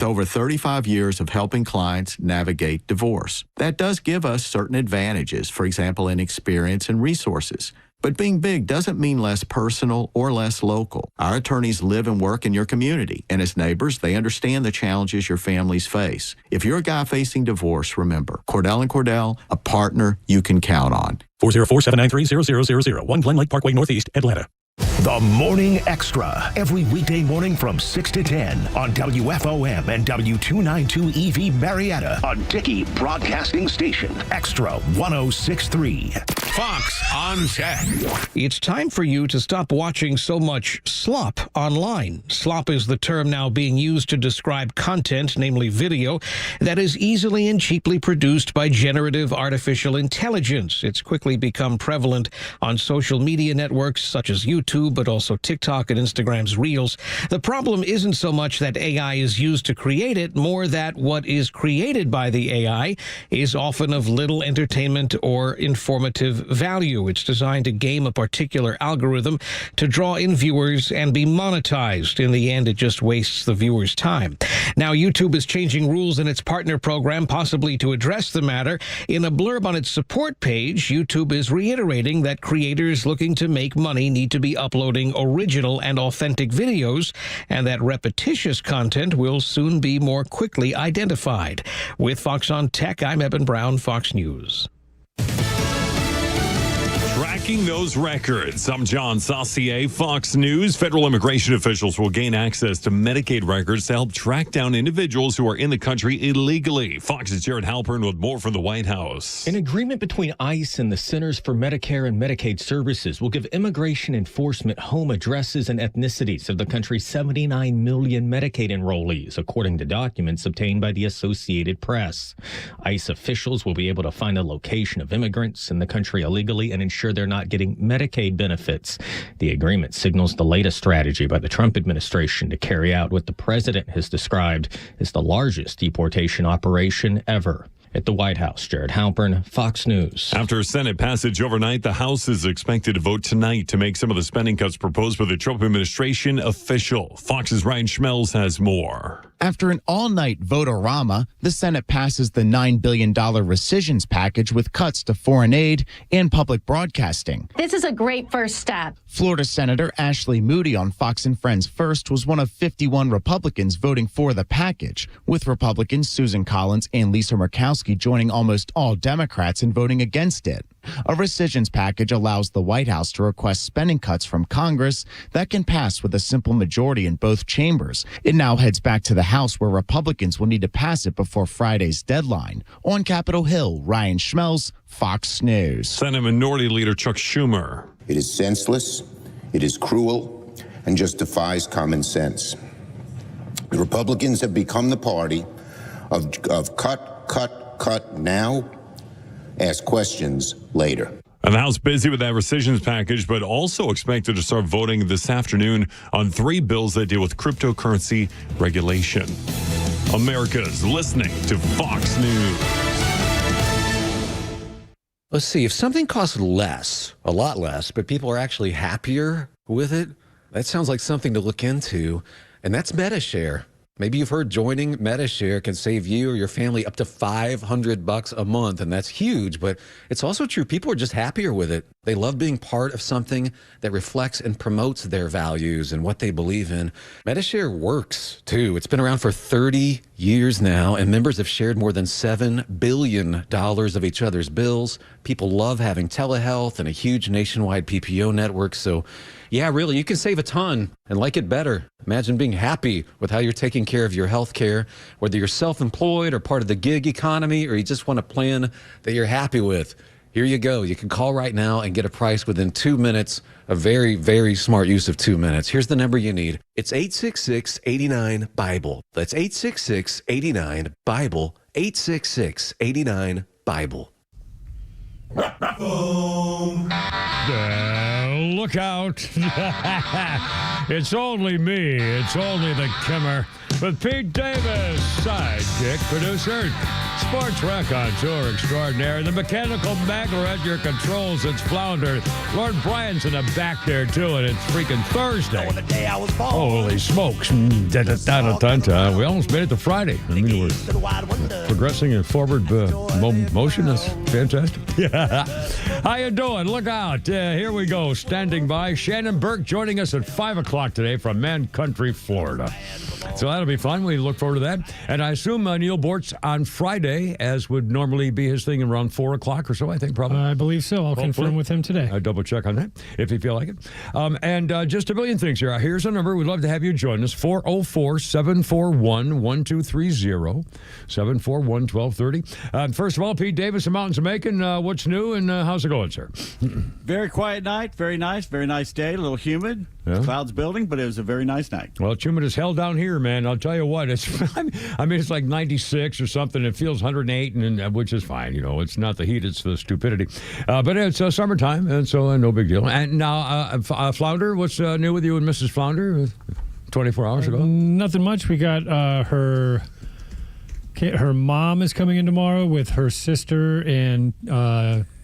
over 35 years of helping clients navigate divorce. That does give us certain advantages, for example, in experience and resources. But being big doesn't mean less personal or less local. Our attorneys live and work in your community, and as neighbors, they understand the challenges your families face. If you're a guy facing divorce, remember, Cordell & Cordell, a partner you can count on. 404-793-0000, 1 Glen Lake Parkway Northeast, Atlanta. The Morning Extra, every weekday morning from 6 to 10 on WFOM and W292 EV Marietta, a Dickey Broadcasting Station. Extra 1063. Fox on Tech. It's time for you to stop watching so much slop online. Slop is the term now being used to describe content, namely video, that is easily and cheaply produced by generative artificial intelligence. It's quickly become prevalent on social media networks such as YouTube, but also TikTok and Instagram's Reels. The problem isn't so much that AI is used to create it, more that what is created by the AI is often of little entertainment or informative value. It's designed to game a particular algorithm to draw in viewers and be monetized. In the end, it just wastes the viewer's time. Now, YouTube is changing rules in its partner program, possibly to address the matter. In a blurb on its support page, YouTube is reiterating that creators looking to make money need to be uploading original and authentic videos, and that repetitious content will soon be more quickly identified. With Fox on Tech, I'm Eben Brown, Fox News. Tracking those records. I'm John Saucier, Fox News. Federal immigration officials will gain access to Medicaid records to help track down individuals who are in the country illegally. Fox's Jared Halpern with more from the White House. An agreement between ICE and the Centers for Medicare and Medicaid Services will give immigration enforcement home addresses and ethnicities of the country's 79 million Medicaid enrollees, according to documents obtained by the Associated Press. ICE officials will be able to find the location of immigrants in the country illegally and ensure they're not getting Medicaid benefits. The agreement signals the latest strategy by the Trump administration to carry out what the president has described as the largest deportation operation ever. At the White House, Jared Halpern, Fox News. After Senate passage overnight, the House is expected to vote tonight to make some of the spending cuts proposed by the Trump administration official. Fox's Ryan Schmelz has more. After an all-night vote-orama, the Senate passes the $9 billion rescissions package with cuts to foreign aid and public broadcasting. This is a great first step. Florida Senator Ashley Moody on Fox and Friends First was one of 51 Republicans voting for the package, with Republicans Susan Collins and Lisa Murkowski joining almost all Democrats in voting against it. A rescissions package allows the White House to request spending cuts from Congress that can pass with a simple majority in both chambers. It now heads back to the House, where Republicans will need to pass it before Friday's deadline. On Capitol Hill, Ryan Schmelz, Fox News. Senate Minority Leader Chuck Schumer. It is senseless, it is cruel, and just defies common sense. The Republicans have become the party of cut now, ask questions later. And the House busy with that rescissions package, but also expected to start voting this afternoon on 3 bills that deal with cryptocurrency regulation. America's listening to Fox News. Let's see, if something costs less, a lot less, but people are actually happier with it, that sounds like something to look into, and that's MetaShare. Maybe you've heard joining MetaShare can save you or your family up to $500 a month, and that's huge, but it's also true. People are just happier with it. They love being part of something that reflects and promotes their values and what they believe in. MetaShare works, too. It's been around for 30 years now, and members have shared more than $7 billion of each other's bills. People love having telehealth and a huge nationwide PPO network, so yeah, really, you can save a ton and like it better. Imagine being happy with how you're taking care of your health care, whether you're self-employed or part of the gig economy, or you just want a plan that you're happy with. Here you go. You can call right now and get a price within 2 minutes. A very, very smart use of 2 minutes. Here's the number you need. It's 866-89-BIBLE. That's 866-89-BIBLE. 866-89-BIBLE. Look out. It's only me. It's only the Kimmer with Pete Davis. sidekick producer, sports raconteur extraordinaire, the mechanical bagger at your controls. It's Flounder. Lord Brian's in the back there, too, and it's freaking Thursday. On the day I was born. Holy smokes. We almost made it to Friday. I mean, we're progressing in forward motion. That's fantastic. How you doing? Look out. Here we go. Standing by, Shannon Burke joining us at 5 o'clock today from Man Country, Florida. So that'll be fun. We look forward to that. And I assume Neil Bort's on Friday, as would normally be his thing, around 4 o'clock or so, I think, probably. I believe so. I'll confirm with him today. I double check on that if you feel like it. And just a million things here. Here's a number. We'd love to have you join us. 404-741-1230. 741-1230. First of all, Pete Davis of Mountains of Macon. What's new and how's it going, sir? Very quiet night. Very nice day. A little humid. Yeah. Clouds building, but it was a very nice night. Well, it's humid as hell down here, man. I'll tell you what. It's it's like 96 or something. It feels 108, and which is fine. You know, it's not the heat, it's the stupidity. But it's summertime, and so no big deal. And now, Flounder, what's new with you and Mrs. Flounder? 24 hours ago? Nothing much. We got her mom is coming in tomorrow with her sister and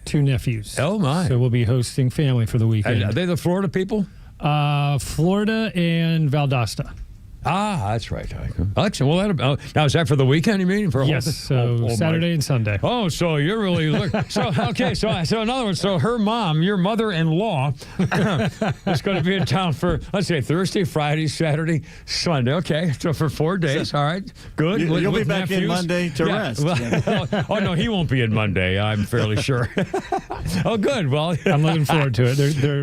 2 nephews. Oh, my. So we'll be hosting family for the weekend. Are they the Florida people? Florida and Valdosta. Ah, that's right. Excellent. Well, now is that for the weekend? You mean for yes? So Saturday and Sunday. Oh, so you're really so okay. So in other words, so her mom, your mother-in-law, is going to be in town for let's say Thursday, Friday, Saturday, Sunday. Okay, so for 4 days. All right, good. You'll be back in Monday to rest. Well, oh no, he won't be in Monday. I'm fairly sure. Oh, good. Well, I'm looking forward to it.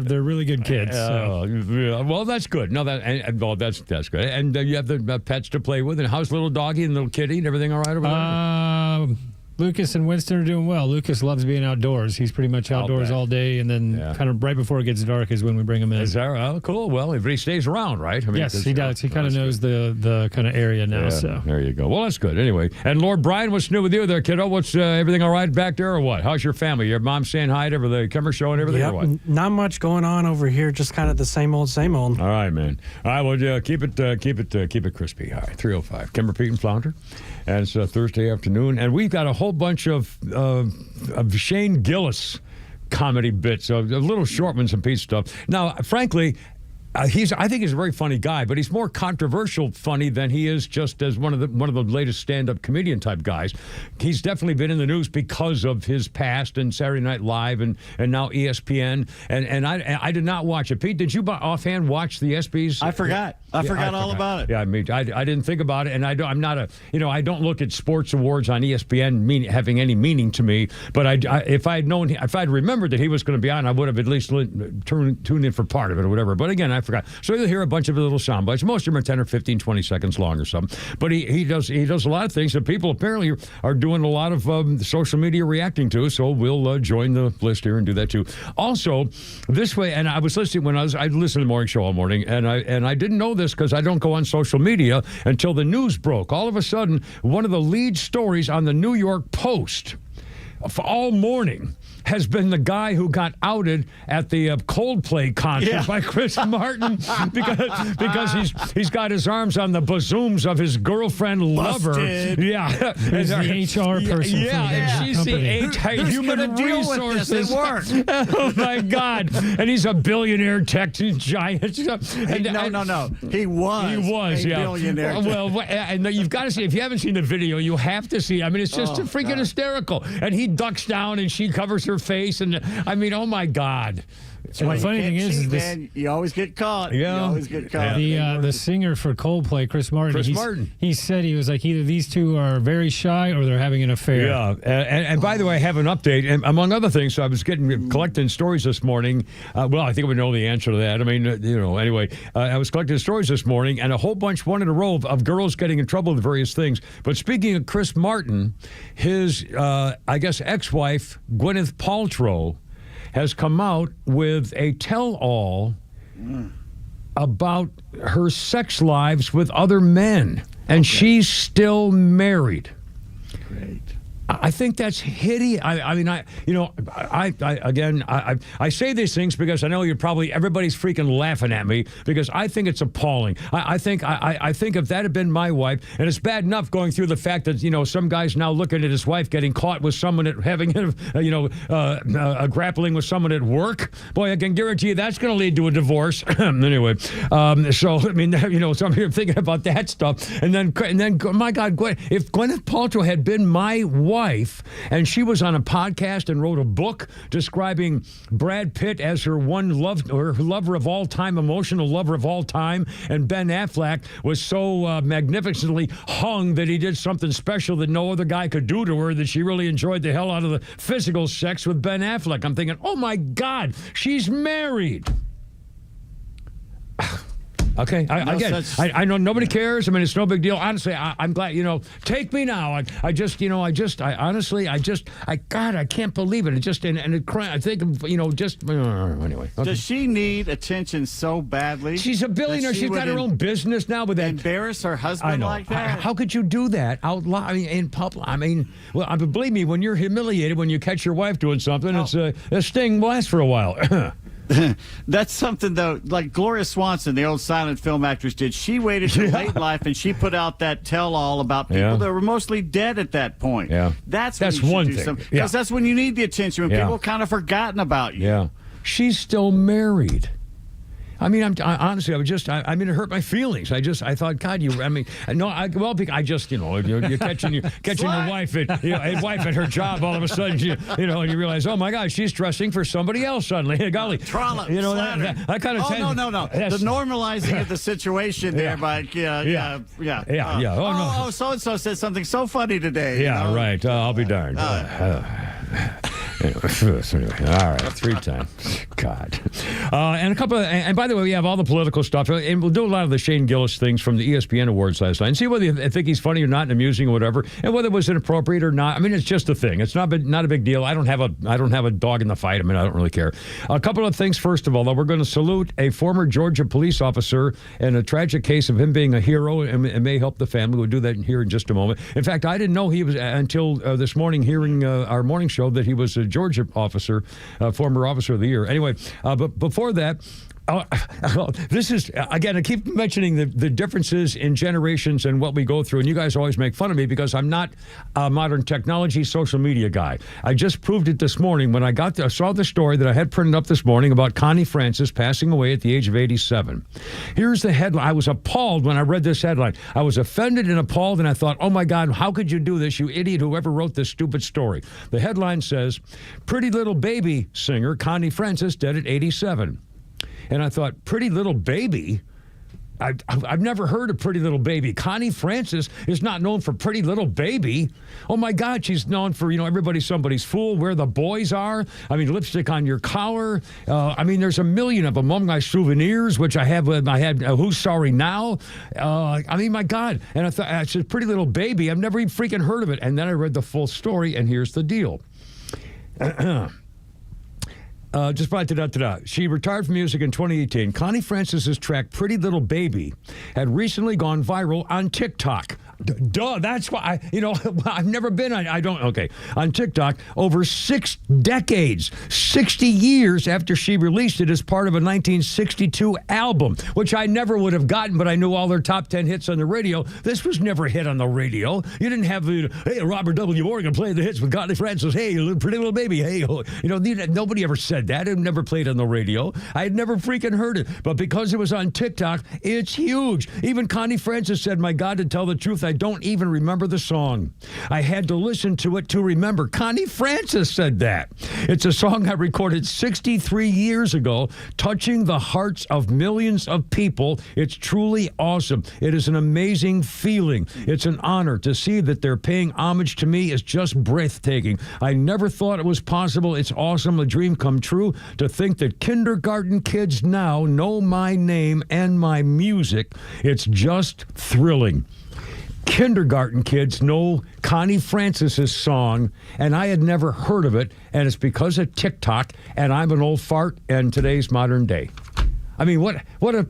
They're really good kids. So. Well, that's good. No, that's good. And you have the pets to play with. And how's little doggy and little kitty and everything all right over there? Lucas and Winston are doing well. Lucas loves being outdoors. He's pretty much outdoors all day, and then kind of right before it gets dark is when we bring him in. Is that right? Oh, cool. Well, if he stays around, right? I mean, yes, he does. He kind of knows the kind of area now. Yeah, so there you go. Well, that's good. Anyway, and Lord Brian, what's new with you there, kiddo? What's everything all right back there or what? How's your family? Your mom saying hi to the camera show and everything or what? Not much going on over here. Just kind of the same old, same old. All right, man. All right, well, keep it crispy. All right, 3:05. Kimber, Pete, and Flounder. And it's Thursday afternoon, and we've got a whole bunch of Shane Gillis comedy bits, a little short ones and Pete stuff. Now, frankly, I think he's a very funny guy, but he's more controversial funny than he is just as one of the latest stand-up comedian type guys. He's definitely been in the news because of his past and Saturday Night Live and now ESPN. And I did not watch it. Pete, did you offhand watch the ESPYs? I forgot. I forgot all about it. Yeah, I mean, I didn't think about it, and I don't look at sports awards on ESPN having any meaning to me. But if I'd remembered that he was going to be on, I would have at least tuned in for part of it or whatever. But again, I forgot. So you'll hear a bunch of little sound bites. Most of them are 10 or 15, 20 seconds long or something. But he does a lot of things that people apparently are doing a lot of social media reacting to. So we'll join the list here and do that too. Also, this way, and I was listening I listened to the morning show all morning, and I didn't know this because I don't go on social media until the news broke. All of a sudden, one of the lead stories on the New York Post for all morning has been the guy who got outed at the Coldplay concert by Chris Martin because he's got his arms on the bazooms of his girlfriend lover. Yeah, he's the HR person. Yeah, and she's company. the human resources. Oh my God! And he's a billionaire tech giant. No. He was a billionaire. Well, and you've got to see. If you haven't seen the video, you have to see. I mean, it's just freaking hysterical. And he ducks down and she covers her face, and I mean, oh my God. And the funny thing is this, man, you always get caught. Yeah. You always get caught. The singer for Coldplay, Chris Martin. He said he was like, either these two are very shy or they're having an affair. Yeah, and by the way, I have an update. And among other things, I was collecting stories this morning. Well, I think we know the answer to that. I mean, anyway, I was collecting stories this morning, and a whole bunch, one in a row, of girls getting in trouble with various things. But speaking of Chris Martin, his, I guess, ex-wife, Gwyneth Paltrow, has come out with a tell-all about her sex lives with other men. And she's still married. Great. I think that's hideous. I say these things because I know everybody's freaking laughing at me because I think it's appalling. I think if that had been my wife, and it's bad enough going through the fact that, some guy's now looking at his wife getting caught with someone grappling with someone at work. Boy, I can guarantee you that's going to lead to a divorce. Anyway, some of you are thinking about that stuff. And then, my God, if Gwyneth Paltrow had been my wife and she was on a podcast and wrote a book describing Brad Pitt as her lover of all time, emotional lover of all time, and Ben Affleck was so magnificently hung that he did something special that no other guy could do to her, that she really enjoyed the hell out of the physical sex with Ben Affleck. I'm thinking, oh my God, she's married. Okay, I know nobody cares. I mean, it's no big deal. Honestly, I'm glad, take me now. I can't believe it. I think, anyway. Okay. Does she need attention so badly? She's a billionaire. She's got her own business now with that. Embarrass her husband like that? How could you do that out loud? In public? Believe me, when you're humiliated, when you catch your wife doing something, it's a sting lasts for a while. That's something, though, like Gloria Swanson, the old silent film actress, did. She waited till late life and she put out that tell-all about people that were mostly dead at that point. Yeah. That's one thing. Because that's when you need the attention, when people have kind of forgotten about you. Yeah. She's still married. I mean, honestly, it hurt my feelings. I thought, God, you're catching your wife at her job all of a sudden, and you realize, oh my God, she's dressing for somebody else suddenly. Golly, Trollop, that kind of. Oh no, the normalizing of the situation there, by Oh, so and so said something so funny today. Yeah, right. I'll be darned. Anyway, all right, 3 times. God. And by the way, we have all the political stuff, and we'll do a lot of the Shane Gillis things from the ESPN Awards last night, and see whether you think he's funny or not and amusing or whatever, and whether it was inappropriate or not. I mean, it's just a thing. It's not a big deal. I don't have a dog in the fight. I mean, I don't really care. A couple of things. First of all, though, we're going to salute a former Georgia police officer in a tragic case of him being a hero, and may help the family. We'll do that here in just a moment. In fact, I didn't know he was until this morning, hearing our morning show, that he was a Georgia officer, former officer of the year. Anyway, but before that, this is, again, I keep mentioning the differences in generations and what we go through, and you guys always make fun of me because I'm not a modern technology social media guy. I just proved it this morning when I saw the story that I had printed up this morning about Connie Francis passing away at the age of 87. Here's the headline. I was appalled when I read this headline. I was offended and appalled, and I thought, oh my God, how could you do this, you idiot, whoever wrote this stupid story? The headline says, Pretty Little Baby singer Connie Francis dead at 87. And I thought, Pretty Little Baby? I've never heard of Pretty Little Baby. Connie Francis is not known for Pretty Little Baby. Oh, my God, she's known for, Everybody's Somebody's Fool, Where the Boys Are. I mean, Lipstick on Your Collar. There's a million of them. Among My Souvenirs, which I had Who's Sorry Now? My God. And I thought, I said, Pretty Little Baby. I've never even freaking heard of it. And then I read the full story, and here's the deal. She retired from music in 2018. Connie Francis's track Pretty Little Baby had recently gone viral on TikTok. Duh, that's why I've never been on TikTok over 6 decades, 60 years after she released it as part of a 1962 album, which I never would have gotten, but I knew all their top 10 hits on the radio. This was never a hit on the radio. You didn't have hey, Robert W. Morgan playing the hits with Connie Francis. Hey, Pretty Little Baby. Hey, nobody ever said that. It never played on the radio. I had never freaking heard it, but because it was on TikTok, it's huge. Even Connie Francis said, my God, to tell the truth, I don't even remember the song. I had to listen to it to remember. Connie Francis said that. It's a song I recorded 63 years ago, touching the hearts of millions of people. It's truly awesome. It is an amazing feeling. It's an honor to see that they're paying homage to me. Is just breathtaking. I never thought it was possible. It's awesome. A dream come true to think that kindergarten kids now know my name and my music. It's just thrilling. Kindergarten kids know Connie Francis's song, and I had never heard of it, and it's because of TikTok, and I'm an old fart in today's modern day. I mean, what a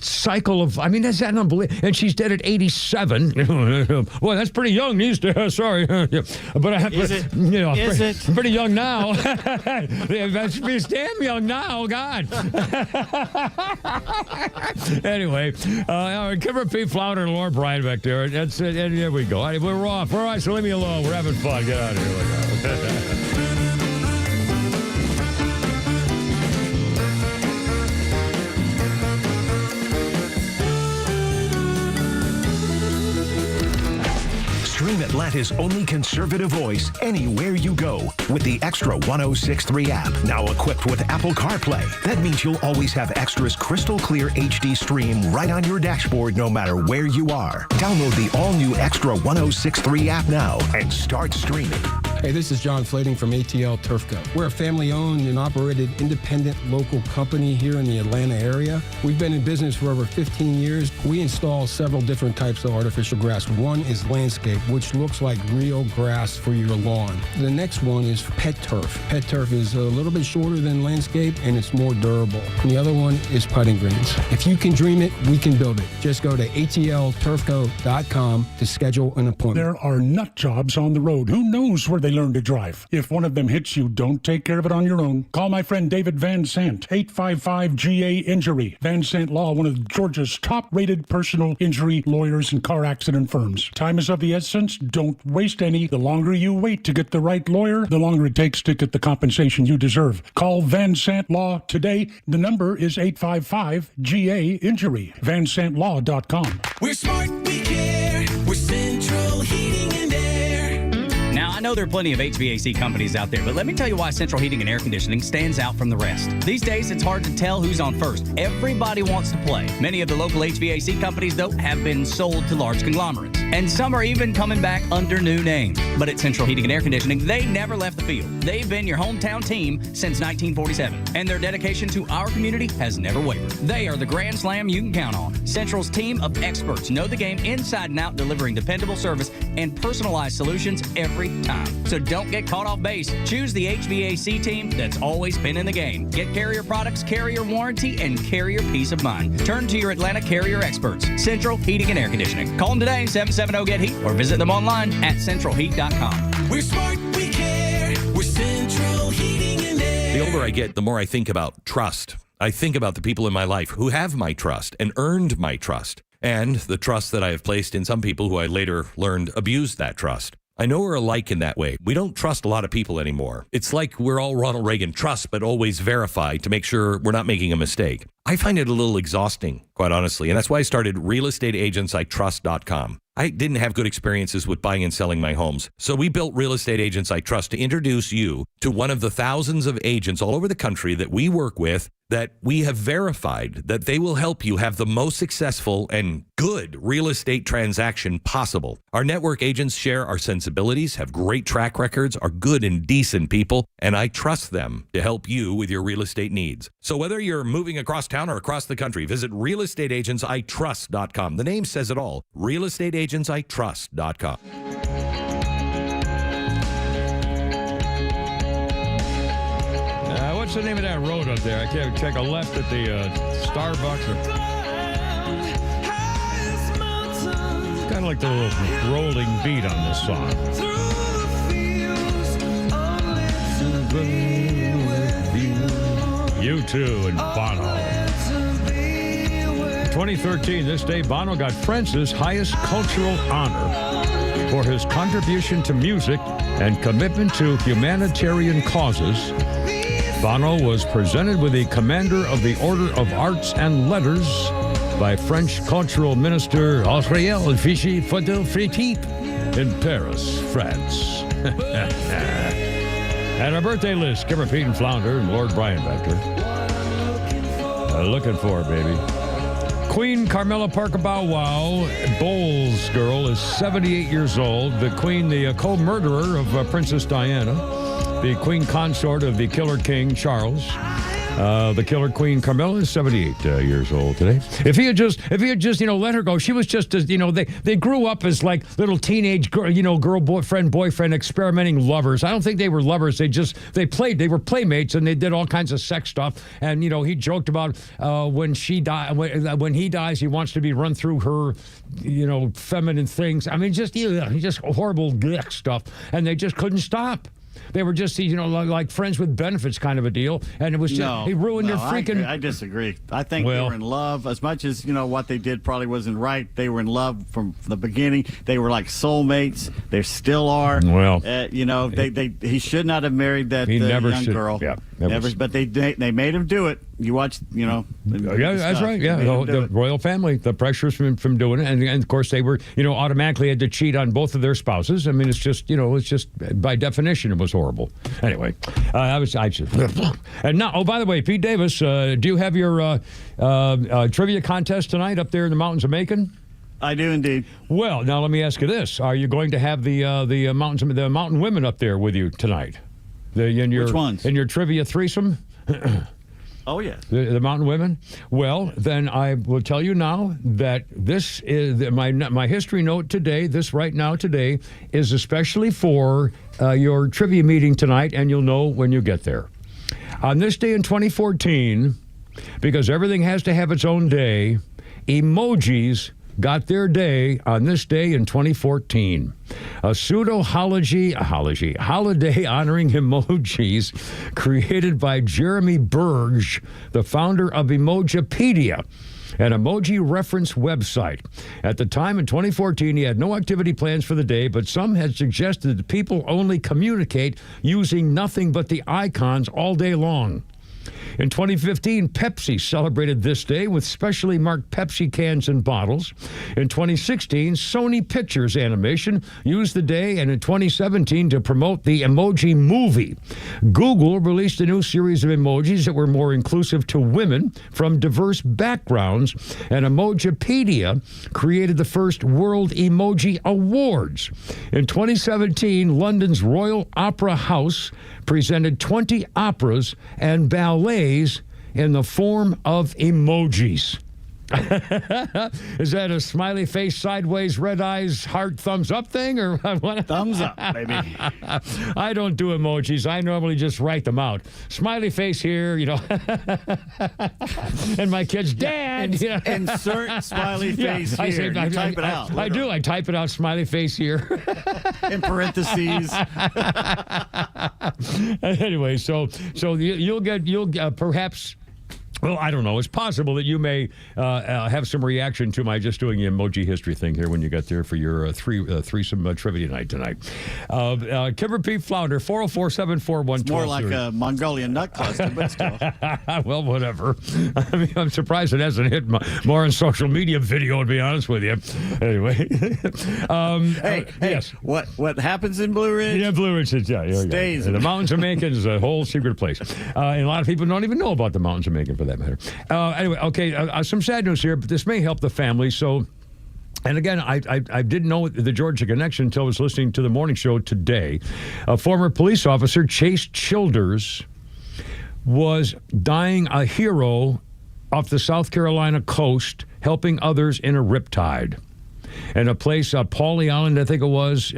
cycle of, I mean, that's unbelievable. And she's dead at 87. Well, that's pretty young these days. Sorry. But Is it? Pretty young now. It's damn young now. God. Anyway, Kimber P. Flounder and Lord Bryan back there. That's it. And there we go. We're off. All right, so leave me alone. We're having fun. Get out of here. Stream Atlanta's only conservative voice anywhere you go with the Extra 106.3 app. Now equipped with Apple CarPlay. That means you'll always have Extra's crystal clear HD stream right on your dashboard no matter where you are. Download the all-new Extra 106.3 app now and start streaming. Hey, this is John Flading from ATL Turfco. We're a family-owned and operated independent local company here in the Atlanta area. We've been in business for over 15 years. We install several different types of artificial grass. One is landscape, which looks like real grass for your lawn. The next one is pet turf. Pet turf is a little bit shorter than landscape and it's more durable. And the other one is putting greens. If you can dream it, we can build it. Just go to atlturfco.com to schedule an appointment. There are nut jobs on the road. Who knows where they learn to drive? If one of them hits you, don't take care of it on your own. Call my friend David Van Sant, 855-GA-INJURY. Van Sant Law, one of Georgia's top-rated personal injury lawyers and car accident firms. Time is of the essence. Don't waste any. The longer you wait to get the right lawyer, the longer it takes to get the compensation you deserve. Call Van Sant Law today. The number is 855-GA-INJURY. VanSantLaw.com. We're smart, we care. We're Central Heating and Air. Now, I know there are plenty of HVAC companies out there, but let me tell you why Central Heating and Air Conditioning stands out from the rest. These days, it's hard to tell who's on first. Everybody wants to play. Many of the local HVAC companies, though, have been sold to large conglomerates. And some are even coming back under new names. But at Central Heating and Air Conditioning, they never left the field. They've been your hometown team since 1947. And their dedication to our community has never wavered. They are the Grand Slam you can count on. Central's team of experts know the game inside and out, delivering dependable service and personalized solutions every time. So don't get caught off base. Choose the HVAC team that's always been in the game. Get Carrier products, Carrier warranty, and Carrier peace of mind. Turn to your Atlanta Carrier experts. Central Heating and Air Conditioning. Call them today, 770-GET-HEAT, or visit them online at centralheat.com. We're smart, we care. We're Central Heating and Air. The older I get, the more I think about trust. I think about the people in my life who have my trust and earned my trust, and the trust that I have placed in some people who I later learned abused that trust. I know we're alike in that way. We don't trust a lot of people anymore. It's like we're all Ronald Reagan, trust, but always verify to make sure we're not making a mistake. I find it a little exhausting, quite honestly, and that's why I started realestateagentsitrust.com. I didn't have good experiences with buying and selling my homes, so we built Real Estate Agents I Trust to introduce you to one of the thousands of agents all over the country that we work with that we have verified that they will help you have the most successful and good real estate transaction possible. Our network agents share our sensibilities, have great track records, are good and decent people, and I trust them to help you with your real estate needs. So whether you're moving across town or across the country, visit realestateagentsitrust.com. The name says it all, realestateagentsitrust.com. What's the name of that road up there? I can't take a left at the Starbucks. Kind of like the little rolling beat on this song. U2 and Bono. 2013, this day, Bono got France's highest cultural honor for his contribution to music and commitment to humanitarian causes. Bono was presented with the Commander of the Order of Arts and Letters by French Cultural Minister Audriel Fichy-Fodil-Fritif in Paris, France. And our birthday list, Kimber Pete and Flounder and Lord Bryan back there. Looking for it, baby. Queen Carmela Parker Bow Wow Bowles girl is 78 years old. The Queen, the co-murderer of Princess Diana. The Queen Consort of the Killer King, Charles. The killer queen Carmela is 78 years old today. If he had just let her go, she was just as they grew up as like little teenage girl boyfriend experimenting lovers. I don't think they were lovers. They were playmates, and they did all kinds of sex stuff. And he joked about when he dies, he wants to be run through her feminine things. I mean, just horrible stuff, and they just couldn't stop. They were just, like friends with benefits kind of a deal. And it was just, he ruined their freaking... I disagree. I think they were in love. As much as, what they did probably wasn't right, they were in love from the beginning. They were like soulmates. They still are. Well... he should not have married that young girl. Yeah. But they made him do it. You watch, Yeah, that's right. Yeah, the royal family, the pressures from doing it. And of course, they were, automatically had to cheat on both of their spouses. I mean, it's just by definition, it was horrible. Anyway, and now, oh, by the way, Pete Davis, do you have your trivia contest tonight up there in the mountains of Macon? I do indeed. Well, now let me ask you this: are you going to have the mountain women up there with you tonight? Which ones? In your trivia threesome? Oh, yes. The mountain women? Well, then I will tell you now that this is my history note today, today, is especially for your trivia meeting tonight, and you'll know when you get there. On this day in 2014, because everything has to have its own day, emojis got their day on this day in 2014. A holiday honoring emojis created by Jeremy Burge, the founder of Emojipedia, an emoji reference website. At the time in 2014, he had no activity plans for the day, but some had suggested that people only communicate using nothing but the icons all day long. In 2015, Pepsi celebrated this day with specially marked Pepsi cans and bottles. In 2016, Sony Pictures Animation used the day, and in 2017, to promote the Emoji Movie. Google released a new series of emojis that were more inclusive to women from diverse backgrounds, and Emojipedia created the first World Emoji Awards. In 2017, London's Royal Opera House presented 20 operas and ballets in the form of emojis. Is that a smiley face, sideways, red eyes, heart, thumbs up thing? Or thumbs up, baby. I don't do emojis. I normally just write them out. Smiley face here, and my kids, Dad. Insert smiley face here. I type it out. I do. I type it out, smiley face here. In parentheses. Anyway, so you'll perhaps. Well, I don't know. It's possible that you may have some reaction to my just doing the emoji history thing here when you get there for your threesome trivia night tonight. Kimber Pete Flounder, 404-741-1230. It's more like a Mongolian nut cluster, but still. Well, whatever. I mean, I'm surprised it hasn't hit more on social media video, to be honest with you. Anyway. Hey, yes. What happens in Blue Ridge? Yeah, Blue Ridge stays. The mountains of Macon is a whole secret place. And a lot of people don't even know about the mountains of Macon, for that matter. Anyway, okay, some sad news here, but this may help the family. So, and again, I didn't know the Georgia connection until I was listening to the morning show today. A former police officer, Chase Childers, was dying a hero off the South Carolina coast, helping others in a riptide. And a place, Pawley Island, I think it was,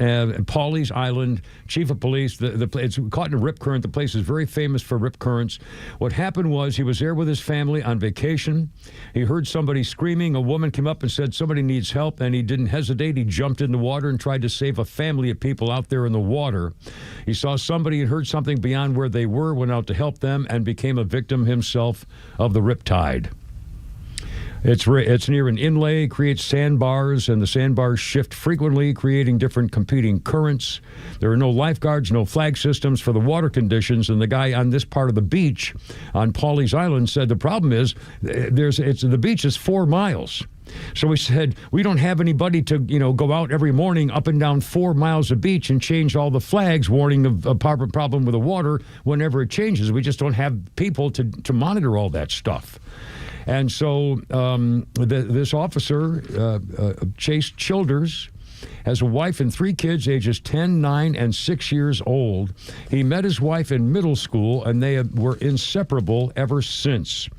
Pawley's Island, chief of police, it's caught in a rip current. The place is very famous for rip currents. What happened was he was there with his family on vacation. He heard somebody screaming. A woman came up and said, somebody needs help, and he didn't hesitate. He jumped in the water and tried to save a family of people out there in the water. He saw somebody and heard something beyond where they were, went out to help them, and became a victim himself of the riptide. It's near an inlay, creates sandbars, and the sandbars shift frequently, creating different competing currents. There are no lifeguards, no flag systems for the water conditions, and the guy on this part of the beach on Pawley's Island said the problem is the beach is 4 miles. So we said, we don't have anybody to, go out every morning up and down 4 miles of beach and change all the flags warning of a problem with the water whenever it changes. We just don't have people to monitor all that stuff. And so this officer, Chase Childers, has a wife and 3 kids, ages 10, 9, and 6 years old. He met his wife in middle school, and they were inseparable ever since.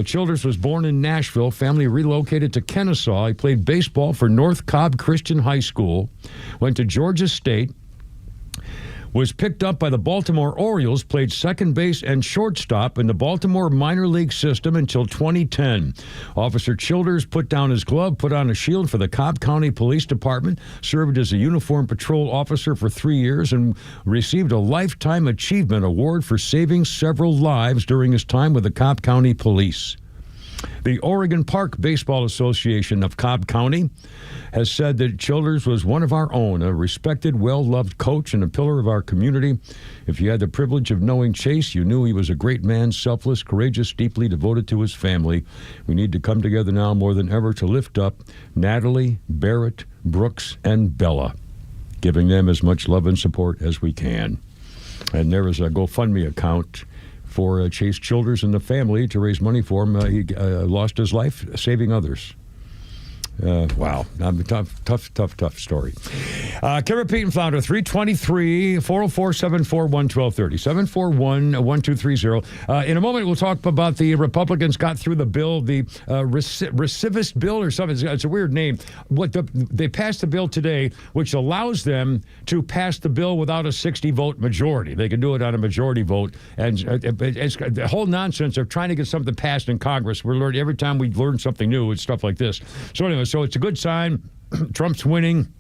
Childers was born in Nashville. Family relocated to Kennesaw. He played baseball for North Cobb Christian High School, went to Georgia State, was picked up by the Baltimore Orioles, played second base and shortstop in the Baltimore minor league system until 2010. Officer Childers put down his glove, put on a shield for the Cobb County Police Department, served as a uniformed patrol officer for 3 years, and received a Lifetime Achievement Award for saving several lives during his time with the Cobb County Police. The Oregon Park Baseball Association of Cobb County has said that Childers was one of our own, a respected, well-loved coach and a pillar of our community. If you had the privilege of knowing Chase, you knew he was a great man, selfless, courageous, deeply devoted to his family. We need to come together now more than ever to lift up Natalie, Barrett, Brooks, and Bella, giving them as much love and support as we can. And there is a GoFundMe account for Chase Childers and the family to raise money for him. He lost his life saving others. Wow. Tough story. Kevin Pete and Flounder, 323-404-741-1230, 741-1230. In a moment, we'll talk about the Republicans got through the bill, the recidivist bill or something. It's a weird name. They passed the bill today, which allows them to pass the bill without a 60-vote majority. They can do it on a majority vote. And it's the whole nonsense of trying to get something passed in Congress. We're learning every time we learn something new, it's stuff like this. So anyway, so it's a good sign. Trump's winning.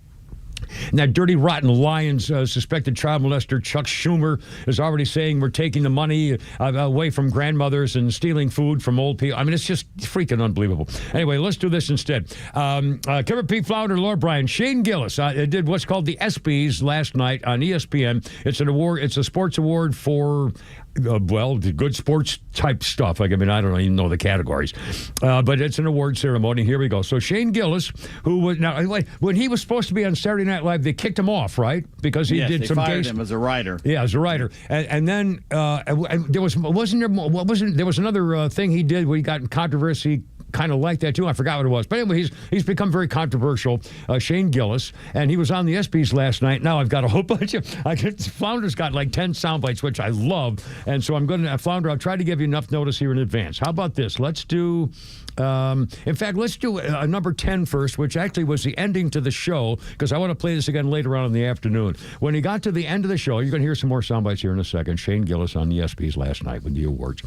And that dirty, rotten Lions suspected child molester Chuck Schumer is already saying we're taking the money away from grandmothers and stealing food from old people. I mean, it's just freaking unbelievable. Anyway, let's do this instead. Kevin P. Flounder, Laura Bryan, Shane Gillis did what's called the ESPYs last night on ESPN. It's an award. It's a sports award for the good sports type stuff. I mean, I don't even know the categories, but it's an award ceremony. Here we go. So Shane Gillis, who was now when he was supposed to be on Saturday Night Live, they kicked him off, right? Because he did some. They fired him as a writer. Yeah, as a writer, and then there was another thing he did where he got in controversy. Kind of like that too. I forgot what it was, but anyway, he's become very controversial. Shane Gillis, and he was on the ESPYs last night. Now I've got a whole bunch of. Flounder's got like 10 sound bites, which I love, and so I'm going to Flounder. I'll try to give you enough notice here in advance. How about this? Let's do. In fact, let's do number 10 first, which actually was the ending to the show, because I want to play this again later on in the afternoon. When he got to the end of the show, you're going to hear some more sound bites here in a second. Shane Gillis on the ESPYs last night with the awards.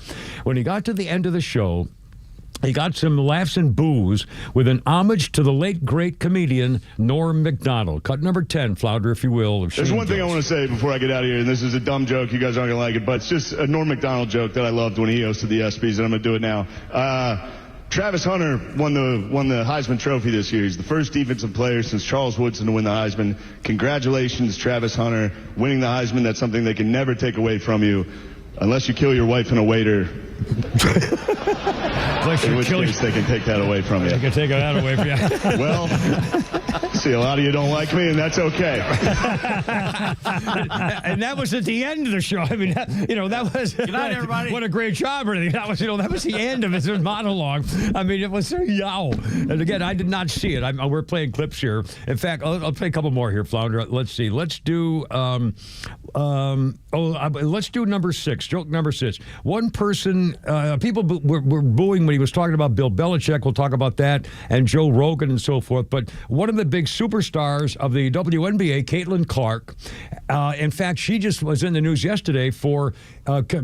When he got to the end of the show, he got some laughs and boos with an homage to the late, great comedian Norm Macdonald. Cut number 10, Flounder, if you will. There's one thing I want to say before I get out of here, and this is a dumb joke. You guys aren't going to like it, but it's just a Norm Macdonald joke that I loved when he hosted the ESPYs, and I'm going to do it now. Travis Hunter won the Heisman Trophy this year. He's the first defensive player since Charles Woodson to win the Heisman. Congratulations, Travis Hunter, winning the Heisman. That's something they can never take away from you. Unless you kill your wife and a waiter. In which case they can take that away from you. They can take that away from you. Well, see, a lot of you don't like me, and that's okay. And that was at the end of the show. I mean, that was. Good night, everybody. What a great job! Or anything. That was the end of his monologue. I mean, it was yow. And again, I did not see it. We're playing clips here. In fact, I'll play a couple more here, Flounder. Let's see. Let's do. Let's do number 6. Joke number 6. One person, people were booing when he was talking about Bill Belichick. We'll talk about that, and Joe Rogan and so forth. But one of the big superstars of the WNBA, Caitlin Clark, in fact, she just was in the news yesterday for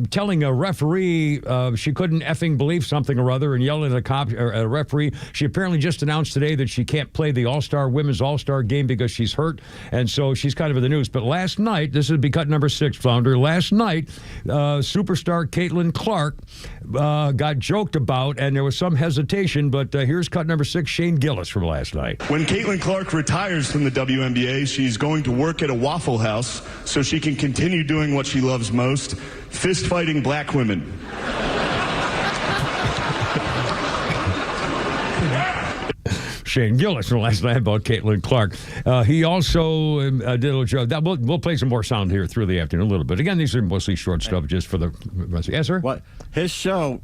telling a referee she couldn't effing believe something or other and yelling at a referee. She apparently just announced today that she can't play the women's All-Star game because she's hurt, and so she's kind of in the news. But last night, this would be cut number 6, Flounder. Last night, superstar Caitlin Clark got joked about, and there was some hesitation, but here's cut number 6, Shane Gillis from last night. When Caitlin Clark retires from the WNBA, she's going to work at a Waffle House so she can continue doing what she loves most, fist-fighting black women. Shane Gillis from last night about Caitlin Clark. He also did a little joke. We'll play some more sound here through the afternoon a little bit. Again, these are mostly short stuff just for the rest. Yes, sir? What his show,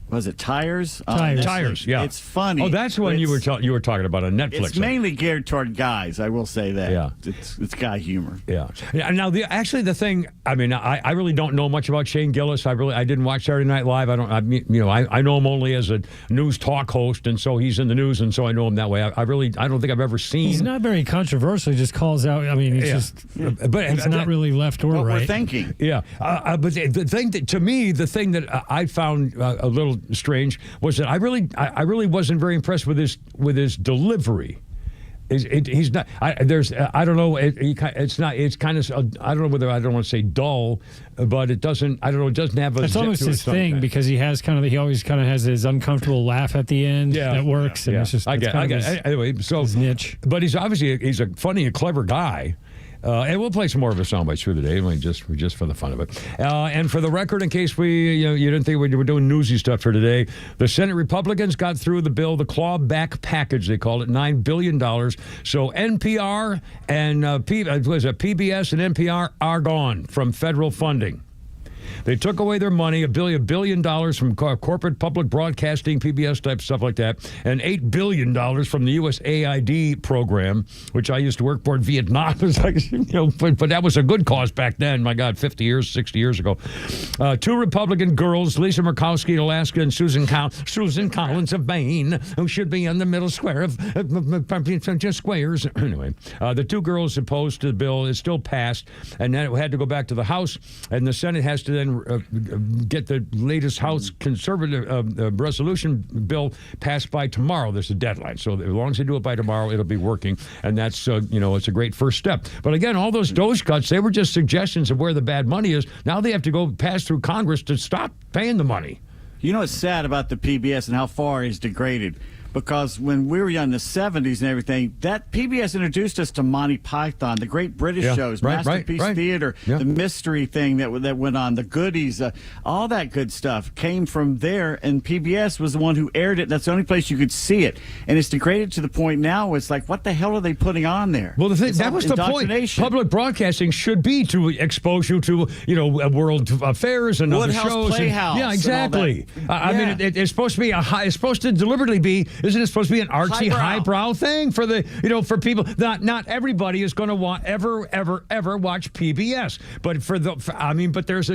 Was it Tires? Tires, yeah. It's funny. Oh, that's one you were talking about on Netflix. It's mainly geared toward guys, I will say that. Yeah. It's guy humor. Yeah. Now, the thing, I mean, I really don't know much about Shane Gillis. I didn't watch Saturday Night Live. I know him only as a news talk host, and so he's in the news, and so I know him that way. I don't think I've ever seen. He's not very controversial. He just calls out. I mean, he's but it's not really left or what right. We're thinking. Yeah. But the thing that, to me, the thing that I found a little strange was that I really wasn't very impressed with his delivery. He's not. I don't know. It's not. It's kind of. I don't know whether I don't want to say dull, but it doesn't. I don't know. It doesn't have a. It's almost his thing because he always kind of has his uncomfortable laugh at the end that works. And it's just. I get. Anyway, so his niche. But he's a funny and clever guy. And we'll play some more of his soundbites through the day, just for the fun of it. And for the record, in case you didn't think we were doing newsy stuff for today, the Senate Republicans got through the bill, the clawback package, they called it, $9 billion. So NPR and PBS and NPR are gone from federal funding. They took away their money, $1 billion from corporate public broadcasting, PBS type stuff like that, and $8 billion from the USAID program, which I used to work for in Vietnam. It's like, but that was a good cause back then. My God, 60 years ago. Two Republican girls, Lisa Murkowski in Alaska and Susan Collins of Maine, who should be in the middle square of just squares. Anyway, the two girls opposed to the bill. It's still passed, and then it had to go back to the House, and the Senate has to then get the latest House conservative resolution bill passed by tomorrow. There's a deadline. So as long as they do it by tomorrow, it'll be working. And that's, it's a great first step. But again, all those DOGE cuts, they were just suggestions of where the bad money is. Now they have to go pass through Congress to stop paying the money. You know what's sad about the PBS and how far it's degraded? Because when we were young in the 70s and everything, that PBS introduced us to Monty Python, the great British shows, Masterpiece Theater, the mystery thing that went on, the goodies, all that good stuff came from there, and PBS was the one who aired it. That's the only place you could see it. And it's degraded to the point now where it's like, what the hell are they putting on there? Well, that was the point. Public broadcasting should be to expose you to, world affairs and other shows. Playhouse. Yeah, exactly. I mean, it's supposed to be it's supposed to deliberately be. Isn't it supposed to be an artsy, highbrow thing for the, for people? Not everybody is going to want ever watch PBS. But but there's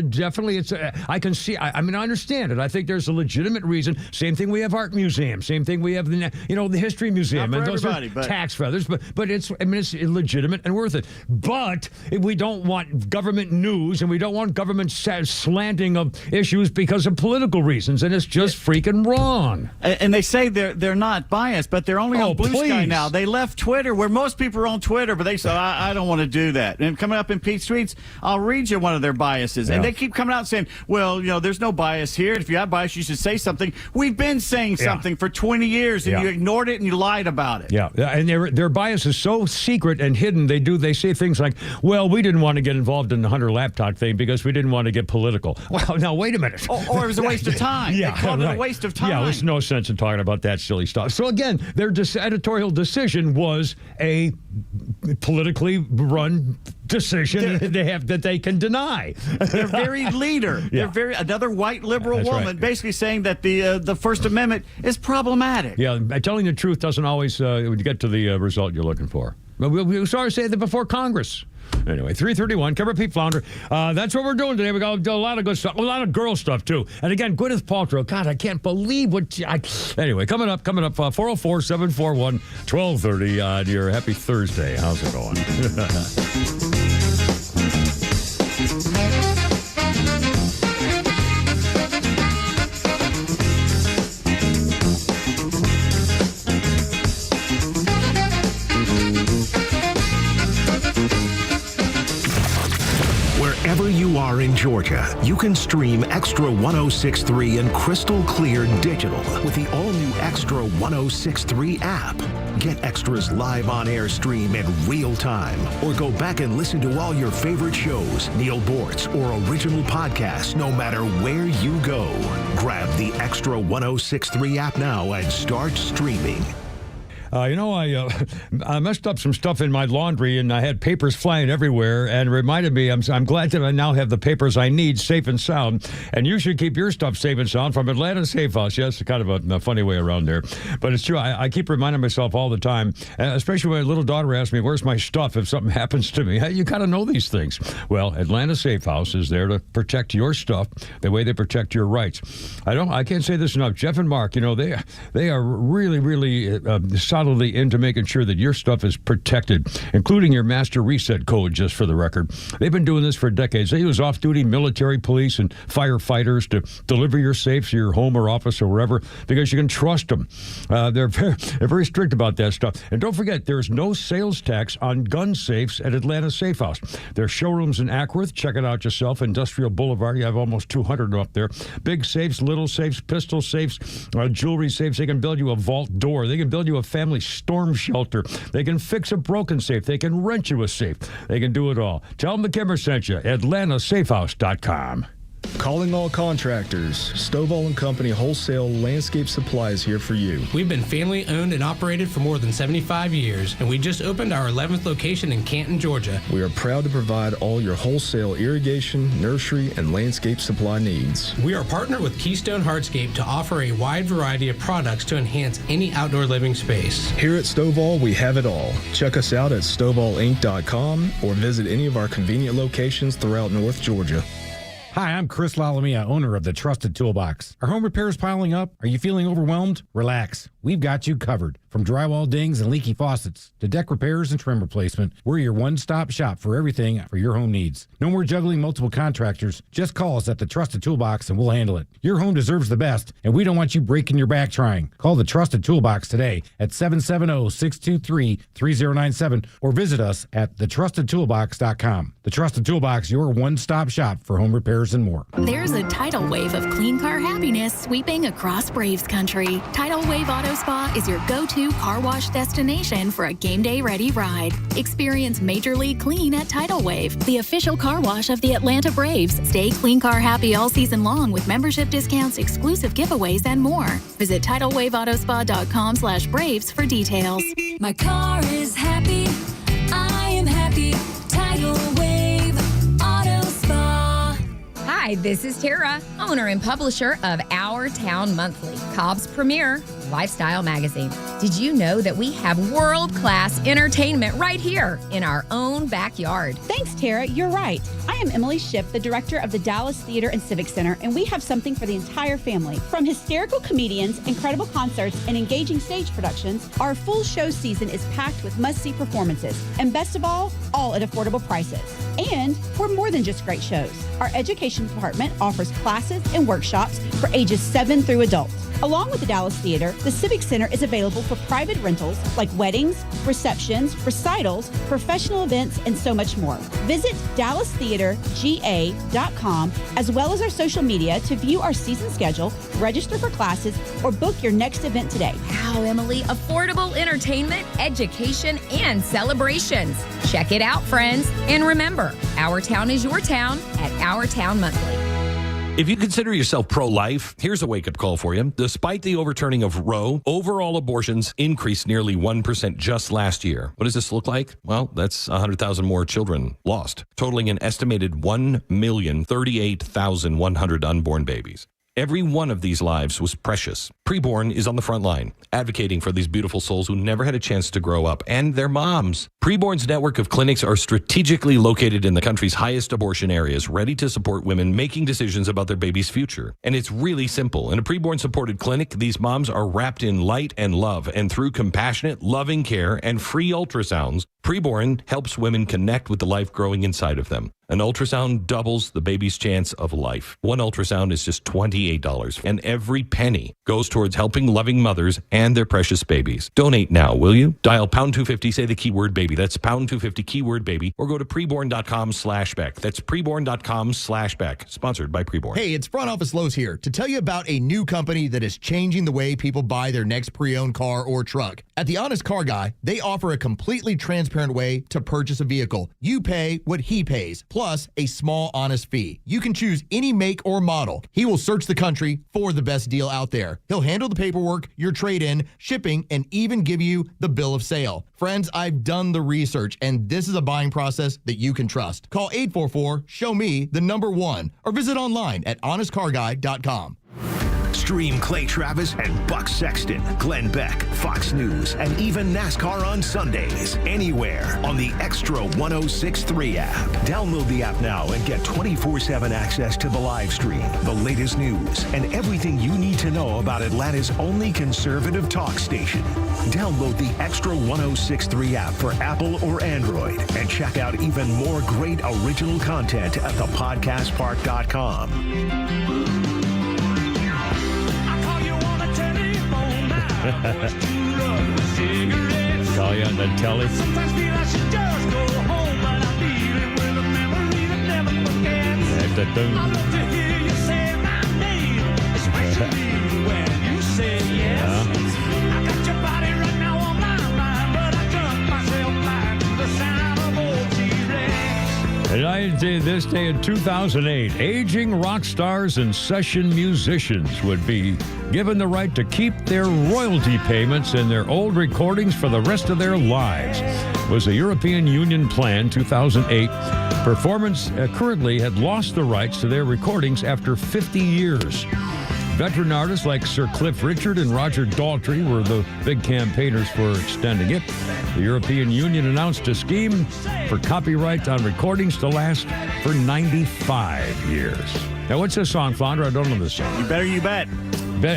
I can see. I understand it. I think there's a legitimate reason. Same thing. We have art museums. Same thing. We have the history museum. Not for and those everybody, are tax feathers. But it's legitimate and worth it. But we don't want government news and we don't want government slanting of issues because of political reasons. And it's just freaking wrong. And they say they're not biased, but they're only on Blue Sky now. They left Twitter, where most people are on Twitter, but they say, I don't want to do that. And coming up in Pete's Tweets, I'll read you one of their biases. Yeah. And they keep coming out saying, well, there's no bias here. If you have bias, you should say something. We've been saying something for 20 years, and you ignored it and you lied about it. Yeah, and their bias is so secret and hidden. They say things like, well, we didn't want to get involved in the Hunter laptop thing because we didn't want to get political. Well, now, wait a minute. Or it was a waste of time. They called it a waste of time. Yeah, there's no sense in talking about that silly stuff. So again, their editorial decision was a politically run decision that they can deny. Their very leader, another white liberal woman, basically saying that the First Amendment is problematic. Yeah, telling the truth doesn't always get to the result you're looking for. We started saying that before Congress. Anyway, 3:31, cover Pete Flounder. That's what we're doing today. We got a lot of good stuff, a lot of girl stuff, too. And again, Gwyneth Paltrow. God, I can't believe anyway, coming up, 404-741-1230 on your happy Thursday. How's it going? Wherever you are in Georgia, you can stream Extra 106.3 and crystal clear digital with the all-new Extra 106.3 app. Get Extra's live on-air stream in real time, or go back and listen to all your favorite shows, Neil Bortz, or original podcasts, no matter where you go. Grab the Extra 106.3 app now and start streaming. I messed up some stuff in my laundry, and I had papers flying everywhere, and it reminded me, I'm glad that I now have the papers I need safe and sound, and you should keep your stuff safe and sound from Atlanta Safe House. Yes, kind of a funny way around there, but it's true. I keep reminding myself all the time, especially when my little daughter asks me, where's my stuff if something happens to me? You got to know these things. Well, Atlanta Safe House is there to protect your stuff the way they protect your rights. I can't say this enough. Jeff and Mark, they are really solidly into making sure that your stuff is protected, including your master reset code, just for the record. They've been doing this for decades. They use off-duty military, police, and firefighters to deliver your safes to your home or office or wherever, because you can trust them. They're very strict about that stuff. And don't forget, there's no sales tax on gun safes at Atlanta Safe House. Their showrooms in Ackworth. Check it out yourself. Industrial Boulevard. You have almost 200 up there. Big safes, little safes, pistol safes, jewelry safes. They can build you a vault door. They can build you a family storm shelter. They can fix a broken safe. They can rent you a safe. They can do it all. Tell them the Kimmer sent you. AtlantaSafehouse.com. Calling all contractors. Stovall & Company Wholesale Landscape Supply is here for you. We've been family owned and operated for more than 75 years, and we just opened our 11th location in Canton, Georgia. We are proud to provide all your wholesale irrigation, nursery, and landscape supply needs. We are partnered with Keystone Hardscape to offer a wide variety of products to enhance any outdoor living space. Here at Stovall, we have it all. Check us out at StovallInc.com or visit any of our convenient locations throughout North Georgia. Hi, I'm Chris Lalamia, owner of the Trusted Toolbox. Are home repairs piling up? Are you feeling overwhelmed? Relax. We've got you covered. From drywall dings and leaky faucets to deck repairs and trim replacement, we're your one-stop shop for everything for your home needs. No more juggling multiple contractors. Just call us at the Trusted Toolbox and we'll handle it. Your home deserves the best, and we don't want you breaking your back trying. Call the Trusted Toolbox today at 770-623-3097 or visit us at thetrustedtoolbox.com. The Trusted Toolbox, your one-stop shop for home repairs and more. There's a tidal wave of clean car happiness sweeping across Braves country. Tidal Wave Auto Spa is your go-to car wash destination for a game day ready ride. Experience Major League Clean at Tidal Wave, the official car wash of the Atlanta Braves. Stay clean car happy all season long with membership discounts, exclusive giveaways, and more. Visit TidalWaveAutoSpa.com/Braves for details. My car is happy. I am happy. Tidal Wave Auto Spa. Hi, this is Tara, owner and publisher of Our Town Monthly, Cobb's premier lifestyle magazine. Did you know that we have world-class entertainment right here in our own backyard? Thanks, Tara. You're right. I am Emily Shipp, the director of the Dallas Theater and Civic Center, and we have something for the entire family. From hysterical comedians, incredible concerts, and engaging stage productions, our full show season is packed with must-see performances. And best of all at affordable prices. And we're more than just great shows. Our education department offers classes and workshops for ages 7 through adult. Along with the Dallas Theater, the Civic Center is available for private rentals like weddings, receptions, recitals, professional events, and so much more. Visit DallasTheaterGA.com as well as our social media to view our season schedule, register for classes, or book your next event today. Wow, Emily, affordable entertainment, education, and celebrations. Check it out, friends. And remember, Our Town is your town at Our Town Monthly. If you consider yourself pro-life, here's a wake-up call for you. Despite the overturning of Roe, overall abortions increased nearly 1% just last year. What does this look like? Well, that's 100,000 more children lost, totaling an estimated 1,038,100 unborn babies. Every one of these lives was precious. Preborn is on the front line, advocating for these beautiful souls who never had a chance to grow up, and their moms. Preborn's network of clinics are strategically located in the country's highest abortion areas, ready to support women making decisions about their baby's future. And it's really simple. In a Preborn-supported clinic, these moms are wrapped in light and love, and through compassionate, loving care and free ultrasounds, Preborn helps women connect with the life growing inside of them. An ultrasound doubles the baby's chance of life. One ultrasound is just $28, and every penny goes towards helping loving mothers and their precious babies. Donate now, will you? Dial pound 250, say the keyword baby. That's pound 250, keyword baby, or go to preborn.com/Beck. That's preborn.com/Beck. Sponsored by Preborn. Hey, it's Front Office Lowe's here to tell you about a new company that is changing the way people buy their next pre-owned car or truck. At The Honest Car Guy, they offer a completely transparent way to purchase a vehicle. You pay what he pays. Plus, plus a small, honest fee. You can choose any make or model. He will search the country for the best deal out there. He'll handle the paperwork, your trade-in, shipping, and even give you the bill of sale. Friends, I've done the research, and this is a buying process that you can trust. Call 844-SHOW-ME, the number 1, or visit online at honestcarguy.com. Stream Clay Travis and Buck Sexton, Glenn Beck, Fox News, and even NASCAR on Sundays. Anywhere on the Extra 106.3 app. Download the app now and get 24/7 access to the live stream, the latest news, and everything you need to know about Atlanta's only conservative talk station. Download the Extra 106.3 app for Apple or Android and check out even more great original content at thepodcastpark.com. Call you on the telly. This day in 2008, aging rock stars and session musicians would be given the right to keep their royalty payments and their old recordings for the rest of their lives. It was a European Union plan, 2008. Performance currently had lost the rights to their recordings after 50 years. Veteran artists like Sir Cliff Richard and Roger Daltrey were the big campaigners for extending it. The European Union announced a scheme for copyright on recordings to last for 95 years. Now, what's this song, Flounder? I don't know this song. You Better You Bet.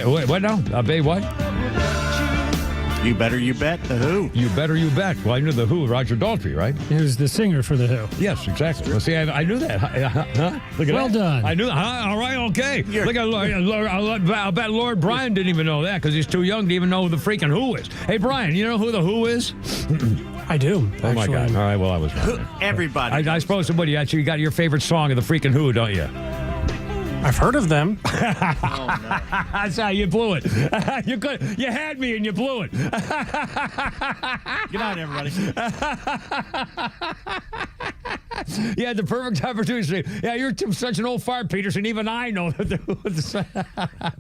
What now? What? You Better You Bet, The Who. You Better You Bet. Well, I knew The Who, Roger Daltrey, right? He was the singer for The Who. Yes, exactly. Well, see, I knew that. Huh? Look at well that. done. I knew that. Huh? All right, okay. Look at I'll bet Lord Brian didn't even know that because he's too young to even know who the freaking Who is. Hey, Brian, you know who The Who is? I do. Oh, my God. All right, well, I was wrong. Everybody. I suppose somebody actually got your favorite song of the freaking Who, don't you? I've heard of them. That's how you blew it. You had me and you blew it. Good night, everybody. You had the perfect opportunity to say, yeah, you're such an old fart, Peterson. Even I know that.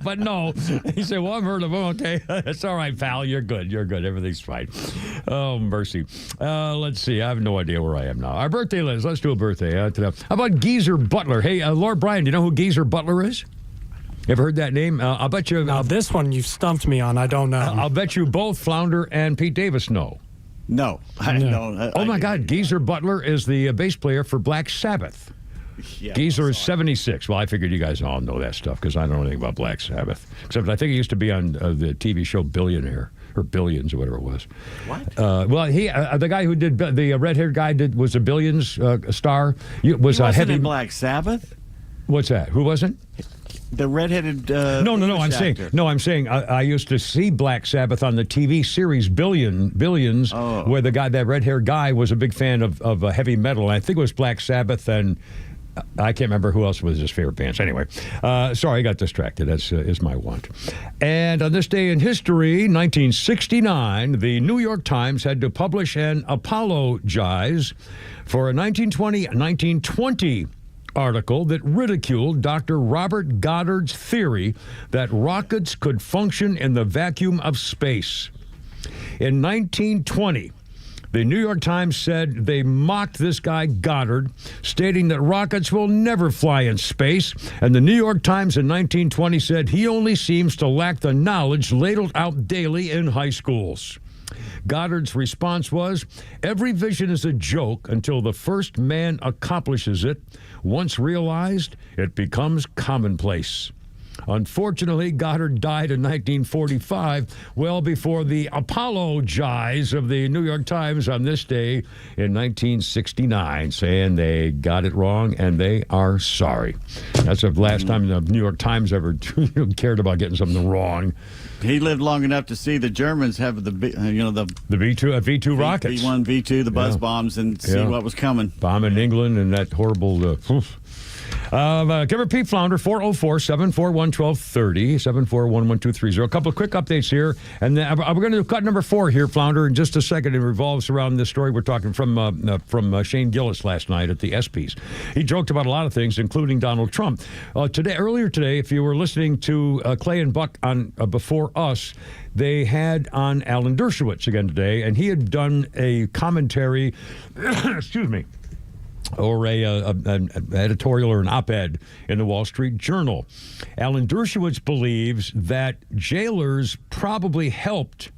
But no. He said, well, I've heard of them. Okay. That's all right, pal. You're good. You're good. Everything's fine. Oh, mercy. Let's see. I have no idea where I am now. Our birthday list. Let's do a birthday. How about Geezer Butler? Hey, Lord Brian, do you know who Geezer Butler is? Ever heard that name? I'll bet you. Now, this one you've stumped me on. I don't know. I'll bet you both Flounder and Pete Davis know. No, I don't. Oh, my God. Geezer Butler is the bass player for Black Sabbath. Yeah, Geezer is 76. Well, I figured you guys all know that stuff because I don't know anything about Black Sabbath. Except I think he used to be on the TV show Billionaire or Billions or whatever it was. What? Well, he the guy who did the red-haired guy was a Billions star. He wasn't in Black Sabbath? What's that? Who wasn't? The redheaded. No. I'm saying I used to see Black Sabbath on the TV series Billions, where that red-haired guy was a big fan of heavy metal. And I think it was Black Sabbath, and I can't remember who else was his favorite bands. Anyway, sorry, I got distracted. That's is my want. And on this day in history, 1969, the New York Times had to publish an apologize for a 1920 article that ridiculed Dr. Robert Goddard's theory that rockets could function in the vacuum of space. In 1920, the New York Times said they mocked this guy Goddard, stating that rockets will never fly in space, and the New York Times in 1920 said he only seems to lack the knowledge ladled out daily in high schools. Goddard's response was, every vision is a joke until the first man accomplishes it. Once realized, it becomes commonplace. Unfortunately, Goddard died in 1945, well before the apologize of the New York Times on this day in 1969, saying they got it wrong and they are sorry. That's the last time the New York Times ever cared about getting something wrong. He lived long enough to see the Germans have the V2 rockets, V1, V2, the buzz bombs, and see what was coming. Bomb in England and that horrible. Give her Pete Flounder, 404-741-1230, 741-1230. A couple of quick updates here, and then we're going to do cut number 4 here, Flounder, in just a second. It revolves around this story we're talking from Shane Gillis last night at the espys. He joked about a lot of things, including Donald Trump. Earlier today, if you were listening to Clay and Buck on Before Us, they had on Alan Dershowitz again today, and he had done a commentary, excuse me, or an editorial or an op-ed in the Wall Street Journal. Alan Dershowitz believes that jailers probably helped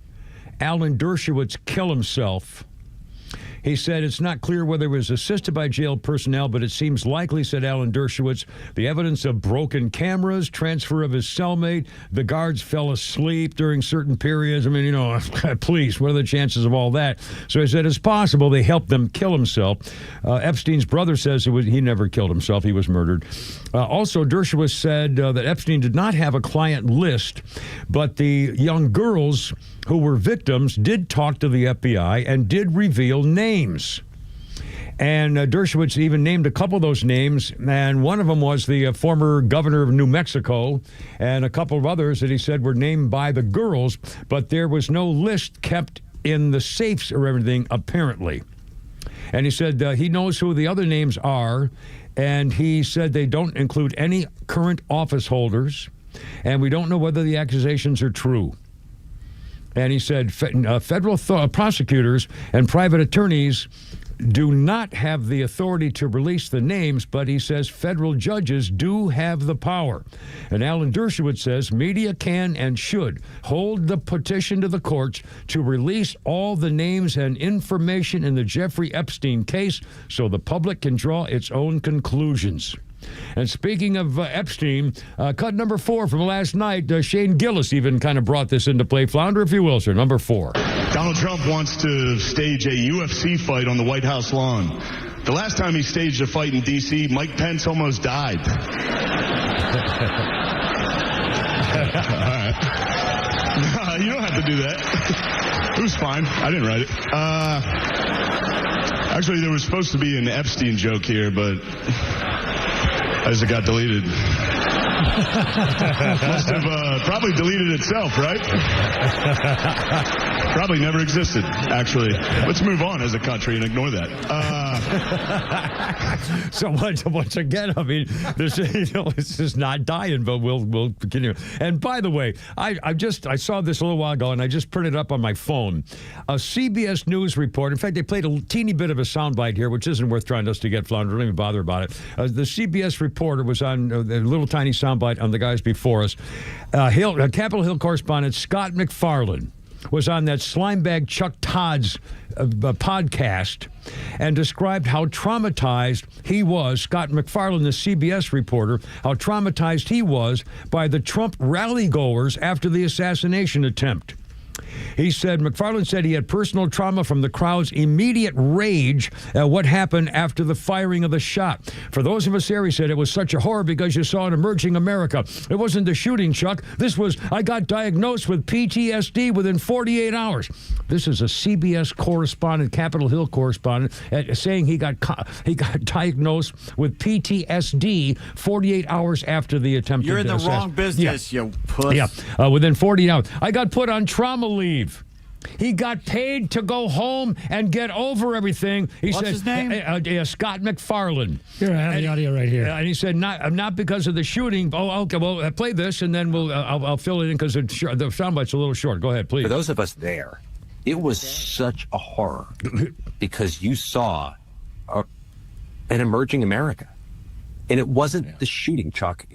Alan Dershowitz kill himself. He said it's not clear whether it was assisted by jail personnel, but it seems likely, said Alan Dershowitz. The evidence of broken cameras, transfer of his cellmate, the guards fell asleep during certain periods. I mean, police, what are the chances of all that? So he said it's possible they helped them kill himself. Epstein's brother says he never killed himself. He was murdered. Also, Dershowitz said that Epstein did not have a client list, but the young girls who were victims did talk to the FBI and did reveal names. And Dershowitz even named a couple of those names, and one of them was the former governor of New Mexico, and a couple of others that he said were named by the girls, but there was no list kept in the safes or everything, apparently. And he said he knows who the other names are, and he said they don't include any current office holders, and we don't know whether the accusations are true. And he said federal prosecutors and private attorneys do not have the authority to release the names, but he says federal judges do have the power. And Alan Dershowitz says media can and should hold the petition to the courts to release all the names and information in the Jeffrey Epstein case so the public can draw its own conclusions. And speaking of Epstein, cut number 4 from last night, Shane Gillis even kind of brought this into play. Flounder, if you will, sir. Number 4. Donald Trump wants to stage a UFC fight on the White House lawn. The last time he staged a fight in D.C., Mike Pence almost died. All right. You don't have to do that. It was fine. I didn't write it. Actually, there was supposed to be an Epstein joke here, but as it got deleted. Must have probably deleted itself, right? Probably never existed, actually. Let's move on as a country and ignore that. So once again, I mean, this is not dying, but we'll continue. And by the way, I saw this a little while ago, and I just printed it up on my phone. A CBS News report. In fact, they played a teeny bit of a soundbite here, which isn't worth trying us to get, Flounder. Don't even bother about it. The CBS reporter was on a little tiny soundbite on the guys before us. Capitol Hill correspondent Scott McFarlane was on that slimebag Chuck Todd's podcast and described how traumatized he was, Scott McFarlane, the CBS reporter, how traumatized he was by the Trump rally-goers after the assassination attempt. He said, McFarlane said he had personal trauma from the crowd's immediate rage at what happened after the firing of the shot. For those of us there, he said, it was such a horror because you saw an emerging America. It wasn't the shooting, Chuck. I got diagnosed with PTSD within 48 hours. This is a CBS correspondent, Capitol Hill correspondent, saying he got diagnosed with PTSD 48 hours after the attempted You're in the wrong business, you puss. Yeah, within 48 hours. I got put on trauma leave. He got paid to go home and get over everything. What's his name? Scott McFarlane. Here, I have the audio right here. And he said, not because of the shooting. Oh, okay, well, play this, and then I'll fill it in because the soundbite's a little short. Go ahead, please. For those of us there, it was such a horror because you saw an emerging America. And it wasn't the shooting, Chuck.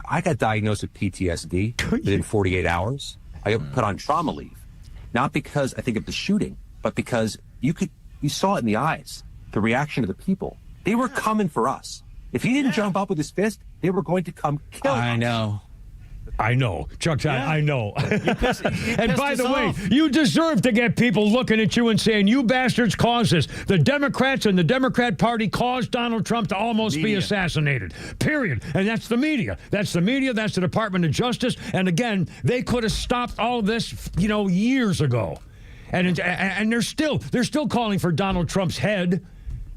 I got diagnosed with PTSD within 48 hours. I got put on trauma leave. Not because I think of the shooting, but because you saw it in the eyes, the reaction of the people. They were coming for us. If he didn't jump up with his fist, they were going to come kill us. I know. Chuck, Yeah. I know. You pissed And by the way, off. you deserve to get people looking at you and saying, you bastards caused this. The Democrats and the Democrat Party caused Donald Trump to almost be assassinated. Period. And that's the media. That's the media. That's the Department of Justice. And again, they could have stopped all of this, years ago. And they're still calling for Donald Trump's head.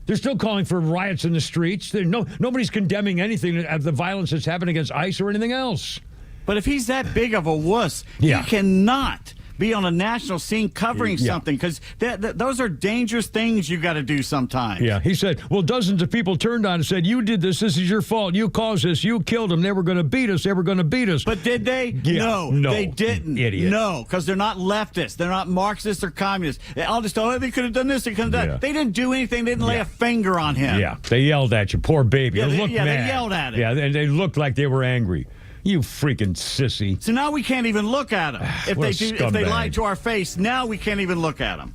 They're still calling for riots in the streets. Nobody's condemning anything of the violence that's happened against ICE or anything else. But if he's that big of a wuss, he cannot be on a national scene covering something, because those are dangerous things you got to do sometimes. Yeah, he said, well, dozens of people turned on and said, you did this is your fault, you caused this, you killed them, they were going to beat us, But did they? Yeah, no, they didn't. Idiot. No, because they're not leftists, they're not Marxists or communists. I'll just tell you, they could have done this, they could have done that. They didn't do anything, they didn't lay a finger on him. Yeah, they yelled at you, poor baby. Yeah, It looked mad. they yelled at him. Yeah, and they looked like they were angry. You freaking sissy. So now we can't even look at them. If they lie to our face, now we can't even look at them.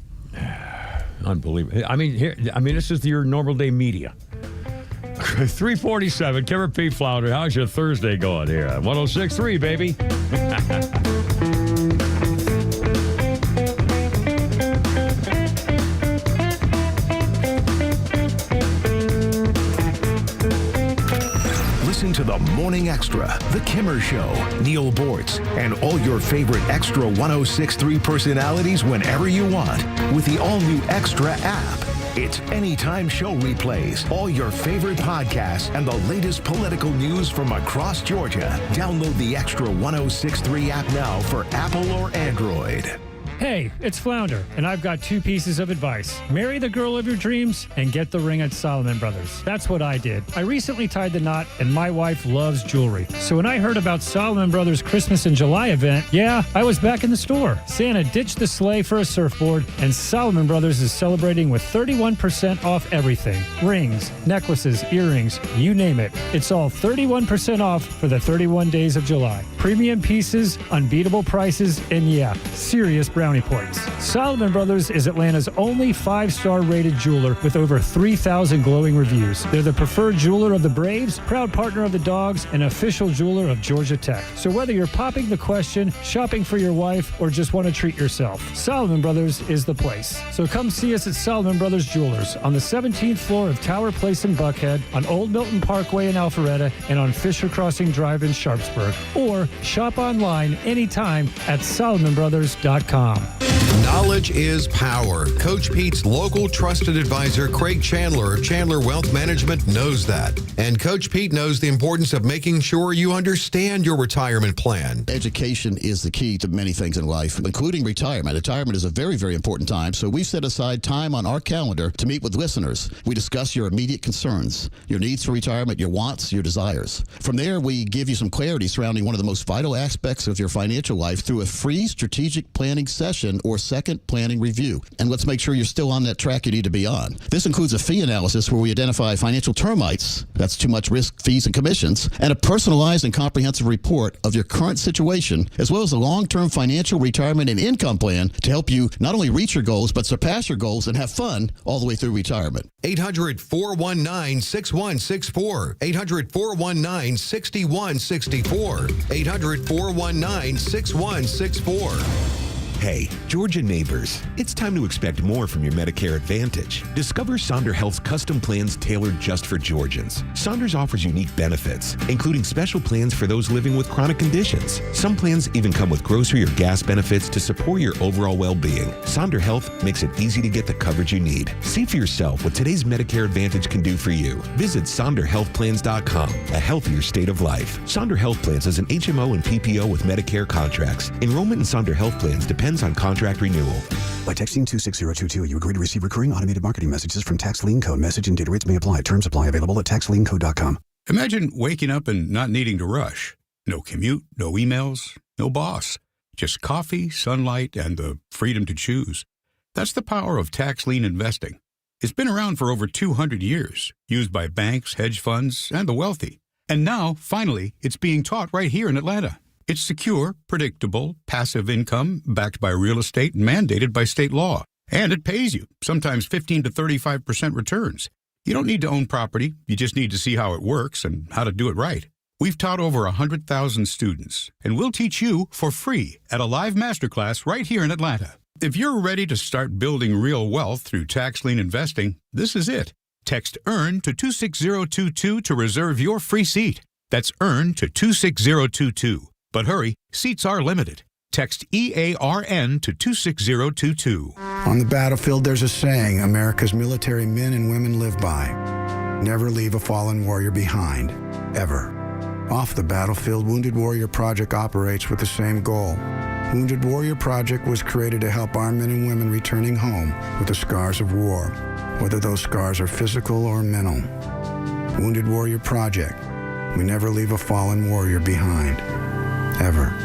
Unbelievable. I mean, this is your normal day media. 347, Kevin P. Flounder. How's your Thursday going here? 106.3, baby. Listen to the Morning Extra, The Kimmer Show, Neil Bortz, and all your favorite Extra 106.3 personalities whenever you want with the all-new Extra app. It's anytime show replays, all your favorite podcasts, and the latest political news from across Georgia. Download the Extra 106.3 app now for Apple or Android. Hey, it's Flounder, and I've got 2 pieces of advice. Marry the girl of your dreams and get the ring at Solomon Brothers. That's what I did. I recently tied the knot, and my wife loves jewelry. So when I heard about Solomon Brothers' Christmas in July event, I was back in the store. Santa ditched the sleigh for a surfboard, and Solomon Brothers is celebrating with 31% off everything. Rings, necklaces, earrings, you name it. It's all 31% off for the 31 days of July. Premium pieces, unbeatable prices, and serious brownie points. Solomon Brothers is Atlanta's only 5-star rated jeweler with over 3,000 glowing reviews. They're the preferred jeweler of the Braves, proud partner of the Dogs, and official jeweler of Georgia Tech. So whether you're popping the question, shopping for your wife, or just want to treat yourself, Solomon Brothers is the place. So come see us at Solomon Brothers Jewelers on the 17th floor of Tower Place in Buckhead, on Old Milton Parkway in Alpharetta, and on Fisher Crossing Drive in Sharpsburg. Or shop online anytime at SolomonBrothers.com. Knowledge is power. Coach Pete's local trusted advisor, Craig Chandler of Chandler Wealth Management, knows that. And Coach Pete knows the importance of making sure you understand your retirement plan. Education is the key to many things in life, including retirement. Retirement is a very, very important time, so we've set aside time on our calendar to meet with listeners. We discuss your immediate concerns, your needs for retirement, your wants, your desires. From there, we give you some clarity surrounding one of the most vital aspects of your financial life through a free strategic planning session or second planning review. And let's make sure you're still on that track you need to be on. This includes a fee analysis where we identify financial termites, that's too much risk, fees, and commissions, and a personalized and comprehensive report of your current situation, as well as a long-term financial retirement and income plan to help you not only reach your goals, but surpass your goals and have fun all the way through retirement. 800-419-6164. 800-419-6164. 800-419-6164. Hey, Georgia neighbors, it's time to expect more from your Medicare Advantage. Discover Sonder Health's custom plans tailored just for Georgians. Saunders offers unique benefits, including special plans for those living with chronic conditions. Some plans even come with grocery or gas benefits to support your overall well-being. Sonder Health makes it easy to get the coverage you need. See for yourself what today's Medicare Advantage can do for you. Visit SonderHealthPlans.com, a healthier state of life. Sonder Health Plans is an HMO and PPO with Medicare contracts. Enrollment in Sonder Health Plans depends on contract renewal. By texting 26022, you agree to receive recurring automated marketing messages from Tax Lien Code. Message and data rates may apply. Terms apply. Available at taxliencode.com. Imagine waking up and not needing to rush. No commute, no emails, no boss. Just coffee, sunlight, and the freedom to choose. That's the power of tax lien investing. It's been around for over 200 years, used by banks, hedge funds, and the wealthy. And now, finally, it's being taught right here in Atlanta. It's secure, predictable, passive income backed by real estate and mandated by state law. And it pays you, sometimes 15 to 35% returns. You don't need to own property. You just need to see how it works and how to do it right. We've taught over 100,000 students, and we'll teach you for free at a live masterclass right here in Atlanta. If you're ready to start building real wealth through tax lien investing, this is it. Text EARN to 26022 to reserve your free seat. That's EARN to 26022. But hurry, seats are limited. Text EARN to 26022. On the battlefield, there's a saying America's military men and women live by. Never leave a fallen warrior behind, ever. Off the battlefield, Wounded Warrior Project operates with the same goal. Wounded Warrior Project was created to help our men and women returning home with the scars of war, whether those scars are physical or mental. Wounded Warrior Project. We never leave a fallen warrior behind, ever.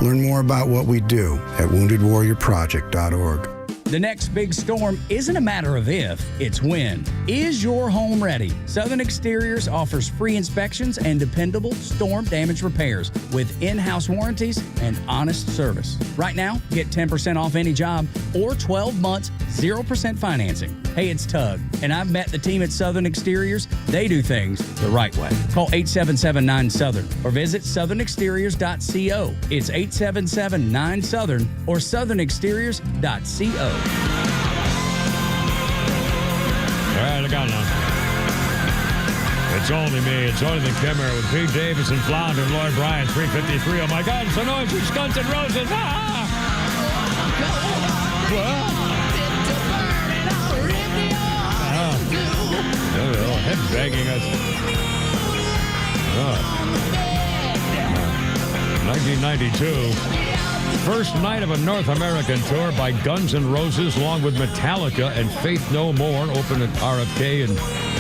Learn more about what we do at woundedwarriorproject.org. The next big storm isn't a matter of if, it's when. Is your home ready? Southern Exteriors offers free inspections and dependable storm damage repairs with in-house warranties and honest service. Right now, get 10% off any job or 12 months, 0% financing. Hey, it's Tug, and I've met the team at Southern Exteriors. They do things the right way. Call 877-9-SOUTHERN or visit southernexteriors.co. It's 877-9-SOUTHERN or southernexteriors.co. All right, look out now. It's only me. It's only the Kimmer with Pete Davidson, Flounder, and Lloyd Bryan, 353. Oh, my God. It's the noise of Guns N' Roses. Head banging us. 1992. First night of a North American tour by Guns N' Roses, along with Metallica and Faith No More, opened at RFK in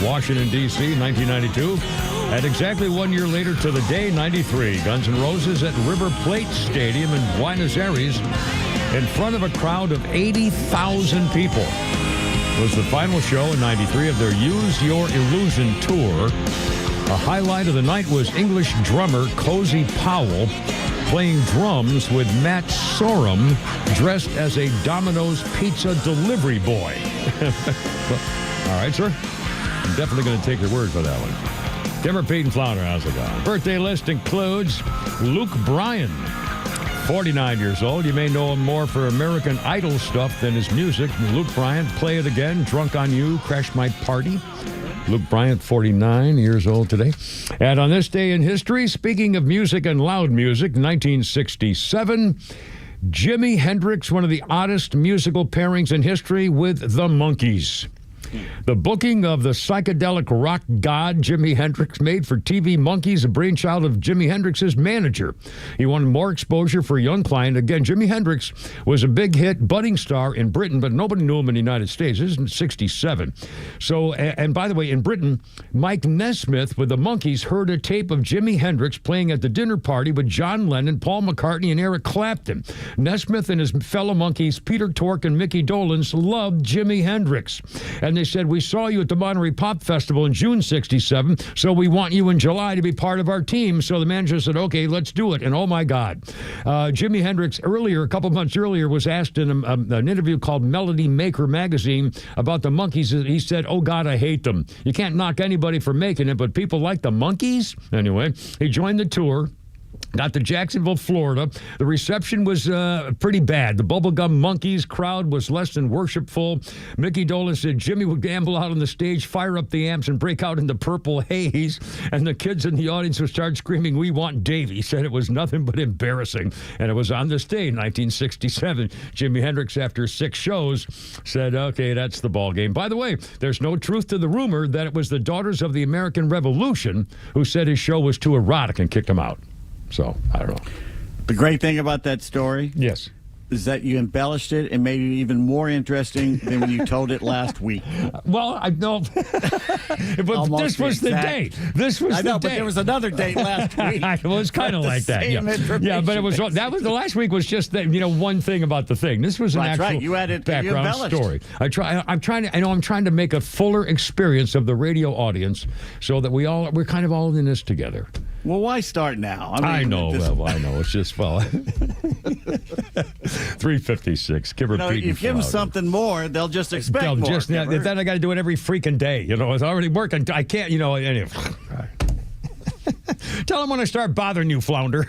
Washington, D.C. in 1992. And exactly 1 year later to the day, 93, Guns N' Roses at River Plate Stadium in Buenos Aires in front of a crowd of 80,000 people. It was the final show in 93 of their Use Your Illusion tour. A highlight of the night was English drummer Cozy Powell playing drums with Matt Sorum dressed as a Domino's pizza delivery boy. All right, sir. I'm definitely going to take your word for that one. Timmer, Pete, and Flounder, how's it going? Birthday list includes Luke Bryan, 49 years old. You may know him more for American Idol stuff than his music. Luke Bryan, Play It Again, Drunk on You, Crash My Party. Luke Bryan, 49 years old today. And on this day in history, speaking of music and loud music, 1967, Jimi Hendrix, one of the oddest musical pairings in history with the Monkees. The booking of the psychedelic rock god Jimi Hendrix made for TV Monkees, a brainchild of Jimi Hendrix's manager. He wanted more exposure for a young client. Again, Jimi Hendrix was a big hit, budding star in Britain, but nobody knew him in the United States. This is in 67. So, and by the way, in Britain, Mike Nesmith with the Monkees heard a tape of Jimi Hendrix playing at the dinner party with John Lennon, Paul McCartney, and Eric Clapton. Nesmith and his fellow Monkees, Peter Tork and Mickey Dolenz, loved Jimi Hendrix. And they said, we saw you at the Monterey Pop Festival in June 67, so we want you in July to be part of our team. So the manager said, okay, let's do it. And oh my God, Jimi Hendrix a couple months earlier, was asked in an interview called Melody Maker magazine about the Monkees. He said, oh God, I hate them. You can't knock anybody for making it, but people like the Monkees? Anyway, he joined the tour. Got to Jacksonville, Florida. The reception was pretty bad. The Bubblegum Monkees crowd was less than worshipful. Mickey Dolenz said Jimmy would gamble out on the stage, fire up the amps, and break out into purple haze. And the kids in the audience would start screaming, we want Dave. He said it was nothing but embarrassing. And it was on this day, 1967. Jimi Hendrix, after 6 shows, said, okay, that's the ball game. By the way, there's no truth to the rumor that it was the Daughters of the American Revolution who said his show was too erotic and kicked him out. So, I don't know. The great thing about that story, yes, is that you embellished it and made it even more interesting than when you told it last week. Well, I know. But this was the day. This was the day. But there was another date last week. It was kind of like that. Yeah, but it was the last week was just one thing about the thing. This was an actual right. You added background story. I'm trying to make a fuller experience of the radio audience so that we're kind of all in this together. Well, why start now? I know. I know. It's just 356. Pete, if you give them something more, they'll just expect more. Then I got to do it every freaking day. It's already working. I can't. Tell him when I start bothering you, Flounder.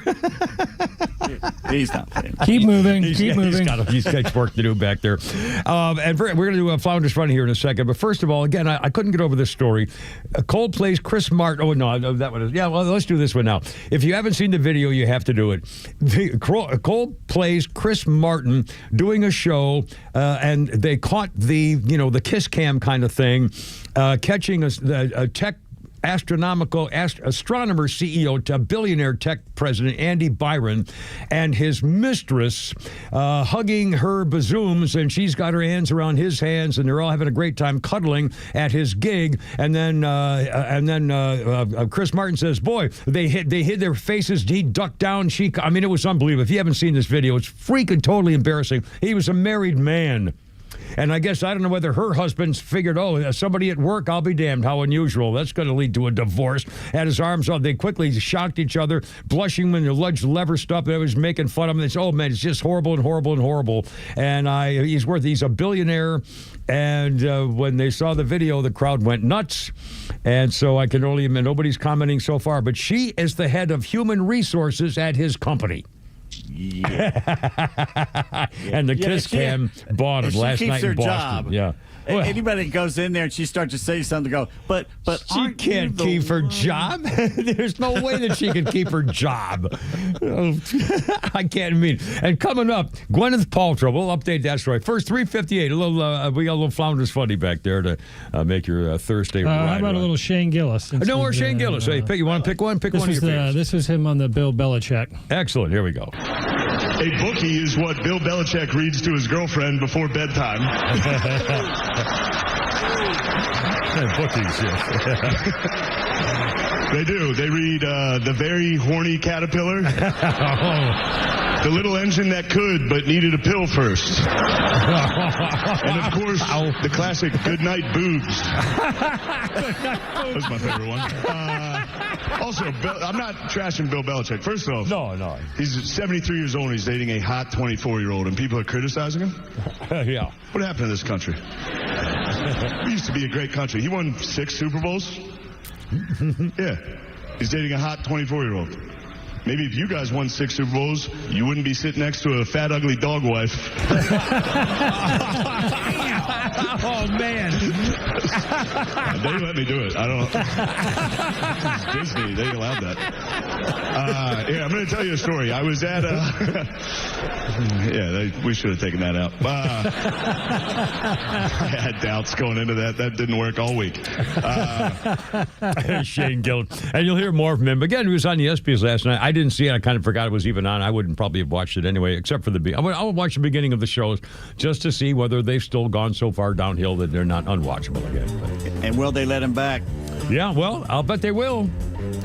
He's not paying. Keep moving. Keep moving. He's got work to do back there. And we're going to do a Flounder's Run here in a second. But first of all, again, I couldn't get over this story. Coldplay's Chris Martin. Oh, no, that one is. Yeah, well, let's do this one now. If you haven't seen the video, you have to do it. Coldplay's Chris Martin doing a show, and they caught the kiss cam kind of thing, catching a tech astronomer CEO to billionaire tech president Andy Byron and his mistress hugging her bazooms, and she's got her hands around his hands, and they're all having a great time cuddling at his gig. And then Chris Martin says, "Boy, they hid their faces. He ducked down. It was unbelievable. If you haven't seen this video, it's freaking totally embarrassing. He was a married man." And I guess, I don't know whether her husband's figured, somebody at work, I'll be damned, how unusual. That's going to lead to a divorce. Had his arms up. They quickly shocked each other, blushing when the alleged lever stuff. They was making fun of him. They said, "Oh, man, it's just horrible and horrible and horrible." And he's a billionaire. And when they saw the video, the crowd went nuts. And so I can only admit, nobody's commenting so far. But she is the head of human resources at his company. Yeah. And the kiss cam bought him last night in Boston. Job. Yeah. Well, anybody that goes in there and she starts to say something, but she can't keep her job. There's no way that she can keep her job. I can't mean. And coming up, Gwyneth Paltrow. We'll update that story. First, 3:58. We got a little Flounders Funny back there to make your Thursday ride. How about a little Shane Gillis? No more Shane Gillis. Hey, you want to pick one? Pick one of your favorites. This was him on the Bill Belichick. Excellent. Here we go. A bookie is what Bill Belichick reads to his girlfriend before bedtime. Bookies, yes. They do. They read The Very Horny Caterpillar. The Little Engine That Could But Needed a Pill First. And of course, the classic Goodnight Boobs. That's my favorite one. Also, I'm not trashing Bill Belichick. First off, no. He's 73 years old and he's dating a hot 24-year-old, and people are criticizing him? Yeah. What happened to this country? We used to be a great country. He won 6 Super Bowls. Yeah. He's dating a hot 24-year-old. Maybe if you guys won 6 Super Bowls, you wouldn't be sitting next to a fat, ugly dog wife. Oh, man. They let me do it. I don't know. Disney, they allowed that. I'm going to tell you a story. I was at we should have taken that out. I had doubts going into that. That didn't work all week. Shane Gillis. And you'll hear more from him. Again, he was on the espys last night. I didn't see it. I kind of forgot it was even on. I wouldn't probably have watched it anyway, except for I would watch the beginning of the shows just to see whether they've still gone so far downhill that they're not unwatchable again. And will they let him back? Yeah, well, I'll bet they will.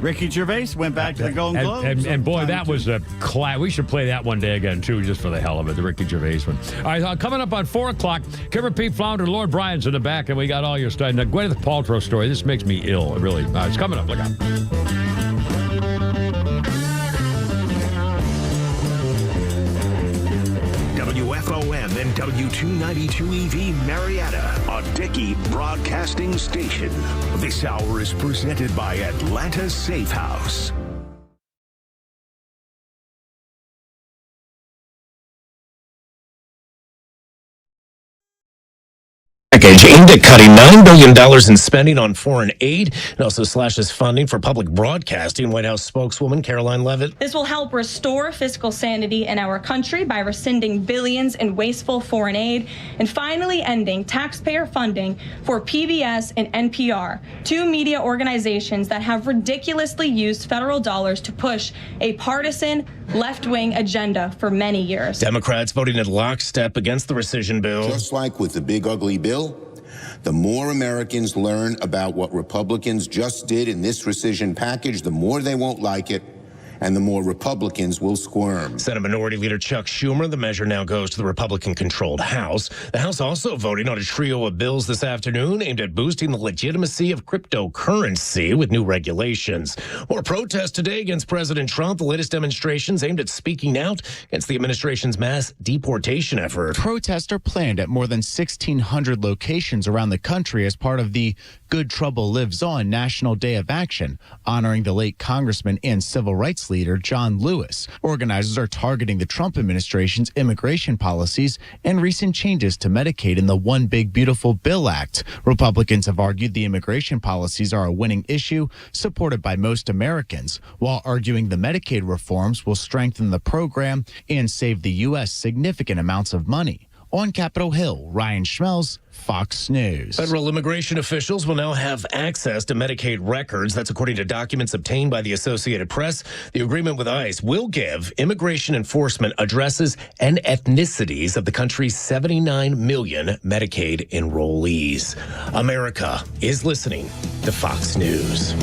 Ricky Gervais went back to the Golden Globes. And boy, that was a class. We should play that one day again, too, just for the hell of it, the Ricky Gervais one. All right, coming up on 4 o'clock, Kimber Pete Flounder, Lord Bryan's in the back, and we got all your stuff. And the Gwyneth Paltrow story, this makes me ill, really. It's coming up. Look out. WFOM and W292EV Marietta, a Dickey Broadcasting Station. This hour is presented by Atlanta Safe House. Package aimed at cutting $9 billion in spending on foreign aid. It also slashes funding for public broadcasting. White House spokeswoman Caroline Leavitt. This will help restore fiscal sanity in our country by rescinding billions in wasteful foreign aid and finally ending taxpayer funding for PBS and NPR, 2 media organizations that have ridiculously used federal dollars to push a partisan left-wing agenda for many years. Democrats voting in lockstep against the rescission bill. Just like with the big ugly bill, the more Americans learn about what Republicans just did in this rescission package, the more they won't like it, and the more Republicans will squirm. Senate Minority Leader Chuck Schumer, the measure now goes to the Republican-controlled House. The House also voting on a trio of bills this afternoon aimed at boosting the legitimacy of cryptocurrency with new regulations. More protests today against President Trump. The latest demonstrations aimed at speaking out against the administration's mass deportation effort. Protests are planned at more than 1,600 locations around the country as part of the Good Trouble Lives On National Day of Action, honoring the late Congressman and civil rights leader John Lewis. Organizers are targeting the Trump administration's immigration policies and recent changes to Medicaid in the One Big Beautiful Bill Act. Republicans have argued the immigration policies are a winning issue supported by most Americans, while arguing the Medicaid reforms will strengthen the program and save the U.S. significant amounts of money. On Capitol Hill, Ryan Schmelz, Fox News. Federal immigration officials will now have access to Medicaid records. That's according to documents obtained by the Associated Press. The agreement with ICE will give immigration enforcement addresses and ethnicities of the country's 79 million Medicaid enrollees. America is listening to Fox News.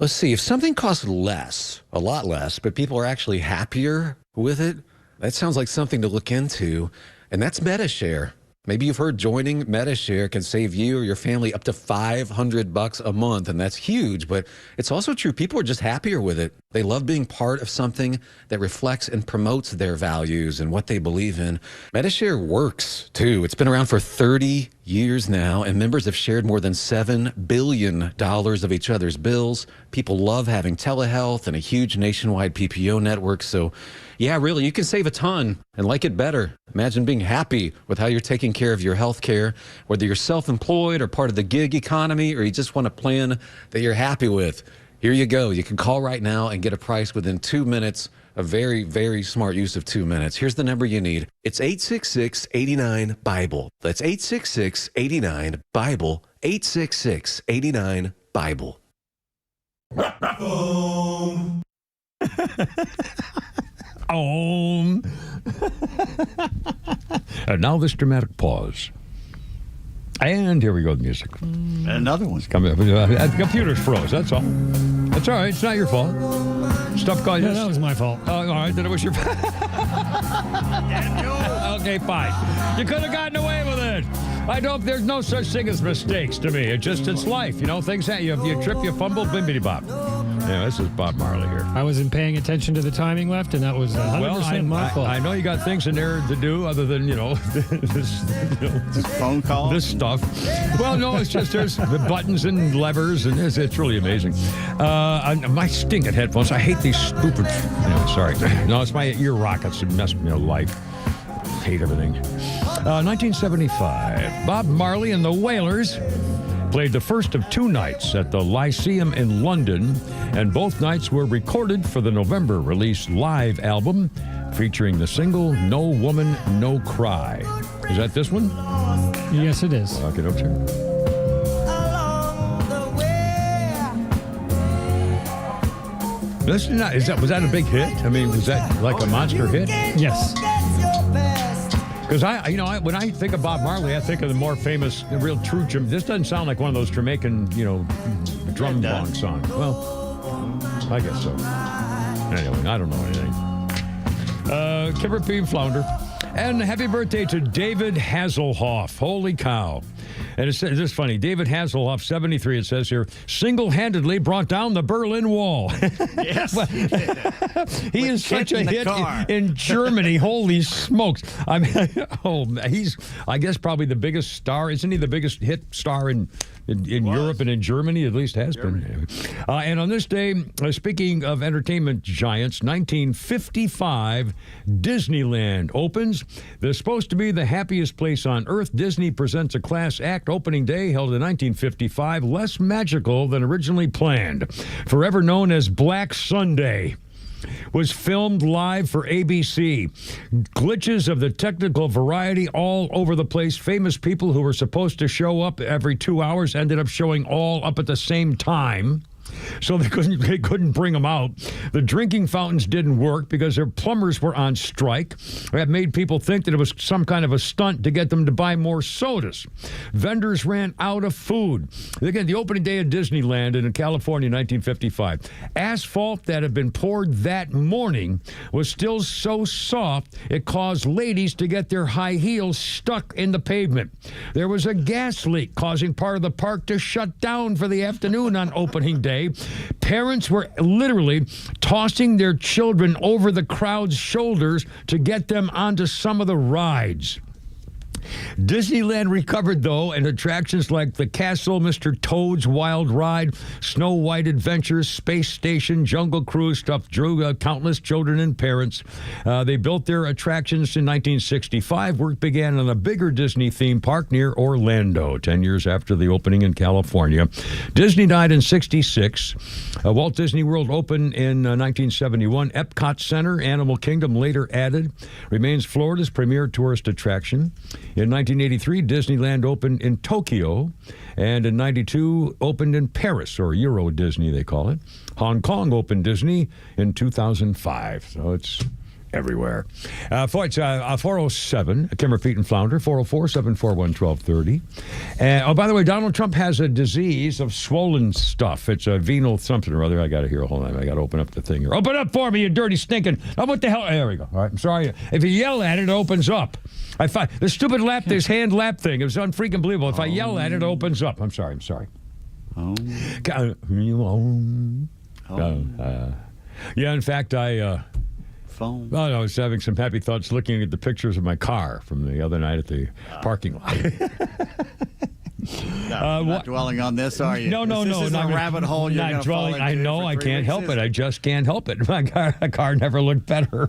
Let's see, if something costs less, a lot less, but people are actually happier with it, that sounds like something to look into, and that's MediShare. Maybe you've heard joining MediShare can save you or your family up to $500 a month, and that's huge, but it's also true. People are just happier with it. They love being part of something that reflects and promotes their values and what they believe in. MediShare works, too. It's been around for 30 years now, and members have shared more than $7 billion of each other's bills. People love having telehealth and a huge nationwide PPO network, so yeah, really, you can save a ton and like it better. Imagine being happy with how you're taking care of your health care, whether you're self-employed or part of the gig economy, or you just want a plan that you're happy with. Here you go. You can call right now and get a price within 2 minutes. A very, very smart use of 2 minutes. Here's the number you need. It's 866-89-BIBLE. That's 866-89-BIBLE. 866-89-BIBLE. And now this dramatic pause. And here we go with music. Another one's coming. The computer's froze, that's all. That's all right, it's not your fault. Stop calling. Yeah, that was my fault. Oh, all right, then it was your fault. Okay, fine. You could have gotten away with it. I don't. There's no such thing as mistakes to me. It's life. You know, things happen. You trip, you fumble, bimbity bop. Yeah, this is Bob Marley here. I wasn't paying attention to the timing left, and that was 100% my fault. I know you got things in there to do other than, this phone call, this stuff. Well, no, it's just there's the buttons and levers, and it's really amazing. My stinking headphones. I hate these stupid. Sorry. No, it's my ear rockets that messed me life. I hate everything. 1975. Bob Marley and the Wailers played the first of two nights at the Lyceum in London, and both nights were recorded for the November release live album featuring the single No Woman, No Cry. Is that this one? Yes, it is. Okay, don't you? Was that a big hit? I mean, was that like a monster hit? Yes. Because when I think of Bob Marley, I think of the more famous, the real true. This doesn't sound like one of those Jamaican, drum bong songs. Well, I guess so. Anyway, I don't know anything. Kipper P. Flounder. And happy birthday to David Hasselhoff. Holy cow. And it's just funny. David Hasselhoff, 73, it says here, single-handedly brought down the Berlin Wall. Yes. He is such a hit in Germany. Holy smokes. I mean, he's, I guess, probably the biggest star. Isn't he the biggest hit star in Europe and in Germany? At least has been. And on this day, speaking of entertainment giants, 1955, Disneyland opens. They're supposed to be the happiest place on earth. Disney presents a class act opening day held in 1955, less magical than originally planned. Forever known as Black Sunday, was filmed live for ABC. Glitches of the technical variety all over the place. Famous people who were supposed to show up every 2 hours ended up showing all up at the same time. so they couldn't bring them out. The drinking fountains didn't work because their plumbers were on strike. That made people think that it was some kind of a stunt to get them to buy more sodas. Vendors ran out of food. Again, the opening day of Disneyland in California in 1955. Asphalt that had been poured that morning was still so soft it caused ladies to get their high heels stuck in the pavement. There was a gas leak causing part of the park to shut down for the afternoon on opening day. Parents were literally tossing their children over the crowd's shoulders to get them onto some of the rides. Disneyland recovered, though, and attractions like the Castle, Mr. Toad's Wild Ride, Snow White Adventures, Space Station, Jungle Cruise stuff drew countless children and parents. They built their attractions in 1965. Work began on a bigger Disney theme park near Orlando, 10 years after the opening in California. Disney died in 1966. Walt Disney World opened in 1971. Epcot Center, Animal Kingdom later added, remains Florida's premier tourist attraction. In 1983, Disneyland opened in Tokyo, and in 92 opened in Paris, or Euro Disney, they call it. Hong Kong opened Disney in 2005, so it's everywhere. It's 407, Kimmer, Pete, and Flounder, 404-741-1230. Oh, by the way, Donald Trump has a disease of swollen stuff. It's a venal something or other. I got to hear. Hold on. I got to open up the thing here. Open up for me, you dirty stinking. Oh, what the hell? There we go. All right. I'm sorry. If you yell at it, it opens up. I find the stupid this hand lap thing. It was unfreaking believable. If I yell at it, it opens up. I'm sorry. Yeah, in fact, I was having some happy thoughts looking at the pictures of my car from the other night at the parking lot. Not dwelling on this, are you? No. This is a rabbit hole you're not dwelling. I know. I can't help it. I just can't help it. My car never looked better.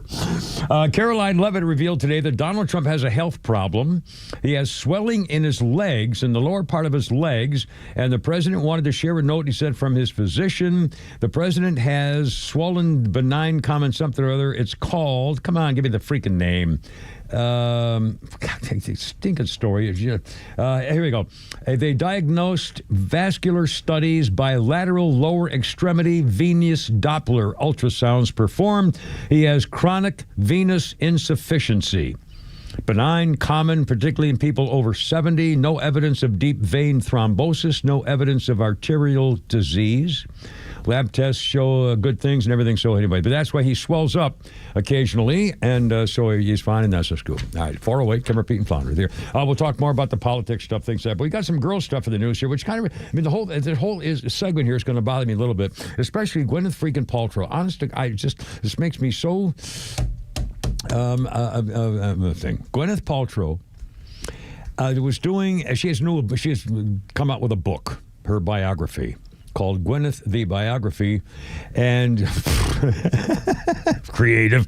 Caroline Levitt revealed today that Donald Trump has a health problem. He has swelling in his legs, in the lower part of his legs, and the president wanted to share a note, he said, from his physician. The president has swollen benign common something or other. It's called, come on, give me the freaking name. Stinking story. Here we go. They diagnosed vascular studies, bilateral lower extremity venous Doppler ultrasounds performed. He has chronic venous insufficiency. Benign, common, particularly in people over 70. No evidence of deep vein thrombosis. No evidence of arterial disease. Lab tests show good things and everything. So anyway, but that's why he swells up occasionally, and so he's fine, and that's a scoop. All right, 408, Kimmer, Pete, and Flounder there. We'll talk more about the politics stuff, things like that. But we got some girl stuff in the news here, which kind of, the whole segment here is going to bother me a little bit, especially Gwyneth freaking Paltrow. Honestly, this makes me so thing. Gwyneth Paltrow was doing. She has come out with a book, her biography, called Gwyneth the Biography, and creative.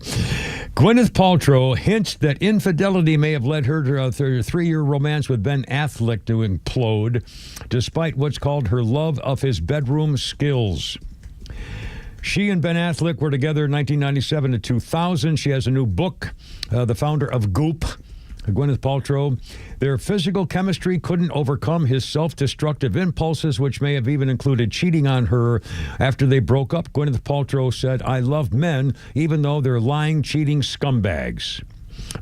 Gwyneth Paltrow hints that infidelity may have led her to a 3-year romance with Ben Affleck to implode, despite what's called her love of his bedroom skills. She and Ben Affleck were together in 1997 to 2000. She has a new book, the founder of Goop, Gwyneth Paltrow. Their physical chemistry couldn't overcome his self-destructive impulses, which may have even included cheating on her. After they broke up, Gwyneth Paltrow said, "I love men, even though they're lying, cheating scumbags."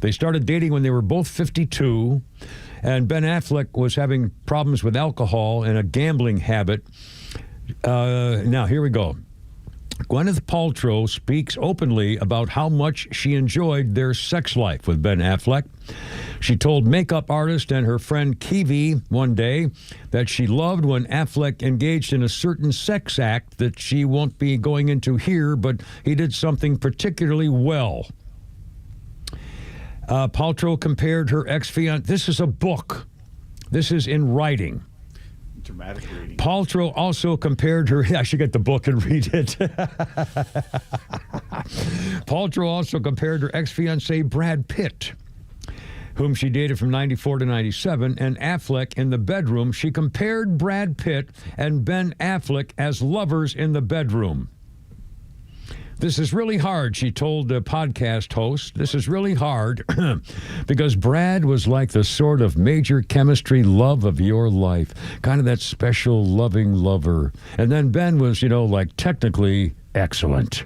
They started dating when they were both 52, and Ben Affleck was having problems with alcohol and a gambling habit. Now, here we go. Gwyneth Paltrow speaks openly about how much she enjoyed their sex life with Ben Affleck. She told makeup artist and her friend Kiwi one day that she loved when Affleck engaged in a certain sex act that she won't be going into here, but he did something particularly well. Paltrow compared her ex-fiancé. This is a book. This is in writing. Dramatic reading. Paltrow also compared her. I should get the book and read it. Paltrow also compared her ex-fiancé Brad Pitt, whom she dated from 94 to 97, and Affleck in the bedroom. She compared Brad Pitt and Ben Affleck as lovers in the bedroom. This is really hard, she told the podcast host. This is really hard because Brad was like the sort of major chemistry love of your life, kind of that special loving lover. And then Ben was, like technically excellent.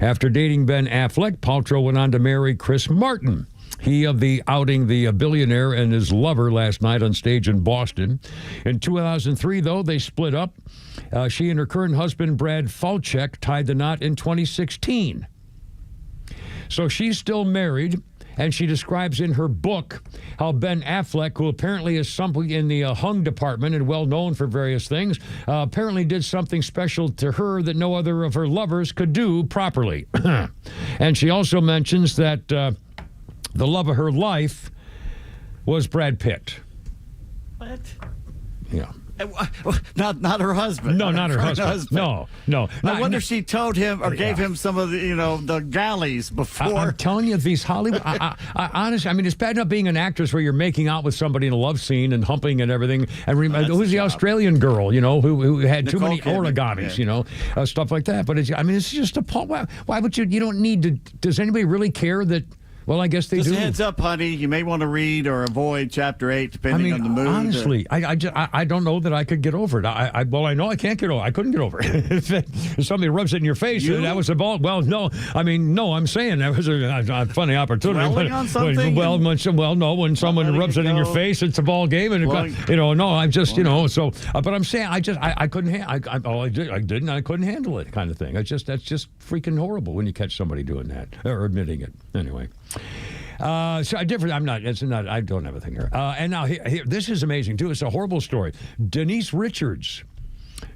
After dating Ben Affleck, Paltrow went on to marry Chris Martin. He of the outing the billionaire and his lover last night on stage in Boston. In 2003, though, they split up. She and her current husband, Brad Falchuk, tied the knot in 2016. So she's still married, and she describes in her book how Ben Affleck, who apparently is something in the hung department and well known for various things, apparently did something special to her that no other of her lovers could do properly. And she also mentions that the love of her life was Brad Pitt. What? Yeah. Not her husband. No, not her husband. No. I wonder if she told him or gave him some of the, the galleys before. I'm telling you, these Hollywood. Honestly, it's bad enough being an actress where you're making out with somebody in a love scene and humping and everything. And who's the Australian girl, who had too many origamis, stuff like that. But it's just appalling. Why would you? You don't need to. Does anybody really care that? Well, I guess they do. Just a heads up, honey. You may want to read or avoid Chapter 8, depending on the mood. Honestly, I don't know that I could get over it. I know I can't get over it. I couldn't get over it. If somebody rubs it in your face, that was a ball. Well, no. I'm saying that was a funny opportunity. Dwelling on something? When someone rubs it in your face, it's a ball game. And, I'm just, so, but I'm saying, I couldn't, I couldn't handle it kind of thing. That's just freaking horrible when you catch somebody doing that or admitting it. Anyway. So different. I'm not. It's not. I don't have a thing here. And now here, this is amazing too. It's a horrible story. Denise Richards,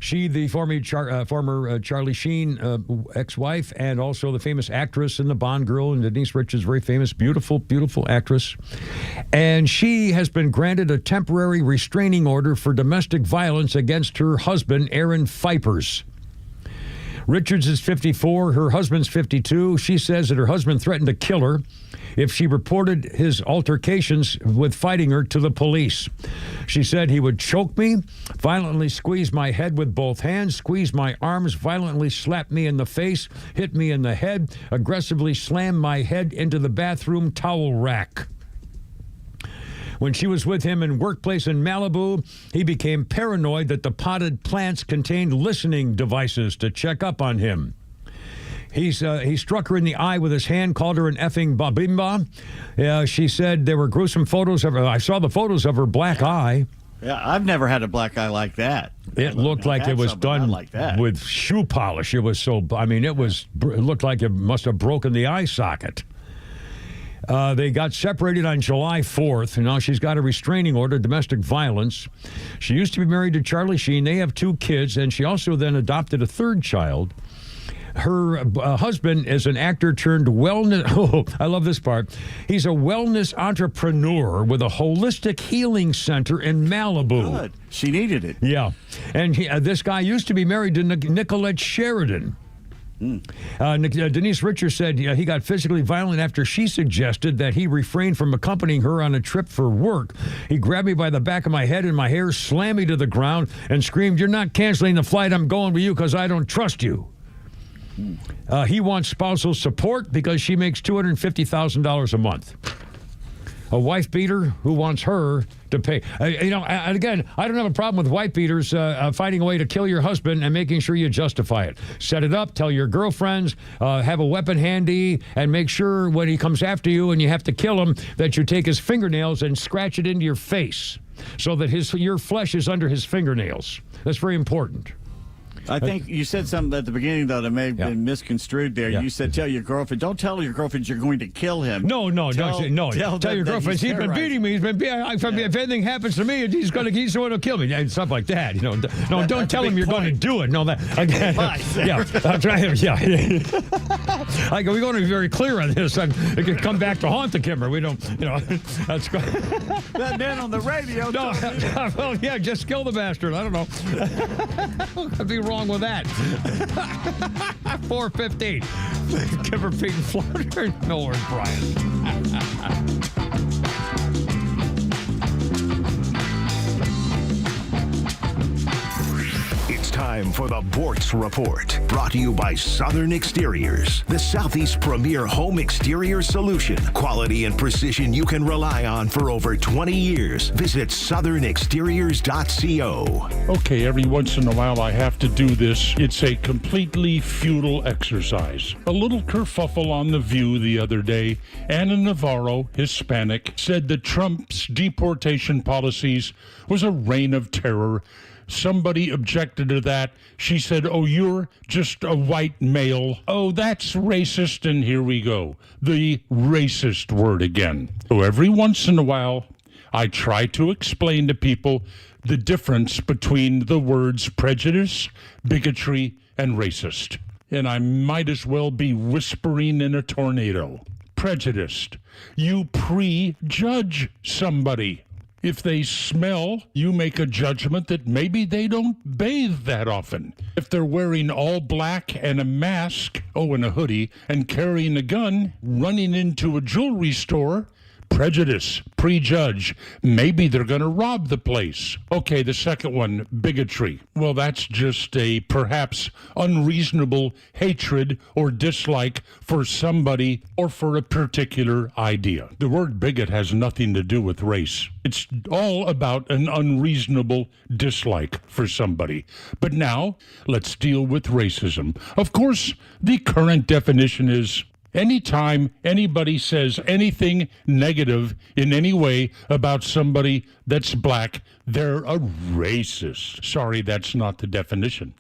she the former Charlie Sheen ex-wife, and also the famous actress in the Bond girl. And Denise Richards, very famous, beautiful actress, and she has been granted a temporary restraining order for domestic violence against her husband, Aaron Fipers. Richards is 54. Her husband's 52. She says that her husband threatened to kill her if she reported his altercations with fighting her to the police. She said he would choke me, violently squeeze my head with both hands, squeeze my arms, violently slap me in the face, hit me in the head, aggressively slam my head into the bathroom towel rack. When she was with him in workplace in Malibu, he became paranoid that the potted plants contained listening devices to check up on him. He struck her in the eye with his hand, called her an effing babimba. She said there were gruesome photos of her. I saw the photos of her black eye. Yeah, I've never had a black eye like that. It looked like it was done with shoe polish. It was it looked like it must have broken the eye socket. They got separated on July 4th, and now she's got a restraining order, domestic violence. She used to be married to Charlie Sheen. They have 2 kids, and she also then adopted a 3rd child. Her husband is an actor turned wellness. Oh, I love this part. He's a wellness entrepreneur with a holistic healing center in Malibu. Good. She needed it. Yeah. And this guy used to be married to Nicolette Sheridan. Denise Richards said he got physically violent after she suggested that he refrained from accompanying her on a trip for work. He grabbed me by the back of my head and my hair, slammed me to the ground, and screamed, "You're not canceling the flight. I'm going with you because I don't trust you." He wants spousal support because she makes $250,000 a month. A wife beater who wants her to pay. And again, I don't have a problem with wife beaters finding a way to kill your husband and making sure you justify it. Set it up, tell your girlfriends, have a weapon handy, and make sure when he comes after you and you have to kill him that you take his fingernails and scratch it into your face so that your flesh is under his fingernails. That's very important. I think you said something at the beginning, though, that may have been misconstrued there. Yeah. You said, tell your girlfriend. Don't tell your girlfriend you're going to kill him. No. Tell your girlfriend. He's been beating me. If anything happens to me, he's the one who'll kill me. And stuff like that. Don't tell him you're going to do it. No, that. That's right. Yeah. We want to be very clear on this. It could come back to haunt the Kimber. We don't. That's good. That man on the radio. No. Well, yeah. Just kill the bastard. I don't know. Could be wrong with that. 4:15. Kimber, Pete, and Flounder. Nowhere, Brian. It's time time for the Bortz Report, brought to you by Southern Exteriors, the Southeast premier home exterior solution. Quality and precision you can rely on for over 20 years. Visit southernexteriors.co. Okay, every once in a while I have to do this. It's a completely futile exercise. A little kerfuffle on The View the other day. Anna Navarro, Hispanic, said that Trump's deportation policies was a reign of terror. Somebody objected to that. She said, "Oh, you're just a white male. Oh, that's racist." And here we go. The racist word again. So every once in a while, I try to explain to people the difference between the words prejudice, bigotry, and racist. And I might as well be whispering in a tornado. Prejudiced. You prejudge somebody. If they smell, you make a judgment that maybe they don't bathe that often. If they're wearing all black and a mask, and a hoodie, and carrying a gun, running into a jewelry store, prejudice, prejudge. Maybe they're going to rob the place. Okay, the second one, bigotry. Well, that's just a perhaps unreasonable hatred or dislike for somebody or for a particular idea. The word bigot has nothing to do with race. It's all about an unreasonable dislike for somebody. But now, let's deal with racism. Of course, the current definition is anytime anybody says anything negative in any way about somebody that's black, they're a racist. Sorry, that's not the definition.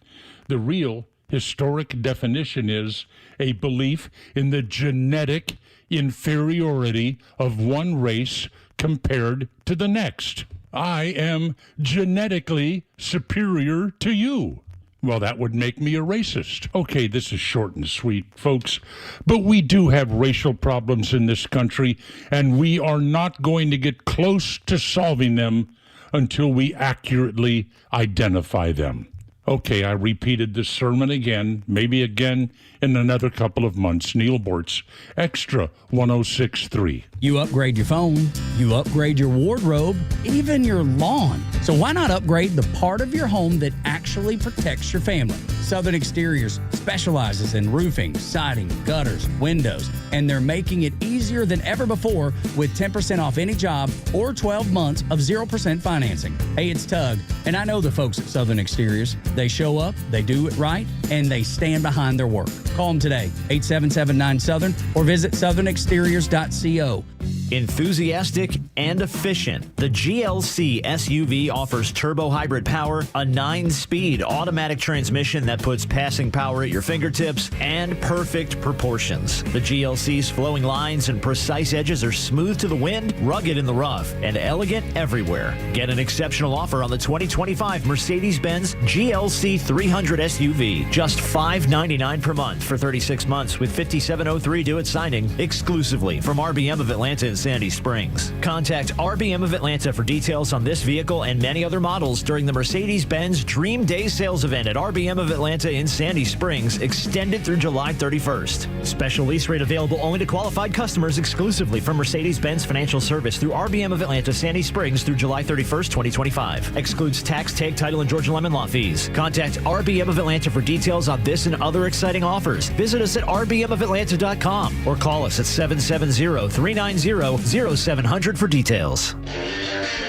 The real historic definition is a belief in the genetic inferiority of one race compared to the next. I am genetically superior to you. Well, that would make me a racist. Okay, this is short and sweet, folks, but we do have racial problems in this country, and we are not going to get close to solving them until we accurately identify them. Okay, I repeated this sermon again, maybe again in another couple of months. Neil Bortz, Extra 106.3. You upgrade your phone, you upgrade your wardrobe, even your lawn. So why not upgrade the part of your home that actually protects your family? Southern Exteriors specializes in roofing, siding, gutters, windows, and they're making it easier than ever before with 10% off any job or 12 months of 0% financing. Hey, it's Tug, and I know the folks at Southern Exteriors. They show up, they do it right, and they stand behind their work. Call them today, 877-9-SOUTHERN, or visit southernexteriors.co. Enthusiastic and efficient, the GLC SUV offers turbo hybrid power, a 9-speed automatic transmission that puts passing power at your fingertips, and perfect proportions. The GLC's flowing lines and precise edges are smooth to the wind, rugged in the rough, and elegant everywhere. Get an exceptional offer on the 2025 Mercedes-Benz GLC 300 SUV, just $599 per month for 36 months with 5703 due at signing, exclusively from RBM of Atlanta in Sandy Springs. Contact RBM of Atlanta for details on this vehicle and many other models during the Mercedes-Benz Dream Day sales event at RBM of Atlanta in Sandy Springs, extended through July 31st. Special lease rate available only to qualified customers exclusively from Mercedes-Benz Financial Service through RBM of Atlanta, Sandy Springs through July 31st, 2025. Excludes tax, tag, title, and Georgia Lemon Law fees. Contact RBM of Atlanta for details on this and other exciting offers. Visit us at rbmofatlanta.com or call us at 770-390-0700 for details.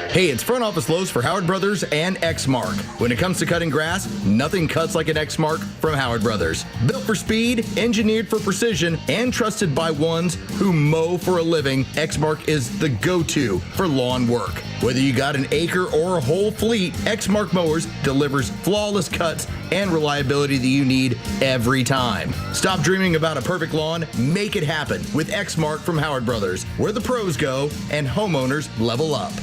Hey, it's Front Office Lowe's for Howard Brothers and Exmark. When it comes to cutting grass, nothing cuts like an Exmark from Howard Brothers. Built for speed, engineered for precision, and trusted by ones who mow for a living, Exmark is the go-to for lawn work. Whether you got an acre or a whole fleet, Exmark Mowers delivers flawless cuts and reliability that you need every time. Stop dreaming about a perfect lawn. Make it happen with Exmark from Howard Brothers, where the pros go and homeowners level up.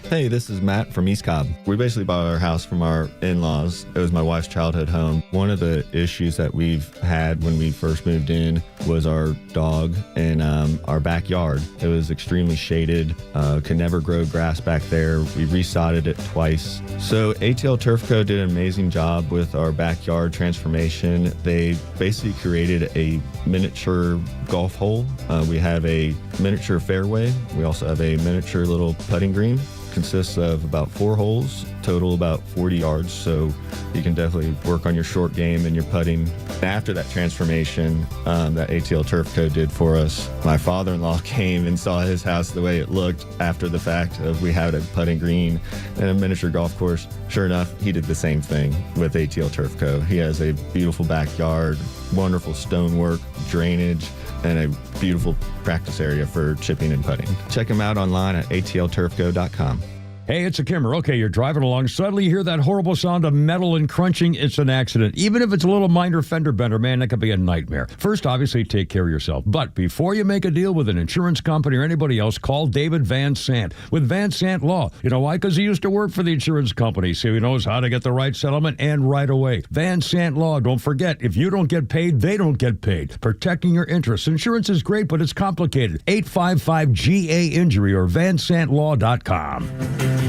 Hey, this is Matt from East Cobb. We basically bought our house from our in-laws. It was my wife's childhood home. One of the issues that we've had when we first moved in was our dog in our backyard. It was extremely shaded, could never grow grass back there. We resodded it twice. So ATL Turf Co. did an amazing job with our backyard transformation. They basically created a miniature golf hole. We have a miniature fairway. We also have a miniature little putting green. consists of about 4 holes, total about 40 yards, so you can definitely work on your short game and your putting. After that transformation that ATL Turf Co. did for us, my father-in-law came and saw his house the way it looked after the fact of we had a putting green and a miniature golf course. Sure enough, he did the same thing with ATL Turf Co. He has a beautiful backyard, wonderful stonework, drainage, and a beautiful practice area for chipping and putting. Check him out online at atlturfco.com. Hey, it's a Kimmer. Okay, you're driving along. Suddenly you hear that horrible sound of metal and crunching. It's an accident. Even if it's a little minor fender bender, man, that could be a nightmare. First, obviously, take care of yourself. But before you make a deal with an insurance company or anybody else, call David Van Sant with Van Sant Law. You know why? Because he used to work for the insurance company, so he knows how to get the right settlement and right away. Van Sant Law. Don't forget, if you don't get paid, they don't get paid. Protecting your interests. Insurance is great, but it's complicated. 855-GA-INJURY or vansantlaw.com.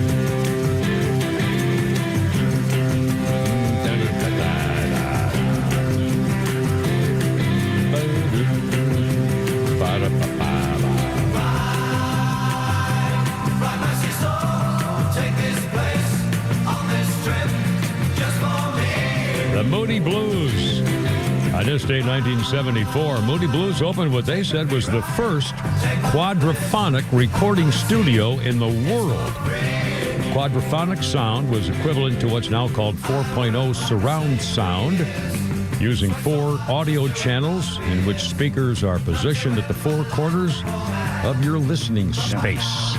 The Moody Blues. On this day, 1974, Moody Blues opened what they said was the first quadraphonic recording studio in the world. Quadraphonic sound was equivalent to what's now called 4.0 surround sound, using 4 audio channels in which speakers are positioned at the 4 corners of your listening space.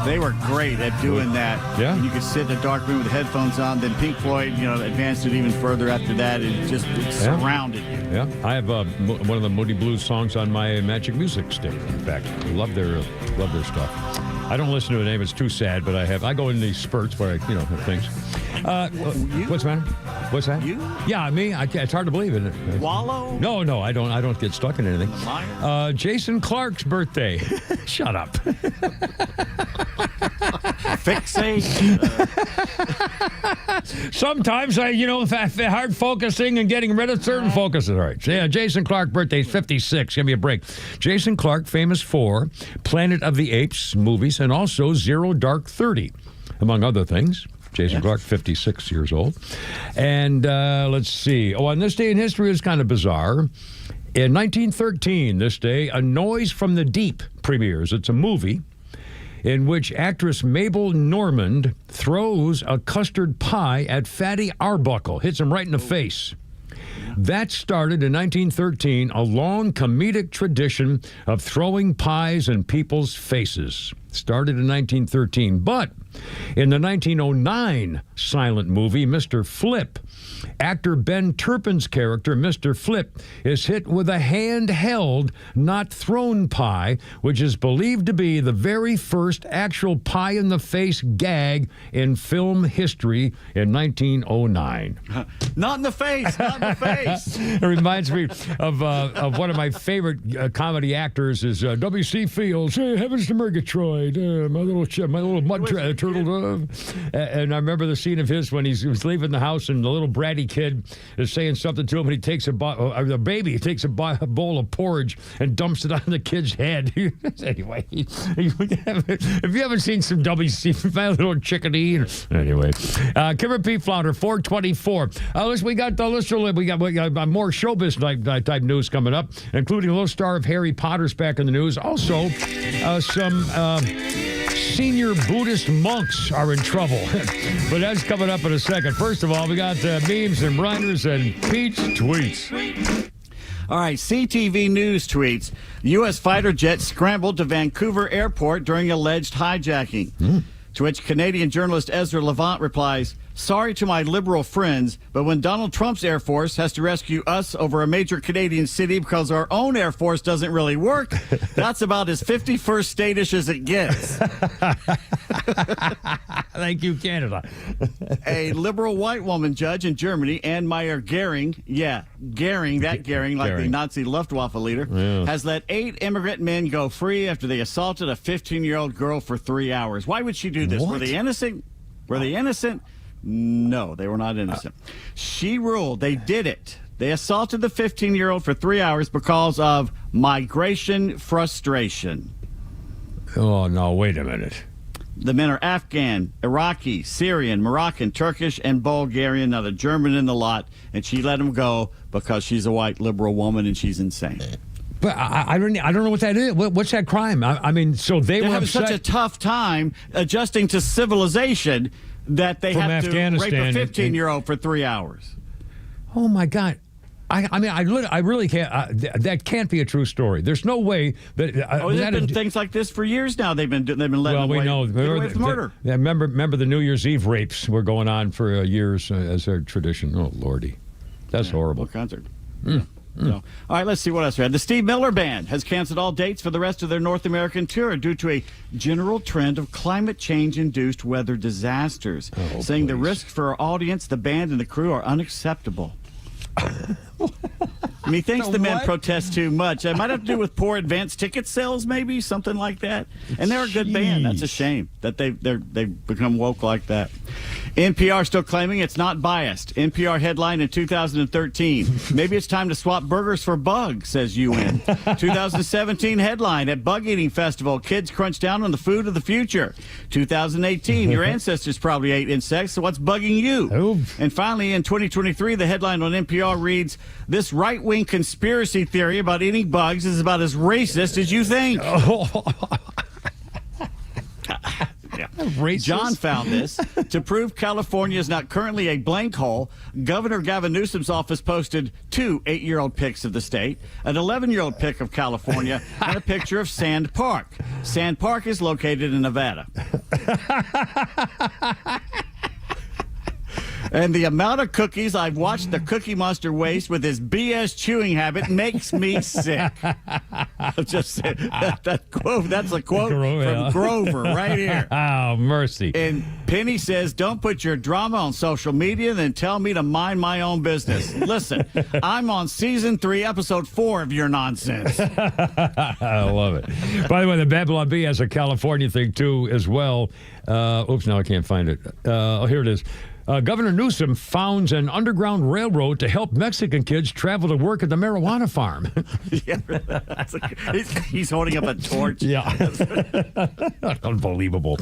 They were great at doing that. Yeah. And you could sit in a dark room with headphones on. Then Pink Floyd, advanced it even further after that. It surrounded you. Yeah. I have one of the Moody Blues songs on my Magic Music stick. In fact, I love their stuff. I don't listen to a name; it's too sad. But I go in these spurts where I have things. What's the matter? What's that? You? Yeah, me. It's hard to believe, isn't it? Wallow? No, I don't get stuck in anything. Jason Clark's birthday. Shut up. Fixate. Sometimes hard focusing and getting rid of certain focuses. All right. So, yeah, Jason Clark, birthday, 56. Give me a break. Jason Clark, famous for Planet of the Apes movies and also Zero Dark 30, among other things. Jason Clark, 56 years old. And let's see. On this day in history is kind of bizarre. In 1913, this day, A Noise from the Deep premieres. It's a movie in which actress Mabel Normand throws a custard pie at Fatty Arbuckle, hits him right in the face. That started in 1913, a long comedic tradition of throwing pies in people's faces. Started in 1913, but in the 1909 silent movie, Mr. Flip, actor Ben Turpin's character, Mr. Flip, is hit with a handheld, not thrown pie, which is believed to be the very first actual pie-in-the-face gag in film history in 1909. Not in the face, not in the face. It reminds me of one of my favorite comedy actors is W.C. Fields. Hey, heavens to Murgatroyd, my little mud turtle dove. And I remember the scene of his when he was leaving the house and the little bratty kid is saying something to him, and he takes the baby takes a bowl of porridge and dumps it on the kid's head. Anyway, if you haven't seen some W.C., my little chickadee. Anyway, Kimmer P. Flounder, 424. We got more showbiz type news coming up, including a little star of Harry Potter's back in the news. Also, some senior Buddhist monks are in trouble. But that's coming up in a second. First of all, we got memes and writers and Pete's tweets. All right, CTV News tweets. U.S. fighter jet scrambled to Vancouver airport during alleged hijacking. To which Canadian journalist Ezra Levant replies, "Sorry to my liberal friends, but when Donald Trump's Air Force has to rescue us over a major Canadian city because our own Air Force doesn't really work, that's about as 51st state-ish as it gets." Thank you, Canada. A liberal white woman judge in Germany, Anne Meyer Gering, the Nazi Luftwaffe leader, has let 8 immigrant men go free after they assaulted a 15-year-old girl for 3 hours. Why would she do this? What? Were they innocent? No, they were not innocent. She ruled they did it. They assaulted the 15-year-old for 3 hours because of migration frustration. Oh, no, wait a minute. The men are Afghan, Iraqi, Syrian, Moroccan, Turkish, and Bulgarian. Now, the German in the lot, and she let him go because she's a white liberal woman and she's insane. But I don't know what that is. What's that crime? I mean, so they were having upset. such a tough time adjusting to civilization that they From have to rape Afghanistan a 15-year-old for 3 hours. Oh my God! I really can't. That can't be a true story. There's no way that. There's been things like this for years now. They've been letting well, we know. get away with murder. Remember the New Year's Eve rapes were going on for years as their tradition. Oh Lordy, that's horrible. All kinds of. So, all right, let's see what else we had. The Steve Miller Band has canceled all dates for the rest of their North American tour due to a general trend of climate change-induced weather disasters, saying the risks for our audience, the band, and the crew are unacceptable. I mean, he thinks the men protest too much. It might have to do with poor advance ticket sales, maybe, something like that. And they're a good band. That's a shame that they've become woke like that. NPR still claiming it's not biased. NPR headline in 2013. Maybe it's time to swap burgers for bugs, says UN. 2017 headline at Bug Eating Festival. Kids crunch down on the food of the future. 2018. Your ancestors probably ate insects, so what's bugging you? And finally, in 2023, the headline on NPR reads, this right-wing conspiracy theory about eating bugs is about as racist as you think. John found this. To prove California is not currently a blank hole, Governor Gavin Newsom's office posted 2 8-year-old pics of the state, an 11-year-old pic of California, and a picture of Sand Park. Sand Park is located in Nevada. And the amount of cookies I've watched the Cookie Monster waste with his BS chewing habit makes me sick. I've just said that quote. That's a quote from Grover right here. Oh, mercy. And Penny says, don't put your drama on social media, then tell me to mind my own business. Listen, I'm on season 3, episode 4 of your nonsense. I love it. By the way, the Babylon Bee has a California thing, too, as well. Oops, now I can't find it. Here it is. Governor Newsom founds an underground railroad to help Mexican kids travel to work at the marijuana farm. He's holding up a torch. Yeah. Unbelievable.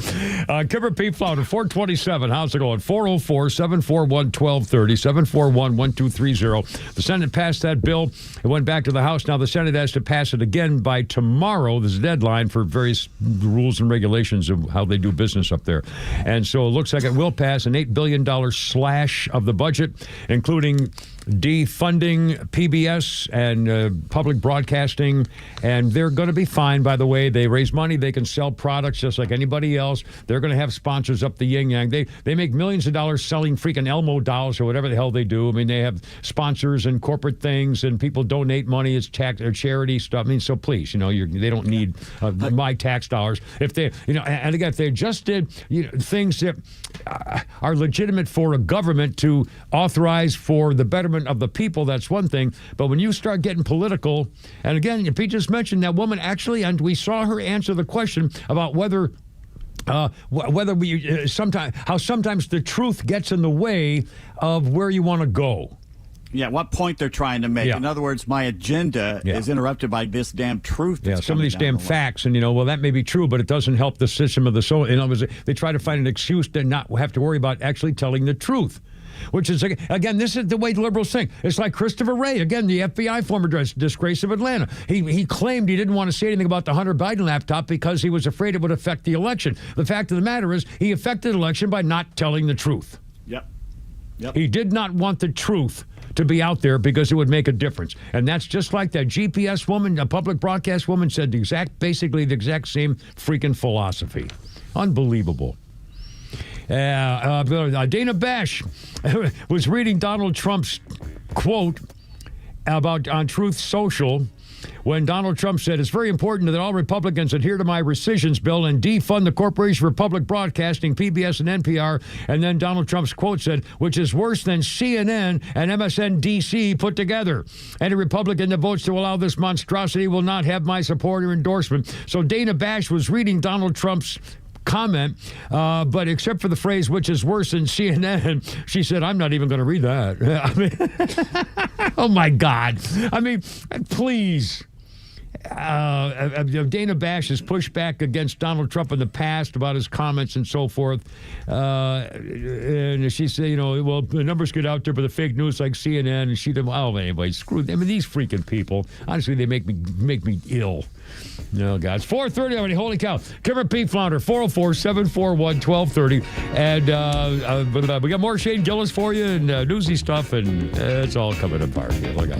Kipper P. Flounder, 427. How's it going? 404-741-1230, 741-1230. The Senate passed that bill. It went back to the House. Now the Senate has to pass it again by tomorrow. There's a deadline for various rules and regulations of how they do business up there. And so it looks like it will pass an $8 billion slash of the budget, including defunding PBS and public broadcasting, and they're going to be fine, by the way. They raise money. They can sell products just like anybody else. They're going to have sponsors up the yin-yang. They make millions of dollars selling freaking Elmo dolls or whatever the hell they do. I mean, they have sponsors and corporate things, and people donate money. It's tax or charity stuff. I mean, so please, they don't need my tax dollars. If they, and again, if they just did things that are legitimate for a government to authorize for the betterment of the people, that's one thing. But when you start getting political, and again, Pete just mentioned that woman actually, and we saw her answer the question about whether we sometimes the truth gets in the way of where you want to go. Yeah, what point they're trying to make. Yeah. In other words, my agenda is interrupted by this damn truth. Yeah, some of these damn facts, and that may be true, but it doesn't help the system of the soul. In other words, they try to find an excuse to not have to worry about actually telling the truth. Which is, again, this is the way liberals think. It's like Christopher Wray, again, the FBI former disgrace of Atlanta. He claimed he didn't want to say anything about the Hunter Biden laptop because he was afraid it would affect the election. The fact of the matter is he affected the election by not telling the truth. Yep. He did not want the truth to be out there because it would make a difference. And that's just like that GPS woman, a public broadcast woman, said basically the exact same freaking philosophy. Unbelievable. Dana Bash was reading Donald Trump's quote on Truth Social when Donald Trump said, it's very important that all Republicans adhere to my rescissions bill and defund the Corporation for Public Broadcasting, PBS and NPR. And then Donald Trump's quote said, which is worse than CNN and MSNBC put together. Any Republican that votes to allow this monstrosity will not have my support or endorsement. So Dana Bash was reading Donald Trump's comment, but except for the phrase, which is worse than CNN, she said, I'm not even going to read that. I mean, oh my God. I mean, please. Dana Bash has pushed back against Donald Trump in the past about his comments and so forth. And she said, well, the numbers get out there, but the fake news like CNN, and she did, anyway, screw them. I mean, these freaking people, honestly, they make me ill. No, guys. 4:30 already. Holy cow. Kimmer Pete Flounder, 404-741-1230. And we got more Shane Gillis for you and newsy stuff, and it's all coming apart here. Look out.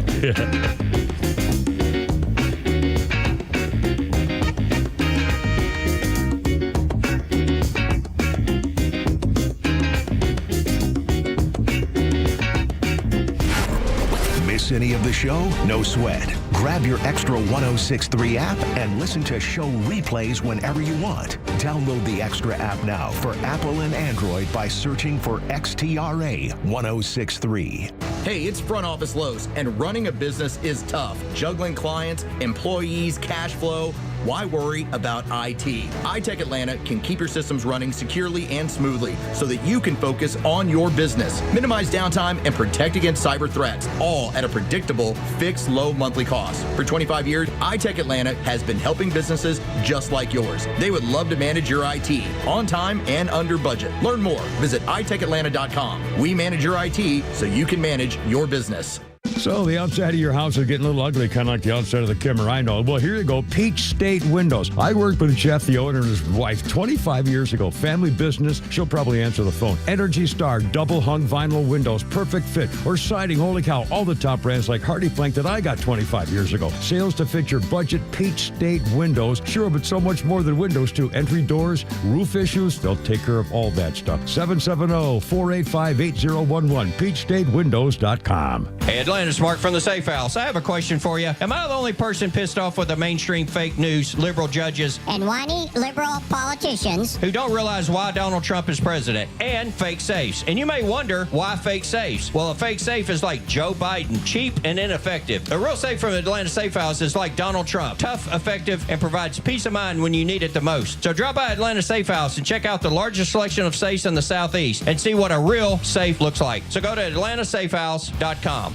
Miss any of the show? No sweat. Grab your Extra 106.3 app and listen to show replays whenever you want. Download the Extra app now for Apple and Android by searching for XTRA 106.3. Hey, it's Front Office Lowe's, and running a business is tough. Juggling clients, employees, cash flow. Why worry about IT? iTech Atlanta can keep your systems running securely and smoothly so that you can focus on your business. Minimize downtime and protect against cyber threats, all at a predictable, fixed, low monthly cost. For 25 years, iTech Atlanta has been helping businesses just like yours. They would love to manage your IT on time and under budget. Learn more. Visit iTechAtlanta.com. We manage your IT so you can manage your business. So the outside of your house is getting a little ugly, kind of like the outside of the Kimmer, I know. Well, here you go, Peach State Windows. I worked with Jeff, the owner, and his wife 25 years ago. Family business, she'll probably answer the phone. Energy Star, double hung vinyl windows, perfect fit. Or siding, holy cow, all the top brands like Hardy Plank that I got 25 years ago. Sales to fit your budget, Peach State Windows. Sure, but so much more than windows too. Entry doors, roof issues, they'll take care of all that stuff. 770-485-8011, peachstatewindows.com. Hey, Atlanta's Mark from the Safe House. I have a question for you. Am I the only person pissed off with the mainstream fake news, liberal judges, and whiny liberal politicians who don't realize why Donald Trump is president, and fake safes? And you may wonder, why fake safes? Well, a fake safe is like Joe Biden, cheap and ineffective. A real safe from Atlanta Safe House is like Donald Trump, tough, effective, and provides peace of mind when you need it the most. So drop by Atlanta Safe House and check out the largest selection of safes in the Southeast and see what a real safe looks like. So go to atlantasafehouse.com.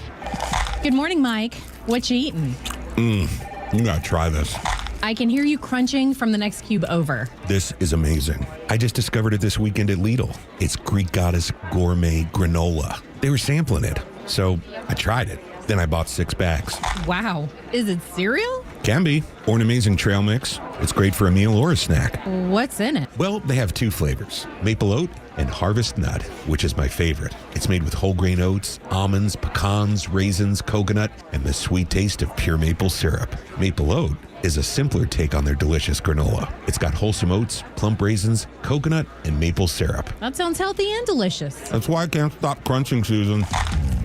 Good morning, Mike. What you eating? You gotta try this. I can hear you crunching from the next cube over. This is amazing. I just discovered it this weekend at Lidl. It's Greek Goddess Gourmet Granola. They were sampling it, so I tried it. Then I bought 6 bags. Wow. Is it cereal? Can be. Or an amazing trail mix. It's great for a meal or a snack. What's in it? Well, they have 2 flavors, maple oat and harvest nut, which is my favorite. It's made with whole grain oats, almonds, pecans, raisins, coconut, and the sweet taste of pure maple syrup. Maple oat is a simpler take on their delicious granola. It's got wholesome oats, plump raisins, coconut, and maple syrup. That sounds healthy and delicious. That's why I can't stop crunching, Susan.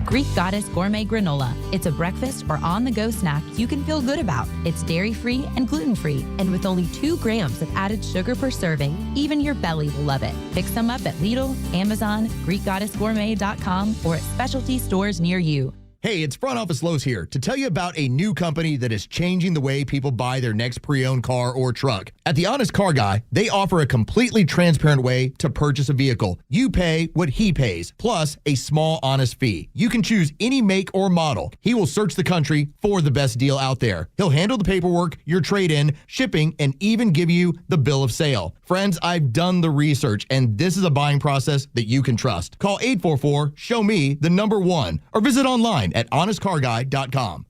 Greek Goddess Gourmet Granola. It's a breakfast or on-the-go snack you can feel good about. It's dairy-free and gluten-free, and with only 2 grams of added sugar per serving, even your belly will love it. Pick some up at Lidl, Amazon, GreekGoddessGourmet.com, or at specialty stores near you. Hey, it's Front Office Lowe's here to tell you about a new company that is changing the way people buy their next pre-owned car or truck. At The Honest Car Guy, they offer a completely transparent way to purchase a vehicle. You pay what he pays, plus a small honest fee. You can choose any make or model. He will search the country for the best deal out there. He'll handle the paperwork, your trade-in, shipping, and even give you the bill of sale. Friends, I've done the research, and this is a buying process that you can trust. Call 844-SHOW-ME, the number 1, or visit online at honestcarguy.com.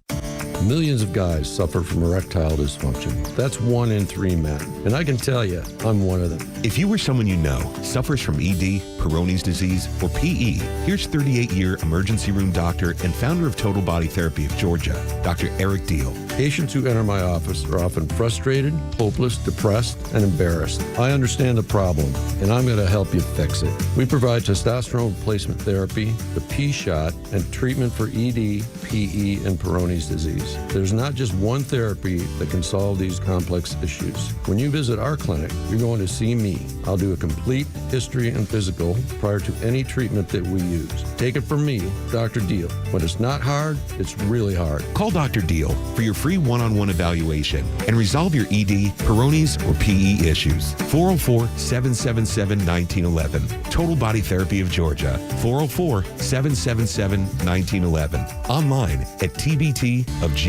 Millions of guys suffer from erectile dysfunction. That's 1 in 3 men. And I can tell you, I'm one of them. If you or someone you know suffers from ED, Peyronie's disease, or PE, here's 38-year emergency room doctor and founder of Total Body Therapy of Georgia, Dr. Eric Deal. Patients who enter my office are often frustrated, hopeless, depressed, and embarrassed. I understand the problem, and I'm going to help you fix it. We provide testosterone replacement therapy, the P-shot, and treatment for ED, PE, and Peyronie's disease. There's not just one therapy that can solve these complex issues. When you visit our clinic, you're going to see me. I'll do a complete history and physical prior to any treatment that we use. Take it from me, Dr. Deal. When it's not hard, it's really hard. Call Dr. Deal for your free one-on-one evaluation and resolve your ED, Peyronie's, or PE issues. 404-777-1911. Total Body Therapy of Georgia. 404-777-1911. Online at tbtofga.com.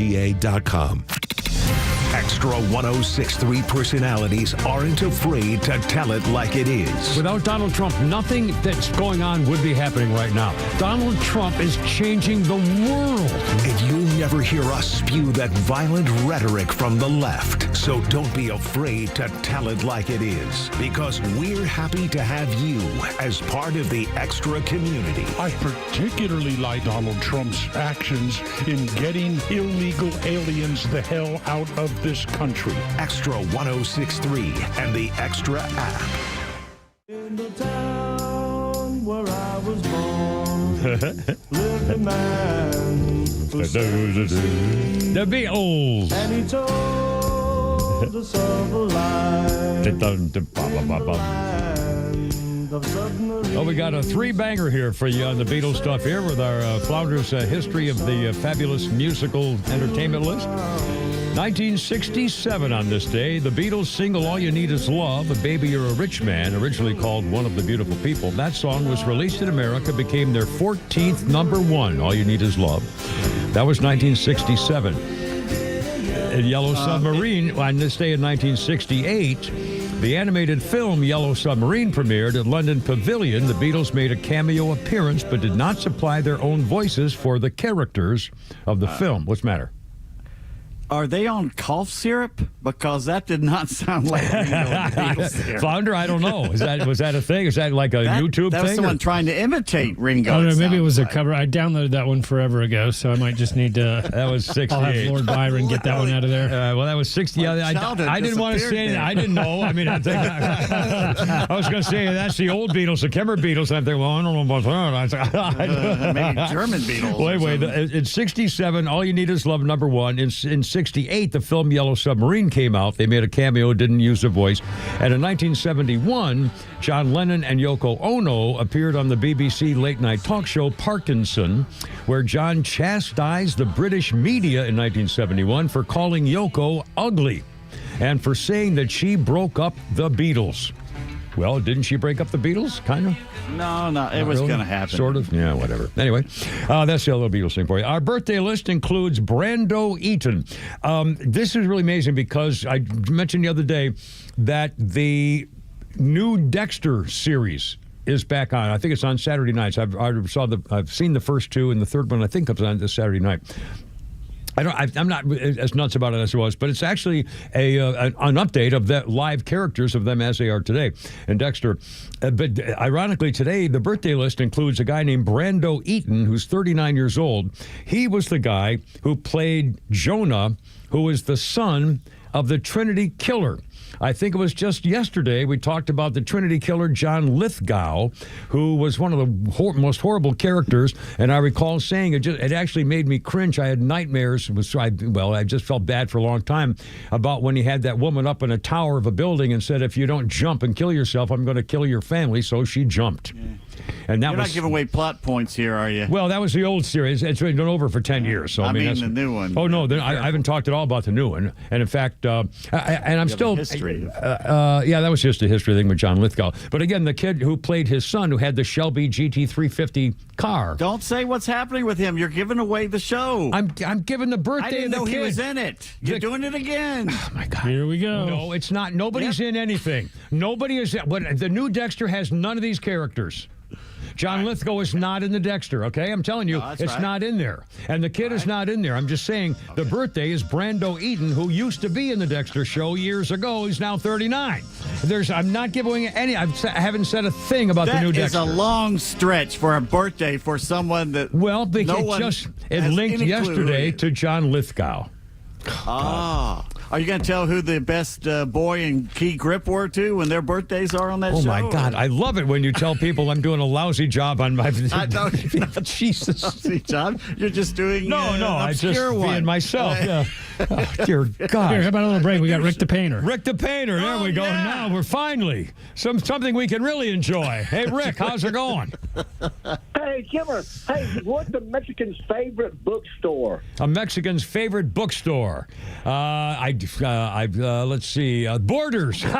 Extra 106.3 personalities aren't afraid to tell it like it is. Without Donald Trump, nothing that's going on would be happening right now. Donald Trump is changing the world. And you'll never hear us spew that violent rhetoric from the left. So don't be afraid to tell it like it is, because we're happy to have you as part of the Extra community. I particularly like Donald Trump's actions in getting illegal aliens the hell out of this country. Extra 106.3 and the Extra app. In the town where I was born, lived a man who The Beatles. and he told us of a Well, we got a three-banger here for you on the Beatles stuff here with our Flounders history of the fabulous musical entertainment list. 1967 on this day, the Beatles single All You Need Is Love, A Baby You're a Rich Man, originally called One of the Beautiful People. That song was released in America, became their 14th number one, All You Need Is Love. That was 1967. In Yellow Submarine, on this day in 1968, the animated film Yellow Submarine premiered at London Pavilion. The Beatles made a cameo appearance, but did not supply their own voices for the characters of the film. What's the matter? Are they on cough syrup? Because that did not sound like Ringo. Flounder, I don't know. Was that a thing? Is that like a YouTube that thing? was someone trying to imitate Ringo. I don't know, maybe it was a cover. I downloaded that one forever ago, so I might just need to. That was 68. I'll have Lord Byron get that one out of there. Well, that was 60. Yeah, I didn't want to say anything. I didn't know. I mean, I was going to say that's the old Beatles, the Kemmer Beatles. I'm thinking, well, I don't know about that. Maybe German Beatles. Wait. In 67, All You Need Is Love, number one. In 68, the film Yellow Submarine came out. They made a cameo, didn't use a voice. And in 1971, John Lennon and Yoko Ono appeared on the BBC late-night talk show Parkinson, where John chastised the British media in 1971 for calling Yoko ugly and for saying that she broke up the Beatles. Well, didn't she break up the Beatles? Kind of? No, it was going to happen. Sort of? Yeah, whatever. Anyway, that's the other Beatles thing for you. Our birthday list includes Brando Eaton. This is really amazing because I mentioned the other day that the new Dexter series is back on. I think it's on Saturday nights. I've seen the first two, and the third one I think comes on this Saturday night. I'm not as nuts about it as it was, but it's actually an update of the live characters of them as they are today in Dexter. But ironically, today, the birthday list includes a guy named Brando Eaton, who's 39 years old. He was the guy who played Jonah, who is the son of the Trinity Killer. I think it was just yesterday we talked about the Trinity Killer, John Lithgow, who was one of the most horrible characters. And I recall saying it actually made me cringe. I had nightmares. I just felt bad for a long time about when he had that woman up in a tower of a building and said, if you don't jump and kill yourself, I'm going to kill your family. So she jumped. Yeah. And You're not giving away plot points here, are you? Well, that was the old series. It's been over for 10 years. So I mean the new one. Oh, no, I haven't talked at all about the new one. And in fact, I'm still... History. Yeah, that was just a history thing with John Lithgow. But again, the kid who played his son, who had the Shelby GT350 car. Don't say what's happening with him. You're giving away the show. I'm giving the birthday I didn't of the know kid. He was in it. You're doing it again. Oh, my God. Here we go. No, it's not. Nobody's in anything. Nobody is... But the new Dexter has none of these characters. John Lithgow is not in the Dexter, okay? I'm telling you, it's not in there. And the kid is not in there. I'm just saying the birthday is Brando Eaton, who used to be in the Dexter show years ago. He's now 39. I'm not giving any... I haven't said a thing about the new Dexter. That is a long stretch for a birthday for someone that... Well, it linked yesterday to John Lithgow. Ah. Are you going to tell who the best boy and key grip were to when their birthdays are on that show? Oh, my God. I love it when you tell people I'm doing a lousy job on my... Jesus. Lousy job? You're just doing No, I just being myself. Yeah. Oh, dear God. Here, how about a little break? We got Rick the Painter. Rick the Painter. There we go. Yeah. Now we're finally something we can really enjoy. Hey, Rick, how's it going? Hey, Hey, Kimmer. Hey, what's the Mexican's favorite bookstore? A Mexican's favorite bookstore. Let's see. Borders. Very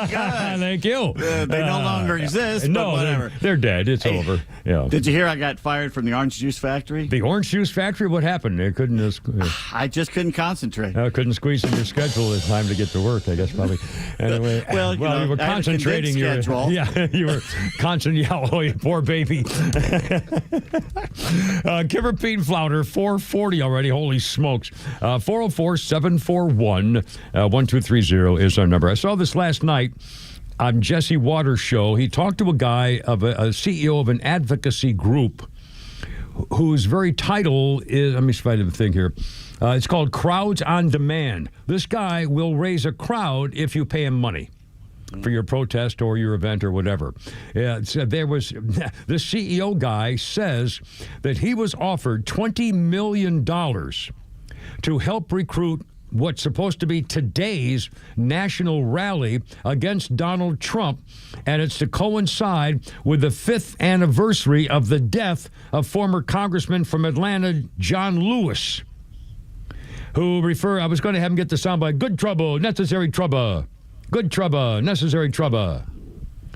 good. Thank you. They no longer exist. No, but whatever. They're dead. It's over. Yeah. Did you hear I got fired from the orange juice factory? The orange juice factory? What happened? They couldn't. I just couldn't concentrate. Couldn't squeeze in your schedule in time to get to work. I guess probably. Anyway, well, you were concentrating. You were concentrating. Yeah, oh, you poor baby. Kimmer Pete Flounder, 440 already. Holy smokes. 404-741-1230 is our number. I saw this last night on Jesse Waters' show. He talked to a guy, a CEO of an advocacy group, whose very title is, let me see if I can think here. It's called Crowds on Demand. This guy will raise a crowd if you pay him money for your protest or your event or whatever. So there was, the CEO guy says that he was offered $20 million to help recruit what's supposed to be today's national rally against Donald Trump, and it's to coincide with the 5th anniversary of the death of former Congressman from Atlanta, John Lewis, who I was going to have him get the soundbite, good trouble, necessary trouble, good trouble, necessary trouble.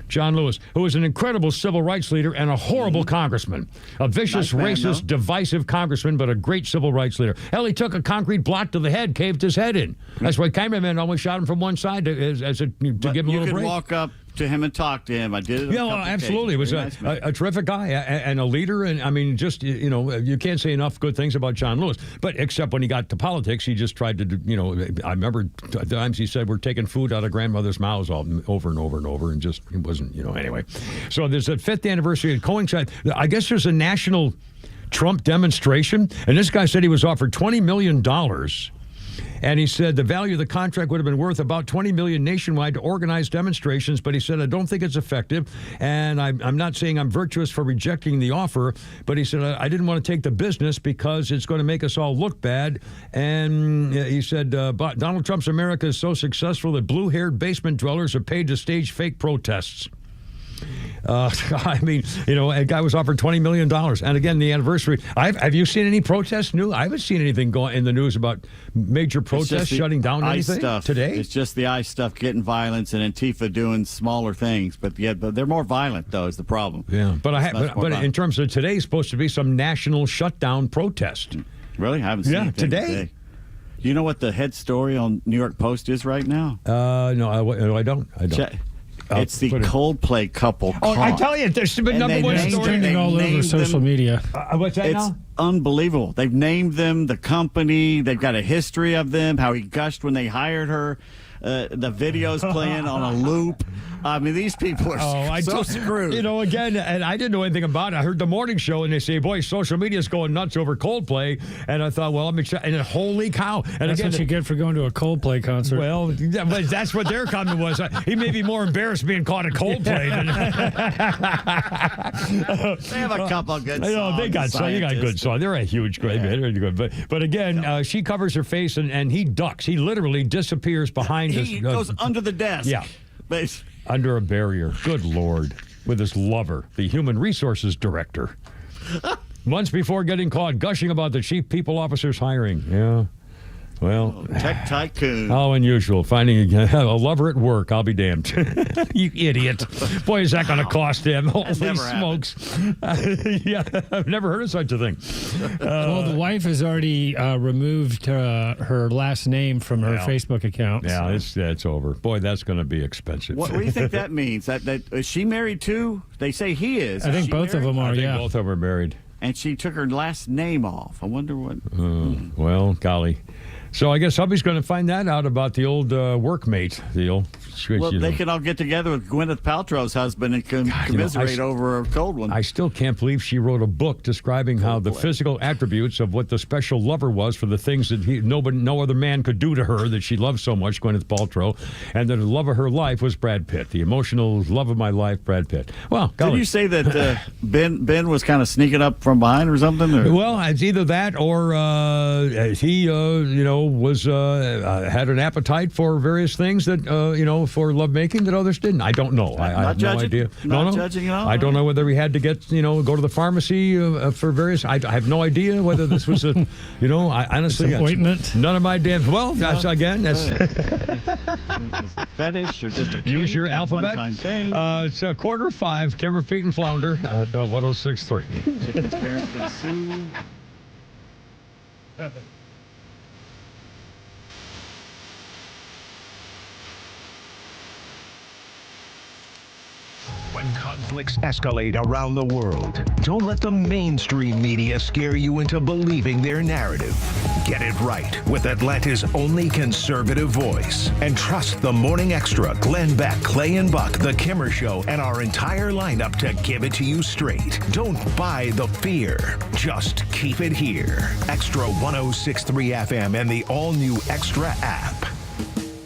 John Lewis, who was an incredible civil rights leader and a horrible congressman. A vicious, racist, divisive congressman, but a great civil rights leader. Hell, he took a concrete block to the head, caved his head in. That's why cameramen always shot him from one side to give him a little break. You could walk up to him and talk to him. I did it. Yeah, absolutely. It was a terrific guy and a leader. And I mean, just, you can't say enough good things about John Lewis. But except when he got to politics, he just tried to, I remember times he said, we're taking food out of grandmother's mouths over and over and over. And just, it wasn't, anyway. So there's a 5th anniversary of coincide. I guess there's a national Trump demonstration. And this guy said he was offered $20 million. And he said the value of the contract would have been worth about $20 million nationwide to organize demonstrations. But he said, I don't think it's effective. And I'm not saying I'm virtuous for rejecting the offer. But he said, I didn't want to take the business because it's going to make us all look bad. And he said, Donald Trump's America is so successful that blue-haired basement dwellers are paid to stage fake protests. I mean, a guy was offered $20 million. And again, the anniversary. Have you seen any protests new? I haven't seen anything going in the news about major protests shutting down anything stuff today. It's just the ICE stuff, getting violence, and Antifa doing smaller things. But they're more violent, though, is the problem. Yeah, but in terms of today, it's supposed to be some national shutdown protest. Really? I haven't seen anything today. You know what the head story on New York Post is right now? No, I don't. It's the Coldplay couple. I tell you, there's been number one story trending all over social media. What's that now? It's unbelievable. They've named them, the company. They've got a history of them, how he gushed when they hired her. The video's playing on a loop. I mean, these people are so screwed. Again, and I didn't know anything about it. I heard the morning show, and they say, boy, social media's going nuts over Coldplay. And I thought, well, let me check. And holy cow. And that's again, what you get for going to a Coldplay concert. Well, that's what their comment was. He may be more embarrassed being caught at Coldplay than... They have a couple of good songs. They got good songs. They're a huge, great band. But again, she covers her face, and he ducks. He literally disappears behind us. He goes under the desk. Yeah. Under a barrier. Good Lord. With his lover, the human resources director. Months before getting caught gushing about the chief people officer's hiring. Yeah. Well, tech tycoon. How unusual. Finding a lover at work. I'll be damned. You idiot. Boy, is that going to cost him. Holy smokes. Yeah, I've never heard of such a thing. Well, the wife has already removed her last name from her Facebook account. Yeah, it's over. Boy, that's going to be expensive. What do you think that means? That is she married too? They say he is. I think both of them are, I think both of them are married. And she took her last name off. I wonder what. Well, golly. So I guess somebody's going to find that out about the old workmate deal. Well, they can all get together with Gwyneth Paltrow's husband and commiserate over a cold one. I still can't believe she wrote a book describing how the physical attributes of what the special lover was for the things that no other man could do to her that she loved so much, Gwyneth Paltrow, and that the love of her life was Brad Pitt, the emotional love of my life, Brad Pitt. Well, did you say that Ben was kind of sneaking up from behind or something? Or? Well, it's either that or he, was had an appetite for various things that for lovemaking that others didn't. I don't know. I have no idea. Not judging at all. I don't know whether we had to get go to the pharmacy for various. I have no idea whether this was I honestly ointment. None of my damn. Well, that's fetish or just use your alphabet. It's 4:45. Timber Feet and Flounder. 106.3. When conflicts escalate around the world, don't let the mainstream media scare you into believing their narrative. Get it right with Atlanta's only conservative voice. And trust the Morning Extra, Glenn Beck, Clay and Buck, The Kimmer Show, and our entire lineup to give it to you straight. Don't buy the fear. Just keep it here. Extra 106.3 FM and the all-new Extra app.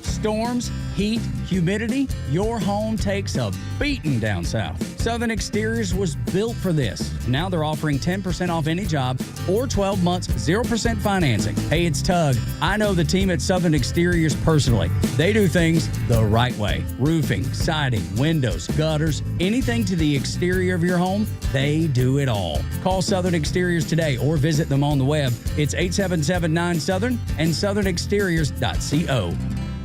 Storms, heat, humidity, your home takes a beating down south. Southern Exteriors was built for this. Now they're offering 10% off any job or 12 months, 0% financing. Hey, it's Tug. I know the team at Southern Exteriors personally. They do things the right way. Roofing, siding, windows, gutters, anything to the exterior of your home, they do it all. Call Southern Exteriors today or visit them on the web. It's 877-9-SOUTHERN and southernexteriors.co.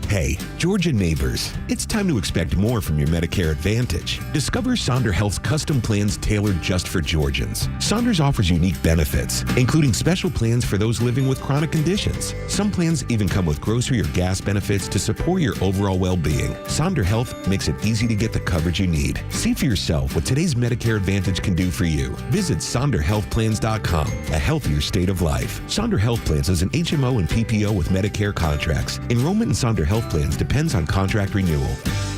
Hey, Georgia neighbors, it's time to expect more from your Medicare Advantage. Discover Sonder Health's custom plans tailored just for Georgians. Saunders offers unique benefits, including special plans for those living with chronic conditions. Some plans even come with grocery or gas benefits to support your overall well-being. Sonder Health makes it easy to get the coverage you need. See for yourself what today's Medicare Advantage can do for you. Visit SonderHealthPlans.com, a healthier state of life. Sonder Health Plans is an HMO and PPO with Medicare contracts. Enrollment in Sonder Health Plans depends on contract renewal.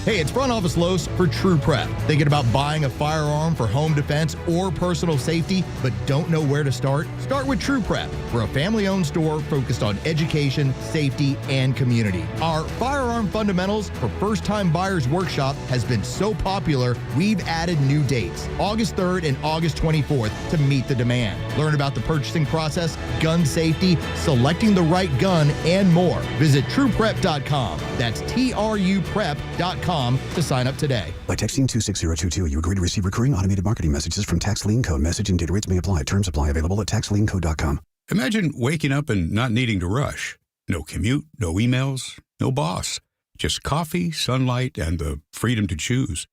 Hey, it's Front Office Los for True Prep. Thinking about buying a firearm for home defense or personal safety, but don't know where to start? Start with True Prep. We're a family-owned store focused on education, safety, and community. Our Firearm Fundamentals for First-Time Buyers Workshop has been so popular, we've added new dates, August 3rd and August 24th, to meet the demand. Learn about the purchasing process, gun safety, selecting the right gun, and more. Visit TruePrep.com. That's TRUPrep.com to sign up today. By texting 26022, you agree to receive recurring automated marketing messages from Tax Lien Code. Message and data rates may apply. Terms apply. Available at taxliencode.com. Imagine waking up and not needing to rush. No commute, no emails, no boss. Just coffee, sunlight, and the freedom to choose.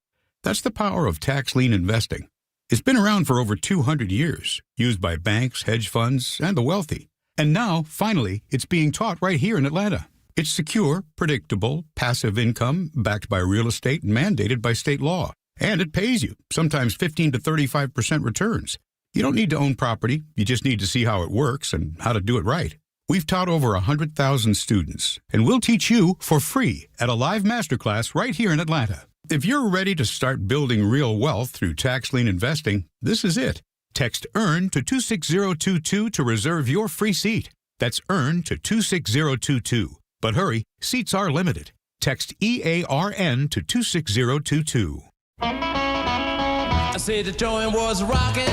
That's the power of tax lien investing. It's been around for over 200 years, used by banks, hedge funds, and the wealthy. And now, finally, it's being taught right here in Atlanta. It's secure, predictable, passive income backed by real estate and mandated by state law. And it pays you, sometimes 15 to 35% returns. You don't need to own property. You just need to see how it works and how to do it right. We've taught over 100,000 students, and we'll teach you for free at a live masterclass right here in Atlanta. If you're ready to start building real wealth through tax lien investing, this is it. Text EARN to 26022 to reserve your free seat. That's EARN to 26022. But hurry, seats are limited. Text EARN to 26022. I said the joint was rocking,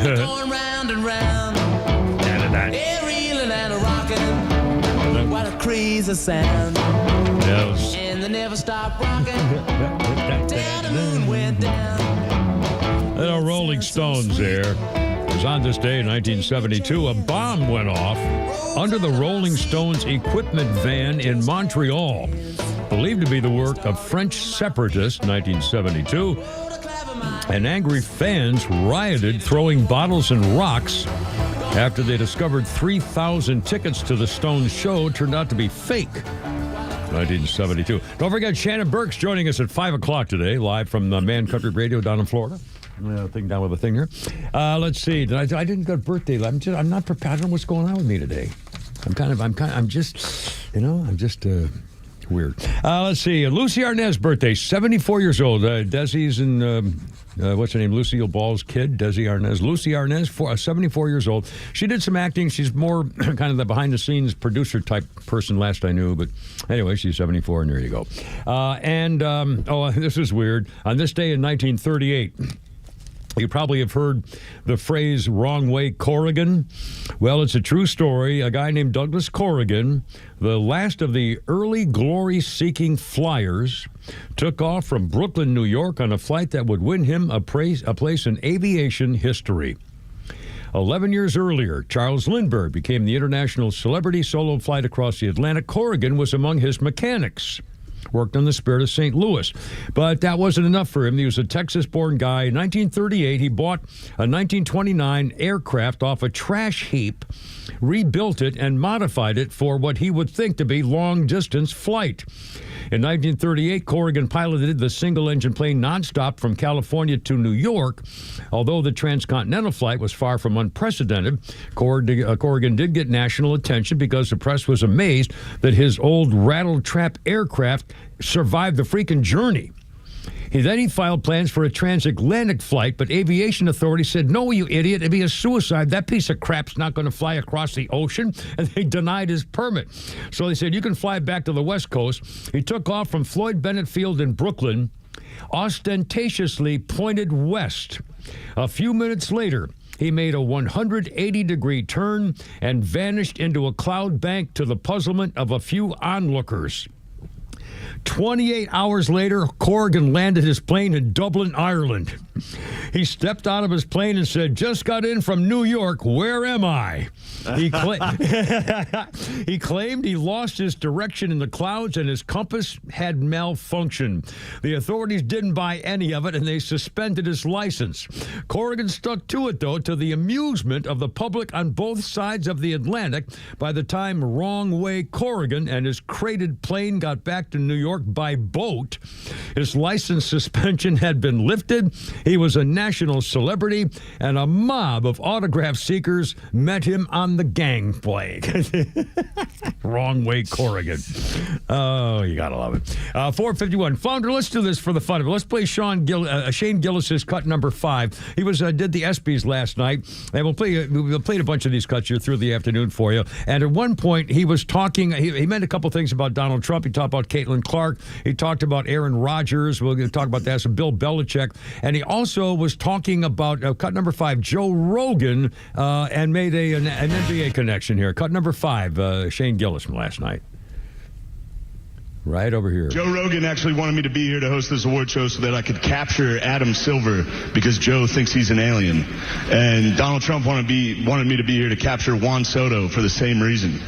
going round and round. Yeah, reeling and rocking. What a crazy sound. Yes. And they never stopped rocking till the moon went down. The Rolling Stones there. It was on this day in 1972, a bomb went off under the Rolling Stones equipment van in Montreal, believed to be the work of French separatists, 1972. And angry fans rioted, throwing bottles and rocks after they discovered 3,000 tickets to the Stones show turned out to be fake. 1972. Don't forget, Shannon Burke's joining us at 5 o'clock today, live from Man Country Radio down in Florida. Thing down with a thing here. Let's see. I didn't get a birthday. I'm not prepared. I don't know what's going on with me today. I'm just weird. Let's see. Lucy Arnaz's birthday, 74 years old. Desi's and what's her name? Lucille Ball's kid, Desi Arnaz. Lucy Arnaz, 74 years old. She did some acting. She's more kind of the behind-the-scenes producer type person last I knew. But anyway, she's 74, and there you go. This is weird. On this day in 1938, You probably have heard the phrase wrong way Corrigan. Well, it's a true story. A guy named Douglas Corrigan, the last of the early glory-seeking flyers, took off from Brooklyn, New York on a flight that would win him a place in aviation history. 11 years earlier, Charles Lindbergh became the international celebrity solo flight across the Atlantic. Corrigan was among his mechanics. Worked on the Spirit of St. Louis. But that wasn't enough for him. He was a Texas-born guy. In 1938, he bought a 1929 aircraft off a trash heap, rebuilt it, and modified it for what he would think to be long-distance flight. In 1938, Corrigan piloted the single-engine plane nonstop from California to New York. Although the transcontinental flight was far from unprecedented, Corrigan did get national attention because the press was amazed that his old rattle-trap aircraft survived the freaking journey. He filed plans for a transatlantic flight, but aviation authorities said, "No, you idiot, it'd be a suicide. That piece of crap's not going to fly across the ocean," and they denied his permit. So they said, "You can fly back to the West Coast." He took off from Floyd Bennett Field in Brooklyn, ostentatiously pointed west. A few minutes later, he made a 180-degree turn and vanished into a cloud bank to the puzzlement of a few onlookers. 28 hours later, Corrigan landed his plane in Dublin, Ireland. He stepped out of his plane and said, "Just got in from New York. Where am I?" He claimed he lost his direction in the clouds and his compass had malfunctioned. The authorities didn't buy any of it and they suspended his license. Corrigan stuck to it, though, to the amusement of the public on both sides of the Atlantic. By the time Wrong Way Corrigan and his crated plane got back to New York by boat, his license suspension had been lifted. He was a national celebrity, and a mob of autograph seekers met him on the gangplank. Wrong Way Corrigan. Oh, you gotta love it. 4:51. Flounder, let's do this for the fun of it. Let's play Shane Gillis's cut number 5. He did the ESPYs last night, and we'll played a bunch of these cuts here through the afternoon for you. And at one point, he was talking. He meant a couple things about Donald Trump. He talked about Caitlin Clark. He talked about Aaron Rodgers. We're going to talk about that. So Bill Belichick, and he also was talking about cut number 5, Joe Rogan, and made an NBA connection here. Cut number 5, Shane Gillis from last night. Right over here. Joe Rogan actually wanted me to be here to host this award show so that I could capture Adam Silver because Joe thinks he's an alien. And Donald Trump wanted me to be here to capture Juan Soto for the same reason.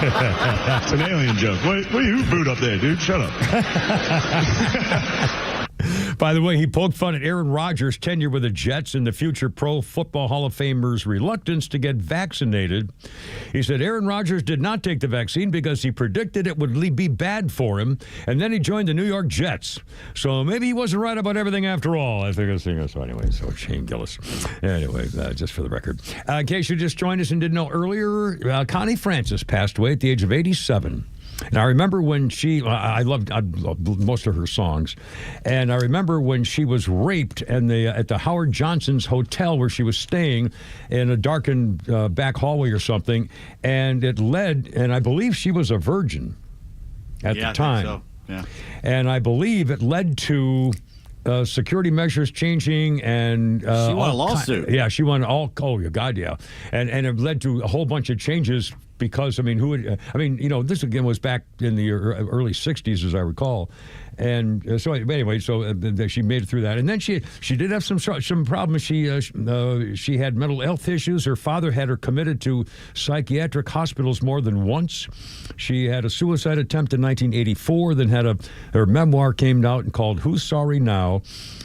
It's an alien joke. What are you booed up there, dude? Shut up. By the way, he poked fun at Aaron Rodgers' tenure with the Jets and the future Pro Football Hall of Famer's reluctance to get vaccinated. He said Aaron Rodgers did not take the vaccine because he predicted it would be bad for him, and then he joined the New York Jets. So maybe he wasn't right about everything after all. I think so. Anyway, so Shane Gillis. Anyway, just for the record. In case you just joined us and didn't know earlier, Connie Francis passed away at the age of 87. And I remember when I loved most of her songs, and I remember when she was raped at the Howard Johnson's hotel where she was staying in a darkened back hallway or something, and I believe she was a virgin at the time. I think so. Yeah. And I believe it led to security measures changing, and she won a lawsuit. She won God, yeah. And it led to a whole bunch of changes. Because, this again was back in the early 60s, as I recall. And so anyway, she made it through that. And then she did have some problems. She had mental health issues. Her father had her committed to psychiatric hospitals more than once. She had a suicide attempt in 1984, then her memoir came out and called Who's Sorry Now.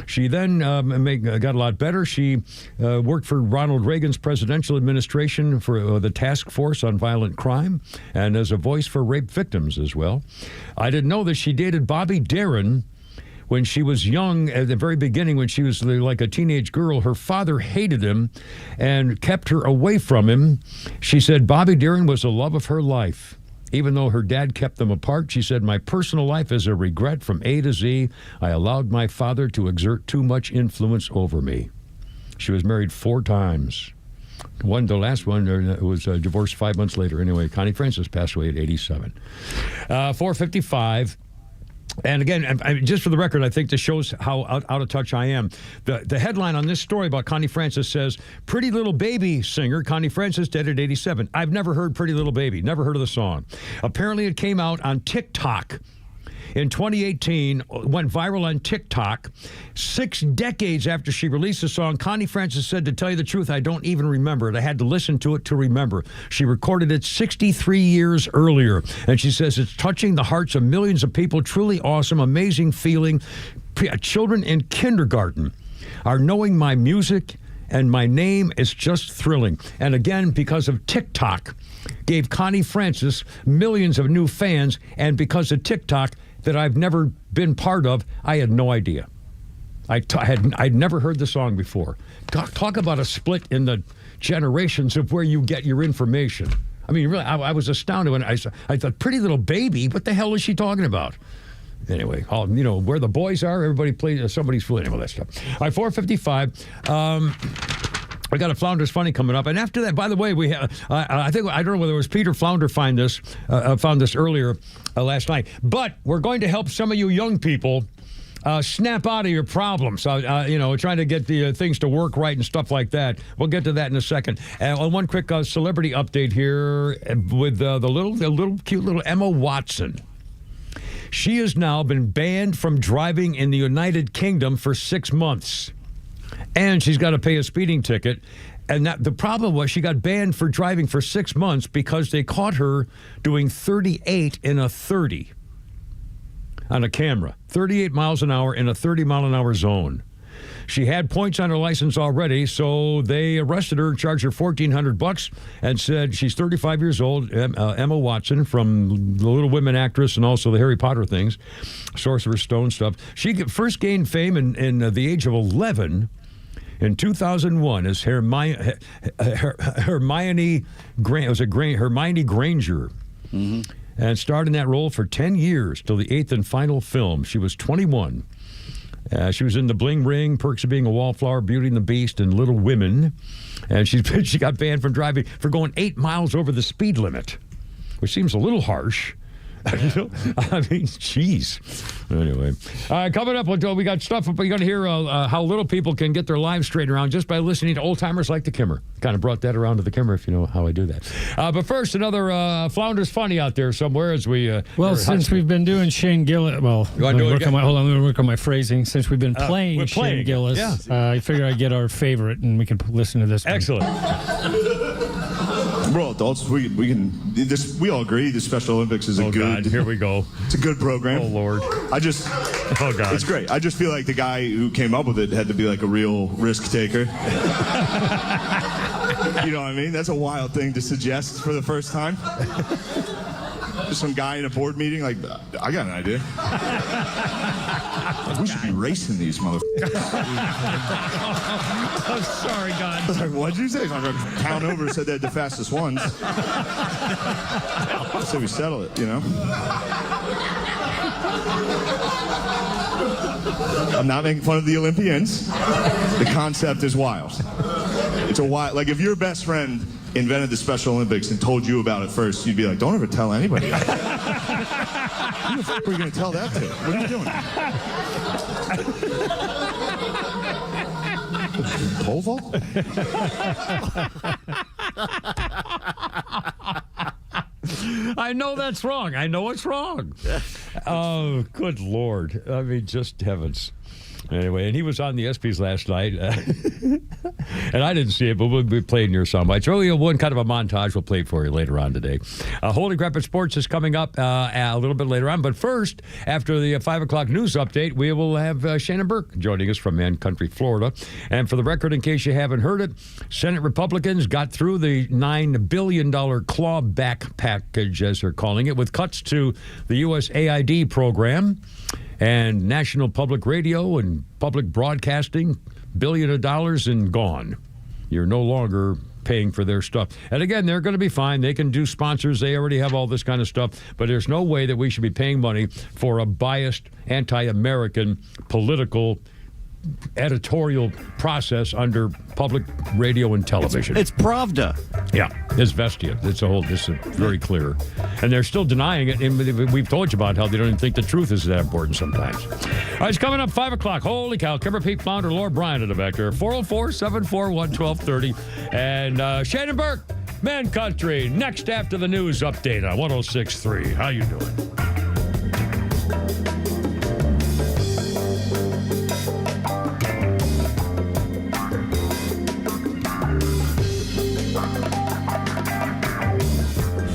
She then got a lot better. She worked for Ronald Reagan's presidential administration for the task force on violent crime and as a voice for rape victims as well. I didn't know that she dated Bobby Darin when she was young. At the very beginning, when she was like a teenage girl, her father hated him and kept her away from him. She said Bobby Darin was the love of her life. Even though her dad kept them apart, she said, "My personal life is a regret from A to Z. I allowed my father to exert too much influence over me." She was married 4 times. The last one was divorced 5 months later. Anyway, Connie Francis passed away at 87. 4:55. And again, just for the record, I think this shows how out of touch I am. The headline on this story about Connie Francis says, Pretty Little Baby singer Connie Francis dead at 87. I've never heard Pretty Little Baby, never heard of the song. Apparently it came out on TikTok in 2018, went viral on TikTok. 6 decades after she released the song, Connie Francis said, to tell you the truth, I don't even remember it. I had to listen to it to remember. She recorded it 63 years earlier. And she says, it's touching the hearts of millions of people. Truly awesome, amazing feeling. Children in kindergarten are knowing my music and my name is just thrilling. And again, because of TikTok, gave Connie Francis millions of new fans. And because of TikTok, that I've never been part of, I had no idea. I'd never heard the song before. Talk about a split in the generations of where you get your information. I mean, really, I was astounded when I thought, Pretty Little Baby, what the hell is she talking about? Anyway, where the boys are, everybody plays, somebody's fooling all that stuff. All right, 4:55. We got a Flounder's Funny coming up, and after that, by the way, we have. I don't know whether it was Peter Flounder found this earlier last night, but we're going to help some of you young people snap out of your problems. Trying to get the things to work right and stuff like that. We'll get to that in a second. One quick celebrity update here with the cute little Emma Watson. She has now been banned from driving in the United Kingdom for 6 months. And she's got to pay a speeding ticket. And the problem was she got banned for driving for 6 months because they caught her doing 38 in a 30 on a camera. 38 miles an hour in a 30-mile-an-hour zone. She had points on her license already, so they arrested her, charged her $1,400, and said she's 35 years old, Emma Watson from the Little Women actress and also the Harry Potter things, Sorcerer's Stone stuff. She first gained fame in the age of 11 in 2001 as Hermione Granger. Mm-hmm. And starred in that role for 10 years till the 8th and final film. She was 21. She was in The Bling Ring, Perks of Being a Wallflower, Beauty and the Beast, and Little Women. And she got banned from driving for going 8 miles over the speed limit, which seems a little harsh. I mean, jeez. Anyway, coming up, we got stuff. We're going to hear how little people can get their lives straightened around just by listening to old timers like the Kimmer. Kind of brought that around to the Kimmer, if you know how I do that. But first, another Flounder's Funny out there somewhere as we. Since we've been doing Shane Gillis, I'm going to work on my phrasing. Since we've been playing Shane Gillis, I figure I'd get our favorite and we can listen to this. Excellent. We're all adults. We all agree the Special Olympics is a good. God, here we go. It's a good program. Oh Lord. Oh God. It's great. I just feel like the guy who came up with it had to be like a real risk taker. You know what I mean? That's a wild thing to suggest for the first time. Just some guy in a board meeting, like, I got an idea. We should be racing these motherfuckers. I'm sorry, God. I was like, what'd you say? Town over said they had the fastest ones. So we settle it, you know? I'm not making fun of the Olympians. The concept is wild. It's a wild, like if your best friend invented the Special Olympics and told you about it first, you'd be like, don't ever tell anybody. Who the fuck were you going to tell that to? What are you doing? Pole vault? I know that's wrong. I know it's wrong. Oh, good Lord. I mean, just heavens. Anyway, and he was on the espys last night, and I didn't see it, but we'll be playing your song. It's really one kind of a montage. We'll play it for you later on today. Holy Crap at Sports is coming up a little bit later on, but first, after the 5 o'clock news update, we will have Shannon Burke joining us from Man Country, Florida. And for the record, in case you haven't heard it, Senate Republicans got through the $9 billion clawback package, as they're calling it, with cuts to the USAID program and National Public Radio and public broadcasting, $1 billion and gone. You're no longer paying for their stuff. And again, they're going to be fine. They can do sponsors. They already have all this kind of stuff. But there's no way that we should be paying money for a biased, anti-American political editorial process under public radio and television. It's Pravda. Yeah, it's Vestia. This is very clear. And they're still denying it. And we've told you about how they don't even think the truth is that important sometimes. All right, it's coming up 5 o'clock. Holy cow. Kimber Pete Flounder, Lord Bryant at the back there. 404-741-1230. And Shannon Burke, Man Country, next after the news update on 106.3. How you doing?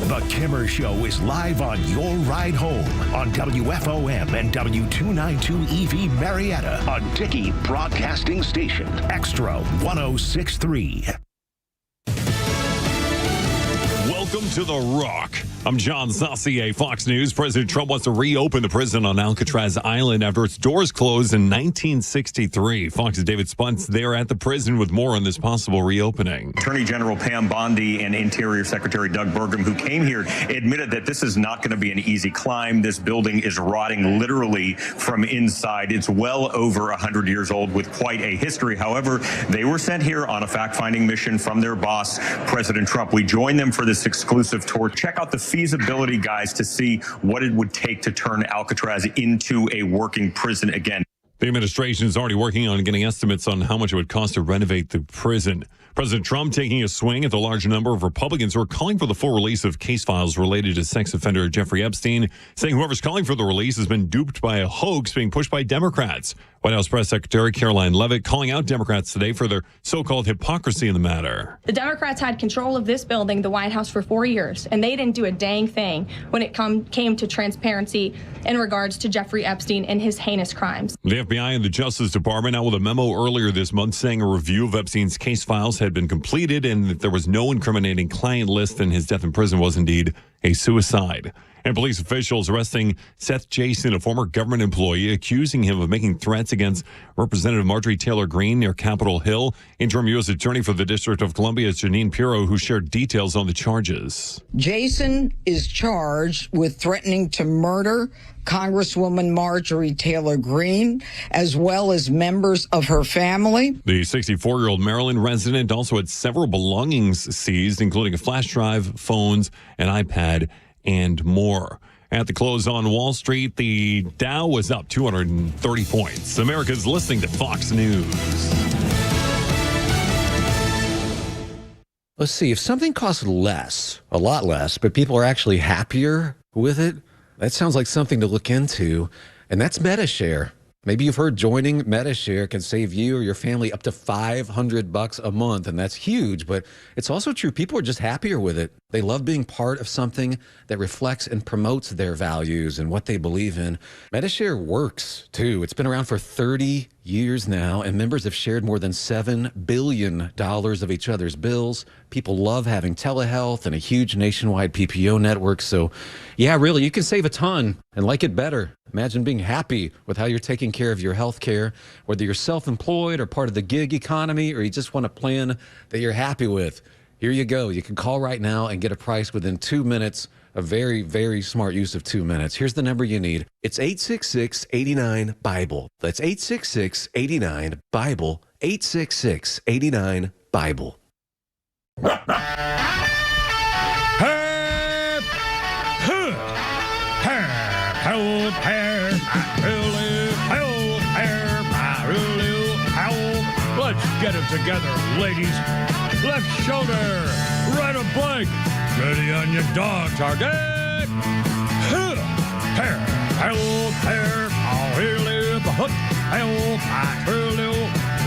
The Kimmer Show is live on your ride home on WFOM and W292 EV Marietta on Dickey Broadcasting Station. Extra 106.3. Welcome to The Rock. I'm John Saucier, Fox News. President Trump wants to reopen the prison on Alcatraz Island after its doors closed in 1963. Fox's David Spunt's there at the prison with more on this possible reopening. Attorney General Pam Bondi and Interior Secretary Doug Burgum, who came here, admitted that this is not going to be an easy climb. This building is rotting literally from inside. It's well over 100 years old with quite a history. However, they were sent here on a fact-finding mission from their boss, President Trump. We joined them for this exclusive tour. Check out the feasibility, guys, to see what it would take to turn Alcatraz into a working prison again. The administration is already working on getting estimates on how much it would cost to renovate the prison. President Trump taking a swing at the large number of Republicans who are calling for the full release of case files related to sex offender Jeffrey Epstein, saying whoever's calling for the release has been duped by a hoax being pushed by Democrats. White House Press Secretary Caroline Leavitt calling out Democrats today for their so-called hypocrisy in the matter. The Democrats had control of this building, the White House, for 4 years, and they didn't do a dang thing when it came to transparency in regards to Jeffrey Epstein and his heinous crimes. The FBI and the Justice Department out with a memo earlier this month saying a review of Epstein's case files had been completed and that there was no incriminating client list and his death in prison was indeed a suicide. And police officials arresting Seth Jason, a former government employee, accusing him of making threats against Representative Marjorie Taylor Greene near Capitol Hill. Interim U.S. Attorney for the District of Columbia, Janine Pirro, who shared details on the charges. Jason is charged with threatening to murder Congresswoman Marjorie Taylor Greene, as well as members of her family. The 64-year-old Maryland resident also had several belongings seized, including a flash drive, phones, an iPad, and more. At the close on Wall Street, the Dow was up 230 points. America's listening to Fox News. Let's see, if something costs less, a lot less, but people are actually happier with it, that sounds like something to look into, and that's MetaShare. Maybe you've heard joining MetaShare can save you or your family up to $500 a month, and that's huge, but it's also true. People are just happier with it. They love being part of something that reflects and promotes their values and what they believe in. MetaShare works, too. It's been around for 30 years now, and members have shared more than $7 billion of each other's bills. People love having telehealth and a huge nationwide PPO network. So, yeah, really, you can save a ton and like it better. Imagine being happy with how you're taking care of your health care, whether you're self-employed or part of the gig economy, or you just want a plan that you're happy with. Here you go. You can call right now and get a price within 2 minutes. A very, very smart use of 2 minutes. Here's the number you need. It's 866-89-BIBLE. That's 866-89-BIBLE. 866-89-BIBLE. Let's get it together, ladies. Left shoulder, right a blank. Ready on your dog target.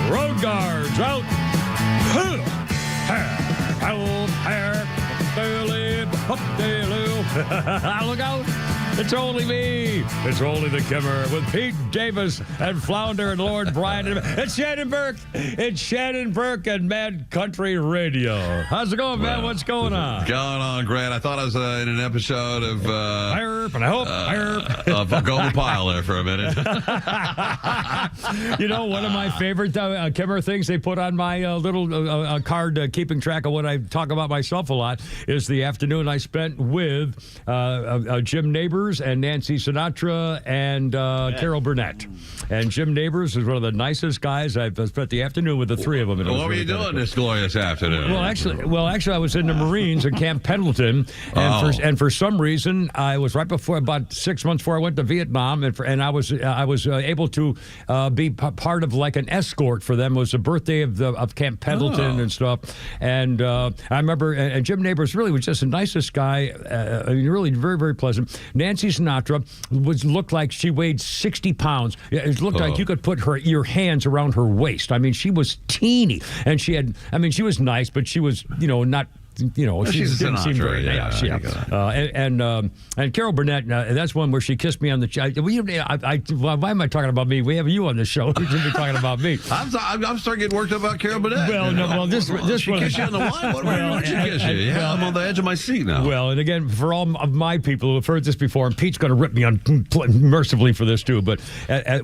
Road guards out. Look out. It's only me. It's only the Kimmer with Pete Davis and Flounder and Lord Brian. It's Shannon Burke. It's Shannon Burke and Mad Country Radio. How's it going, man? What's going on? Going on, Grant. I thought I was in an episode of Golden Pile there for a minute. You know, one of my favorite Kimmer things they put on my little card keeping track of what I talk about myself a lot is the afternoon I spent with Jim Neighbors Neighbors and Nancy Sinatra and Carol Burnett. And Jim Neighbors is one of the nicest guys. I've spent the afternoon with the three of them. What were you doing this glorious afternoon? Well, actually, I was in the Marines at Camp Pendleton, and for some reason, I was right before, about 6 months before I went to Vietnam, and I was able to be part of like an escort for them. It was the birthday of Camp Pendleton and stuff, and I remember, and Jim Neighbors really was just the nicest guy, really very, very pleasant. Nancy Sinatra looked like she weighed 60 pounds. It looked like you could put your hands around her waist. I mean, she was teeny, and she was nice, but she was, not. She didn't seem very nice. And Carol Burnett, that's one where she kissed me on the cheek. Why am I talking about me? We have you on the show. You should be talking about me. I'm starting getting worked up about Carol Burnett. This she kissed you on the line. What she kiss you? Yeah, I'm on the edge of my seat now. Well, and again, for all of my people who have heard this before, and Pete's going to rip me on mercifully for this too. But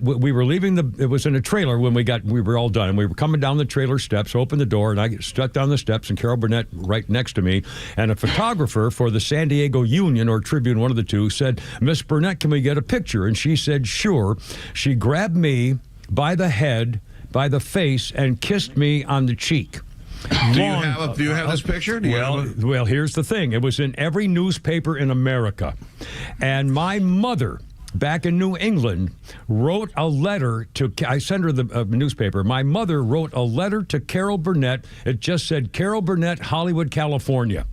we were leaving it was in a trailer when we were all done, and we were coming down the trailer steps. Opened the door, and I stepped down the steps, and Carol Burnett right next to me, and a photographer for the San Diego Union or Tribune, one of the two, said, "Miss Burnett, can we get a picture?" And she said, "Sure." She grabbed me by the head, by the face, and kissed me on the cheek. Do you have this picture? Well, here's the thing. It was in every newspaper in America, and my mother, back in New England, wrote a letter to, I sent her the newspaper. My mother wrote a letter to Carol Burnett. It just said, Carol Burnett, Hollywood, California.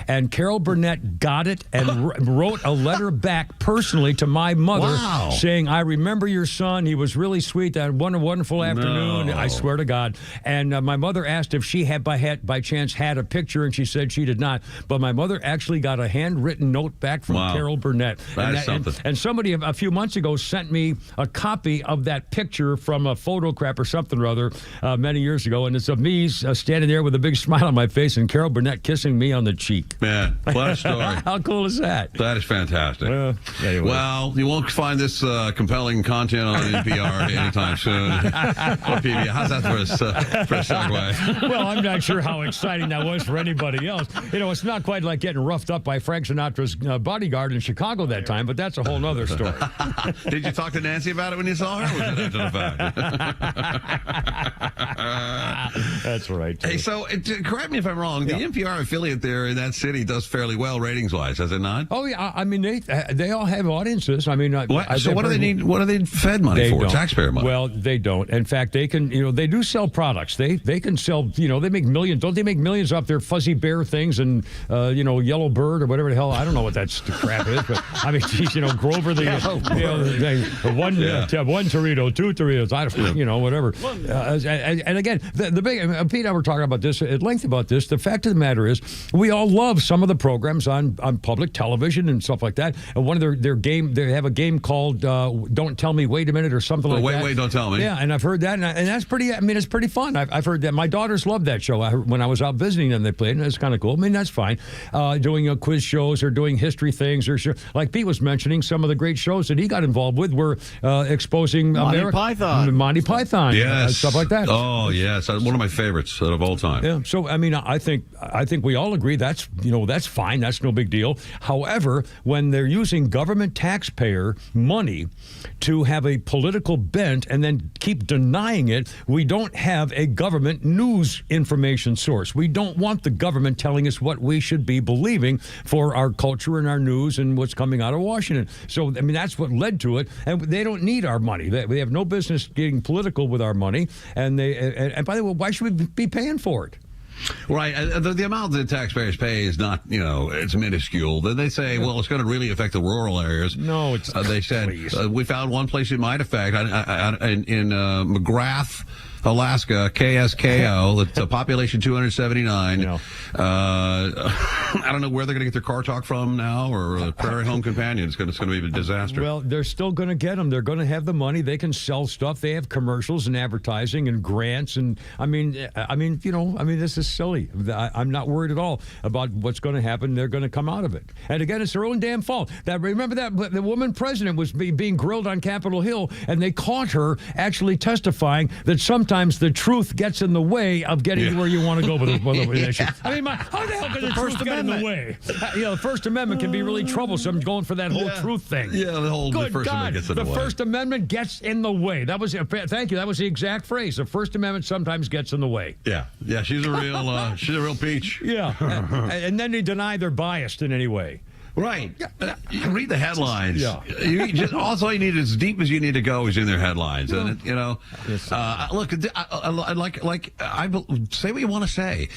And Carol Burnett got it and wrote a letter back personally to my mother saying, "I remember your son. He was really sweet. That one a wonderful afternoon." I swear to God. And my mother asked if she had by chance had a picture, and she said she did not. But my mother actually got a handwritten note back from Carol Burnett. That's something. And somebody a few months ago sent me a copy of that picture from a photocrap or something or other many years ago, and it's of me standing there with a big smile on my face and Carol Burnett kissing me on the cheek. Man, what a story. How cool is that? That is fantastic. Anyway. Well, you won't find this compelling content on NPR anytime soon. How's that for a segue? Well, I'm not sure how exciting that was for anybody else. It's not quite like getting roughed up by Frank Sinatra's bodyguard in Chicago that time, but that's a whole other story. Did you talk to Nancy about it when you saw her? Or was it after the fact? That's right. Hey, so correct me if I'm wrong. The NPR affiliate there in that city does fairly well ratings-wise, does it not? Oh yeah, I mean they all have audiences. I mean, so what do they need? What are they fed money for? Taxpayer money? Well, they don't. In fact, they can. They do sell products. They can sell. They make millions. Don't they make millions off their Fuzzy Bear things and Yellow Bird or whatever the hell? I don't know what that crap is, but I mean, geez, Grover one Torito, two Toritos. I don't, whatever. And again, the big Pete and I were talking about this at length about this. The fact of the matter is, we all love some of the programs on public television and stuff like that. And one of their game, they have a game called "Don't Tell Me, Wait a Minute" or something like that. Wait, don't tell me. Yeah, and I've heard that, and that's pretty. I mean, it's pretty fun. I've heard that. My daughters love that show. When I was out visiting them, they played, and it's kind of cool. I mean, that's fine. Doing quiz shows or doing history things, or like Pete was mentioning, some of the great shows that he got involved with were exposing Monty Python, yes, stuff like that. Oh yes, one of my favorites of all time. Yeah. So I mean, I think we all agree that's fine. That's no big deal. However, when they're using government taxpayer money to have a political bent and then keep denying it, we don't have a government news information source. We don't want the government telling us what we should be believing for our culture and our news and what's coming out of Washington. So, I mean, that's what led to it. And they don't need our money. They have no business getting political with our money. And by the way, why should we be paying for it? Right. The amount that taxpayers pay is not, it's minuscule. Then they say, well, it's going to really affect the rural areas. No, it's they said, we found one place it might affect in McGrath, Alaska, KSKO, the population 279. I don't know where they're going to get their car talk from now, or Prairie Home Companion. It's going to be a disaster. Well, they're still going to get them. They're going to have the money. They can sell stuff. They have commercials and advertising and grants. And I mean, this is silly. I'm not worried at all about what's going to happen. They're going to come out of it. And again, it's their own damn fault. Remember that the woman president was being grilled on Capitol Hill, and they caught her actually testifying that some sometimes the truth gets in the way of getting where you want to go with the issue. I mean, how the hell can the truth get in the way? The First Amendment can be really troublesome going for that whole truth thing. Yeah, the First Amendment gets in the way. The First Amendment gets in the way. Thank you. That was the exact phrase. The First Amendment sometimes gets in the way. Yeah. She's a real peach. Yeah, and then they deny they're biased in any way. Right. You can read the headlines. Yeah. All you need, as deep as you need to go, is in their headlines. And look, I say what you want to say.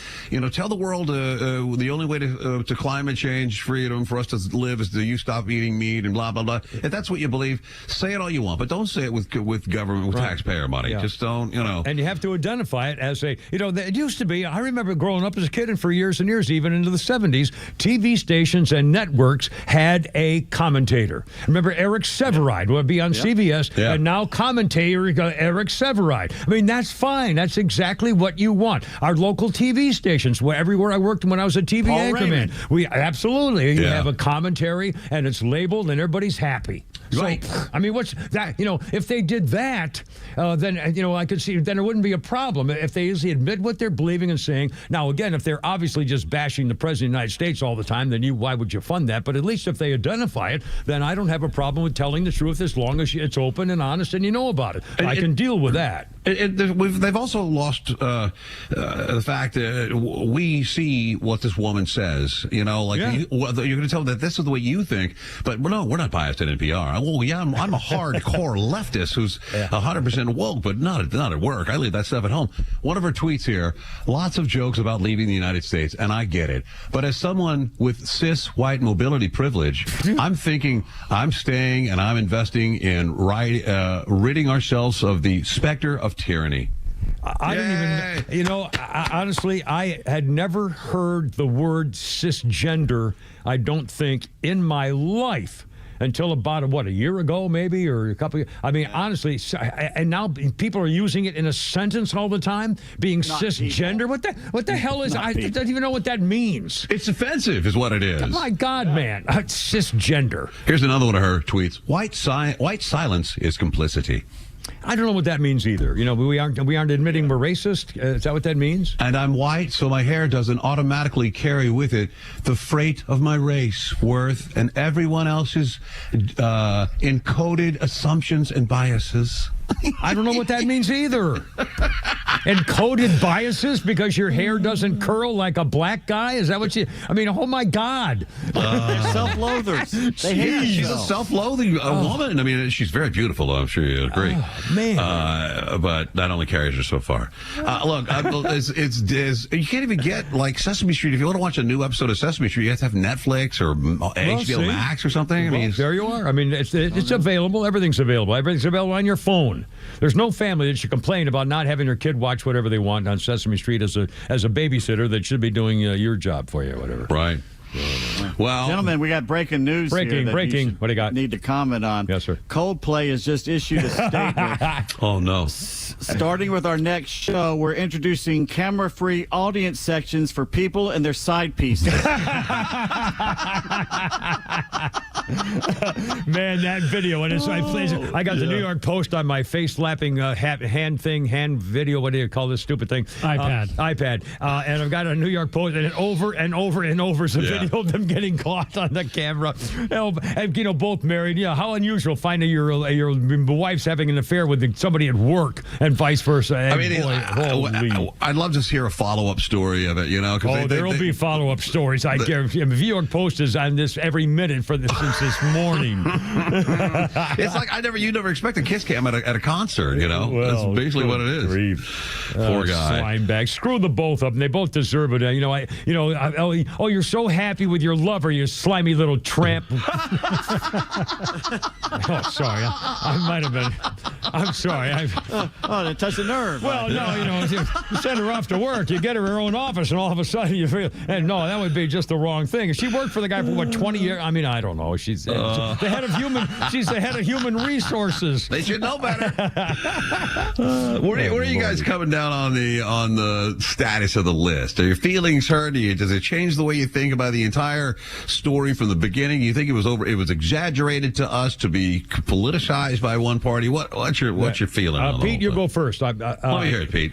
Tell the world the only way to climate change freedom for us to live is to you stop eating meat and blah blah blah. If that's what you believe, say it all you want, but don't say it with government, with taxpayer money. Just don't. And you have to identify it as a. It used to be. I remember growing up as a kid, and for years and years, even into the 70s, TV stations and networks had a commentator. Remember Eric Severide would be on CBS, and now commentator Eric Severide. I mean, that's fine. That's exactly what you want. Our local TV stations, everywhere I worked when I was a TV anchorman, we absolutely you have a commentary, and it's labeled, and everybody's happy. Right. So, I mean, what's that? If they did that, then I could see. Then it wouldn't be a problem if they easily admit what they're believing and saying. Now, again, if they're obviously just bashing the president of the United States all the time, then why would you fund that? But at least if they identify it, then I don't have a problem with telling the truth as long as it's open and honest and you know about it. I can deal with that. They've also lost the fact that we see what this woman says. You're going to tell them that this is the way you think, but no, we're not biased at NPR. Well, yeah, I'm a hardcore leftist who's 100% woke, but not at work. I leave that stuff at home. One of her tweets here, lots of jokes about leaving the United States, and I get it. But as someone with cis white mobility privilege, I'm thinking I'm staying and I'm investing in ridding ourselves of the specter of tyranny. I don't even, honestly, I had never heard the word cisgender, I don't think, in my life. Until about, a year ago, maybe, or a couple of years. I mean, honestly, and now people are using it in a sentence all the time, being cisgender. What the hell is, I don't even know what that means. It's offensive, is what it is. Oh my God, man. Cisgender. Here's another one of her tweets. White silence is complicity. I don't know what that means either. We aren't admitting we're racist. Is that what that means? And I'm white, so my hair doesn't automatically carry with it the freight of my race, worth, and everyone else's encoded assumptions and biases. I don't know what that means either. Encoded biases because your hair doesn't curl like a black guy? Is that what you... I mean, oh my God. Self-loathers. They hate she's a self-loathing woman. I mean, she's very beautiful, though. I'm sure you agree. Oh, man. But that only carries her so far. Look, you can't even get, like, Sesame Street. If you want to watch a new episode of Sesame Street, you have to have Netflix or HBO Max or something. I mean, there you are. I mean, it's available. Everything's available. Everything's available on your phone. There's no family that should complain about not having their kid watch whatever they want on Sesame Street as a babysitter that should be doing your job for you or whatever. Right. Well, gentlemen, we got breaking news here. Breaking. What do you got? Need to comment on. Yes, sir. Coldplay has just issued a statement. Oh, no. Starting with our next show, we're introducing camera-free audience sections for people and their side pieces. Man, that video, and I got the New York Post on my face-slapping hand video. What do you call this stupid thing? iPad. And I've got a New York Post, and over and over and over is a video of them getting caught on the camera. And, both married. How unusual finding your wife's having an affair with somebody at work and vice versa. And I'd love to hear a follow-up story of it, there will be follow-up stories. I guarantee. The New York Post is on this every minute since this morning. It's like you never expect a kiss cam at a concert, Well, that's basically what it is. Poor guy. Slime bag. Screw the both of them. They both deserve it. You're so happy with your lover, you slimy little tramp. Sorry. I might have been. I'm sorry. That touched a nerve. Well, no, you send her off to work, you get her own office, and all of a sudden you feel, and no, that would be just the wrong thing. She worked for the guy for 20 years? I mean, I don't know. She's the head of human resources. They should know better. Where are you guys coming down on the status of the list? Are your feelings hurt? Does it change the way you think about the entire story from the beginning? You think it was over? It was exaggerated to us to be politicized by one party. What's your feeling? On the Pete, you whole go thing? first. Let me hear it, Pete.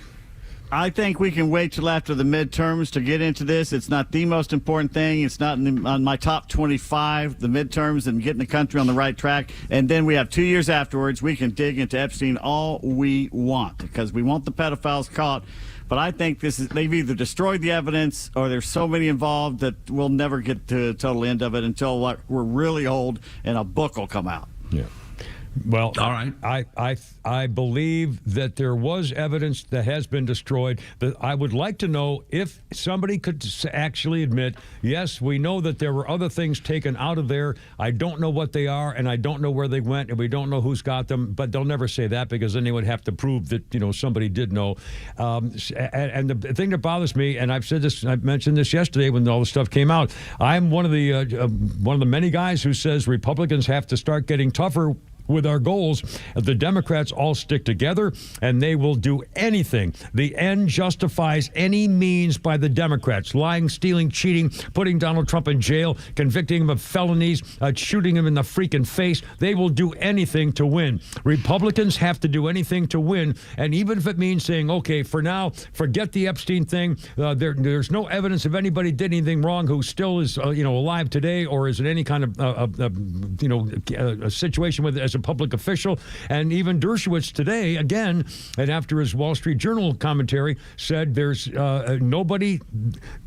I think we can wait till after the midterms to get into this. It's not the most important thing. It's not on my top 25, the midterms and getting the country on the right track. And then we have 2 years afterwards. We can dig into Epstein all we want because we want the pedophiles caught. But I think they've either destroyed the evidence or there's so many involved that we'll never get to the total end of it until we're really old and a book will come out. Yeah. Well, all right. I believe that there was evidence that has been destroyed. But I would like to know if somebody could actually admit, yes, we know that there were other things taken out of there. I don't know what they are, and I don't know where they went, and we don't know who's got them. But they'll never say that because then they would have to prove that somebody did know. And the thing that bothers me, and I've mentioned this yesterday when all the stuff came out. I'm one of the many guys who says Republicans have to start getting tougher with our goals. The Democrats all stick together, and they will do anything. The end justifies any means by the Democrats. Lying, stealing, cheating, putting Donald Trump in jail, convicting him of felonies, shooting him in the freaking face. They will do anything to win. Republicans have to do anything to win, and even if it means saying, okay, for now, forget the Epstein thing. There's no evidence of anybody did anything wrong who still is alive today or is in any kind of a situation with as a public official. And even Dershowitz today, again, and after his Wall Street Journal commentary, said there's nobody,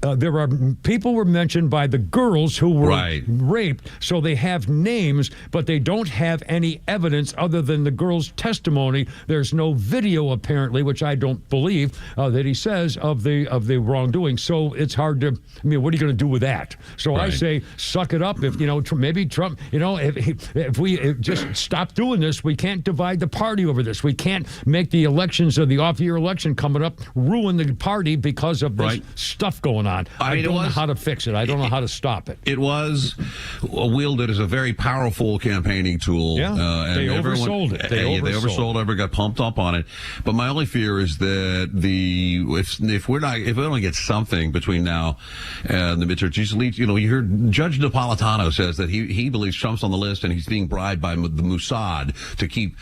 there are people were mentioned by the girls who were raped, so they have names, but they don't have any evidence other than the girls' testimony. There's no video, apparently, which I don't believe that he says of the wrongdoing. So it's hard to, what are you going to do with that? So I say, suck it up. If, maybe Trump, if we just stop doing this, we can't divide the party over this. We can't make the elections of the off-year election coming up ruin the party because of this stuff going on. I don't know how to fix it. I don't know how to stop it. It was wielded as a very powerful campaigning tool. Yeah, and they oversold it. They oversold it. Everybody got pumped up on it. But my only fear is that if we don't get something between now and the midterms, you heard Judge Napolitano says that he believes Trump's on the list and he's being bribed by the Mossad to keep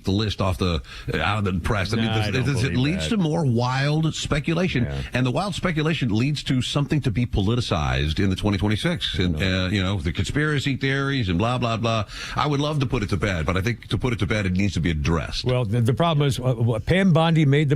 the list out of the press. It leads to more wild speculation, and the wild speculation leads to something to be politicized in the 2026, and the conspiracy theories and blah blah blah. I would love to put it to bed, but I think to put it to bed, it needs to be addressed. Well, the problem is Pam Bondi made the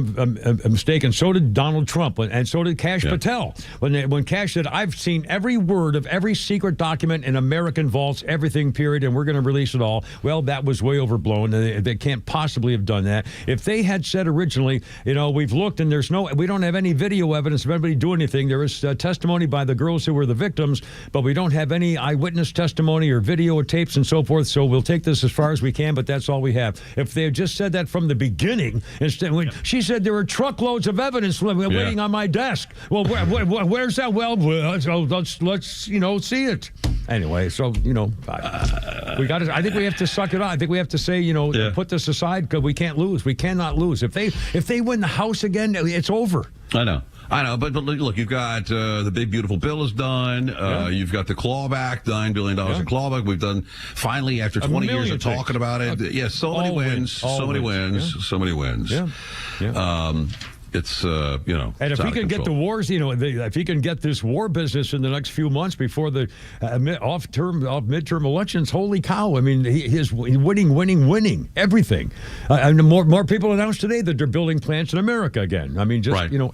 mistake, and so did Donald Trump, and so did Kash Patel. When Kash said, "I've seen every word of every secret document in American vaults, everything, period, and we're going to release it all." Well, that was way overblown. They can't possibly have done that. If they had said originally, we've looked and we don't have any video evidence of anybody doing anything. There is testimony by the girls who were the victims, but we don't have any eyewitness testimony or video or tapes and so forth. So we'll take this as far as we can, but that's all we have. If they had just said that from the beginning, instead, when she said there were truckloads of evidence waiting on my desk. Well, where's that? Well, let's see it. Anyway, so we got to. I think we have to suck it up. I think we have to say, put this aside because we can't lose. We cannot lose. If they win the House again, it's over. I know. But look, you've got the big beautiful bill is done. You've got the clawback, $9 billion in clawback. We've done finally after 20 years of talking about it. So many wins. So many wins. Yeah. It's and if he can get the wars, if he can get this war business in the next few months before the midterm elections, holy cow! I mean, he's winning everything. And more people announced today that they're building plants in America again. I mean,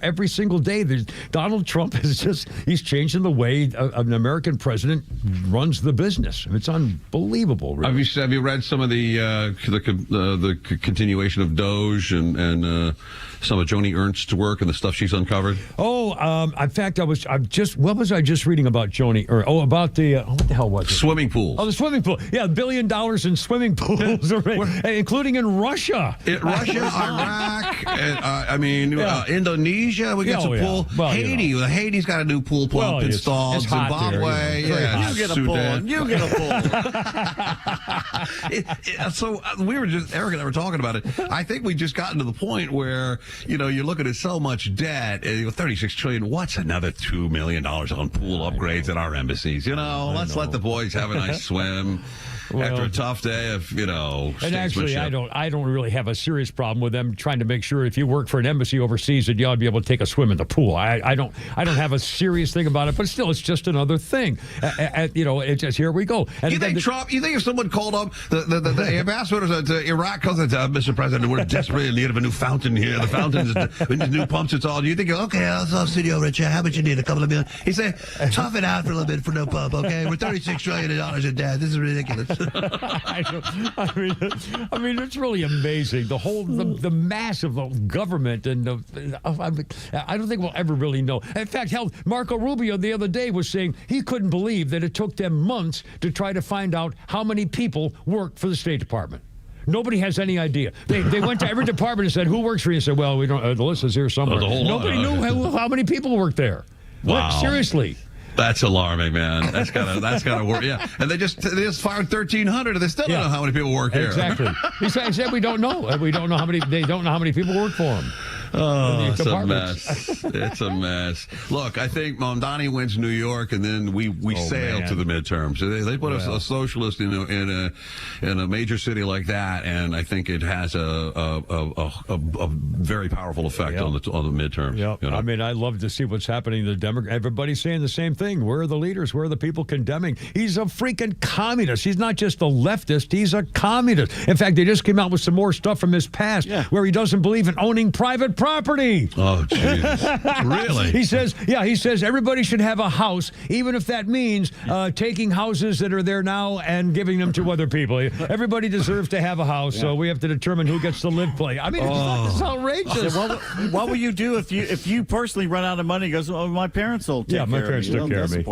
every single day, Donald Trump he's changing the way an American president runs the business. It's unbelievable. Really. Have you read some of the continuation of Doge and some of Joni Ernst's work and the stuff she's uncovered? In fact, what was I just reading about Joni Ernst? about the, what the hell was it? Swimming pools. The swimming pool. Yeah, $1 billion in swimming pools, including in Russia. Iraq, Indonesia, we got some pool. Well, Haiti's got a new pool pump installed. It's Zimbabwe. You get a pool. You get a pool. So Eric and I were talking about it. I think we just gotten to the point where, you're looking looking at so much debt, $36 trillion. What's another $2 million on pool upgrades at our embassies? Let's let the boys have a nice swim. After a tough day of, and actually, I don't really have a serious problem with them trying to make sure if you work for an embassy overseas that you ought to be able to take a swim in the pool. I don't have a serious thing about it, but still, it's just another thing. It's just here we go. And you think if someone called up the ambassador to Iraq, calls it, Mr. President, we're desperately in need of a new fountain here. The fountain's we need new pumps. It's all. Do you think, okay, I'll send you over a check. How much you need? A couple of million. He said, tough it out for a little bit for no pump. Okay, we're $36 trillion in debt. This is ridiculous. I mean, it's really amazing. The whole, the mass of the government, and I don't think we'll ever really know. In fact, Marco Rubio the other day was saying he couldn't believe that it took them months to try to find out how many people work for the State Department. Nobody has any idea. They went to every department and said, "Who works for you?" And said, "Well, we don't. The list is here somewhere." Nobody knew how many people worked there. Wow. What? Seriously. That's alarming, man. That's gotta work. Yeah, and they just fired 1,300, and they still don't know how many people work here. Exactly. He said we don't know. We don't know how many. They don't know how many people work for him. Oh, it's a mess. It's a mess. Look, I think Mondani wins New York, and then we sail to the midterms. So they put a socialist in a major city like that, and I think it has a very powerful effect on the midterms. Yep. I mean, I love to see what's happening to the Democrats. Everybody's saying the same thing. Where are the leaders? Where are the people condemning? He's a freaking communist. He's not just a leftist. He's a communist. In fact, they just came out with some more stuff from his past where he doesn't believe in owning private property. Oh, jeez. Really? He says everybody should have a house, even if that means taking houses that are there now and giving them to other people. Everybody deserves to have a house, so we have to determine who gets to live place. I mean, it's outrageous. What will you do if you personally run out of money? He goes, my parents will take care of me. Yeah, my parents took care of me.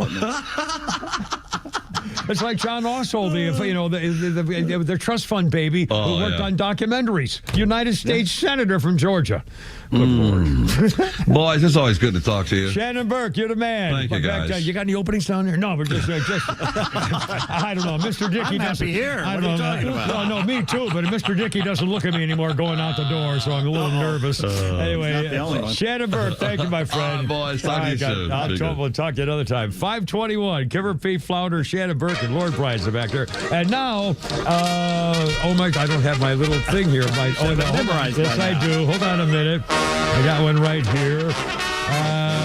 It's like John Ossold, the trust fund baby who worked on documentaries. United States Senator from Georgia. Boys, it's always good to talk to you. Shannon Burke, you're the man. Thank you, guys. You got any openings down there? No, we're just I don't know. Mr. Dickey doesn't. Here. What are you talking about? No, me too, but Mr. Dickey doesn't look at me anymore going out the door, so I'm a little nervous. Anyway, Shannon Burke, thank you, my friend. Boys, talk to you soon. We'll talk to you another time. 521, Kimber P. Flounder, Shannon Burke, and Lord Price are back there. And now, I don't have my little thing here. Memorized. Yes, I do. Hold on a minute. I got one right here.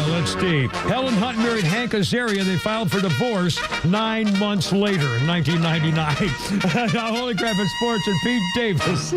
Let's see. Helen Hunt married Hank Azaria. They filed for divorce 9 months later in 1999. Now, Holy Crap in Sports and Pete Davis.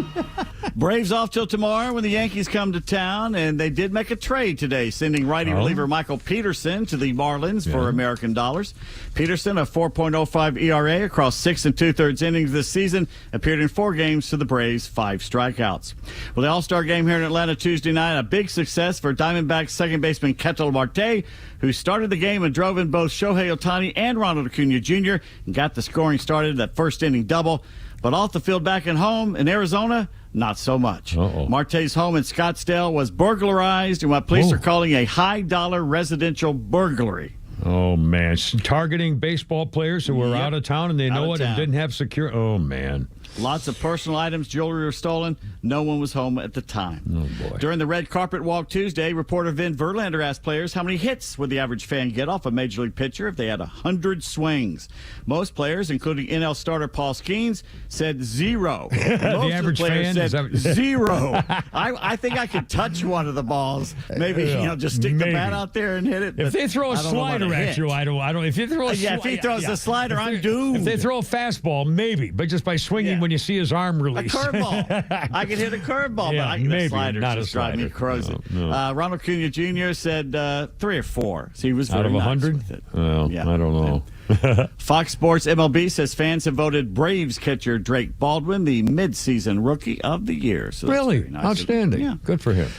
Braves off till tomorrow when the Yankees come to town, and they did make a trade today, sending righty reliever Michael Peterson to the Marlins for American dollars. Peterson, a 4.05 ERA across 6 2/3 innings this season, appeared in 4 games for the Braves, 5 strikeouts. Well, the All-Star game here in Atlanta Tuesday night, a big success for Diamondbacks second baseman Ketel Marte, who started the game and drove in both Shohei Ohtani and Ronald Acuna Jr. and got the scoring started, that first inning double. But off the field back at home in Arizona, not so much. Marte's home in Scottsdale was burglarized in what police are calling a high-dollar residential burglary. Oh, man. Targeting baseball players who were out of town and they know it and didn't have security. Oh, man. Lots of personal items, jewelry were stolen. No one was home at the time. Oh, boy. During the red carpet walk Tuesday, reporter Vin Verlander asked players how many hits would the average fan get off a Major League pitcher if they had 100 swings. Most players, including NL starter Paul Skeens, said 0. Most the average of the players fan said 0. I think I could touch one of the balls. Maybe just stick the bat out there and hit it. If they throw a slider at you, I don't. If you throw if he throws a slider, I'm doomed. If they throw a fastball, maybe, but just by swinging when you see his arm release. A curveball. I could hit a curveball, but maybe, a slider not just a slider. drive me crazy. No. Ronald Acuna Jr. said 3 or 4. So he was out very of 100. nice with it. Well, I don't know. Fox Sports MLB says fans have voted Braves catcher Drake Baldwin the midseason rookie of the year. So really? Nice. Outstanding. Good for him.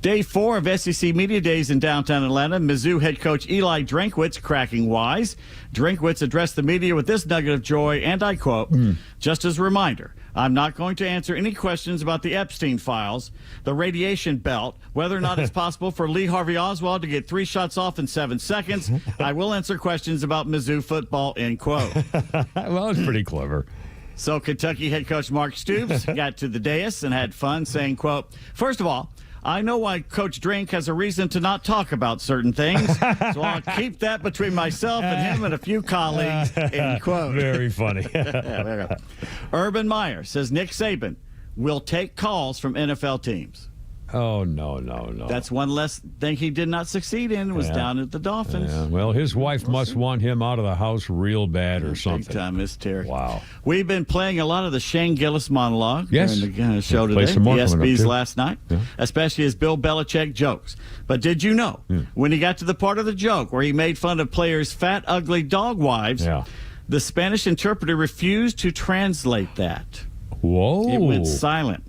Day 4 of SEC Media Days in downtown Atlanta. Mizzou head coach Eli Drinkwitz cracking wise. Drinkwitz addressed the media with this nugget of joy, and I quote, just as a reminder, I'm not going to answer any questions about the Epstein files, the radiation belt, whether or not it's possible for Lee Harvey Oswald to get 3 shots off in 7 seconds. I will answer questions about Mizzou football, end quote. Well, it's pretty clever. So Kentucky head coach Mark Stoops got to the dais and had fun saying, quote, first of all, I know why Coach Drink has a reason to not talk about certain things, so I'll keep that between myself and him and a few colleagues, end quote. Very funny. Urban Meyer says Nick Saban will take calls from NFL teams. Oh, no. That's one less thing he did not succeed in was down at the Dolphins. Yeah. Well, his wife must want him out of the house real bad or something. Big time, Miss Terry. Wow. We've been playing a lot of the Shane Gillis monologue Yes. during the show Play today, some more the coming up, ESPYs too. last night, especially his Bill Belichick jokes. But did you know, when he got to the part of the joke where he made fun of players' fat, ugly dog wives, the Spanish interpreter refused to translate that. Whoa. It went silent.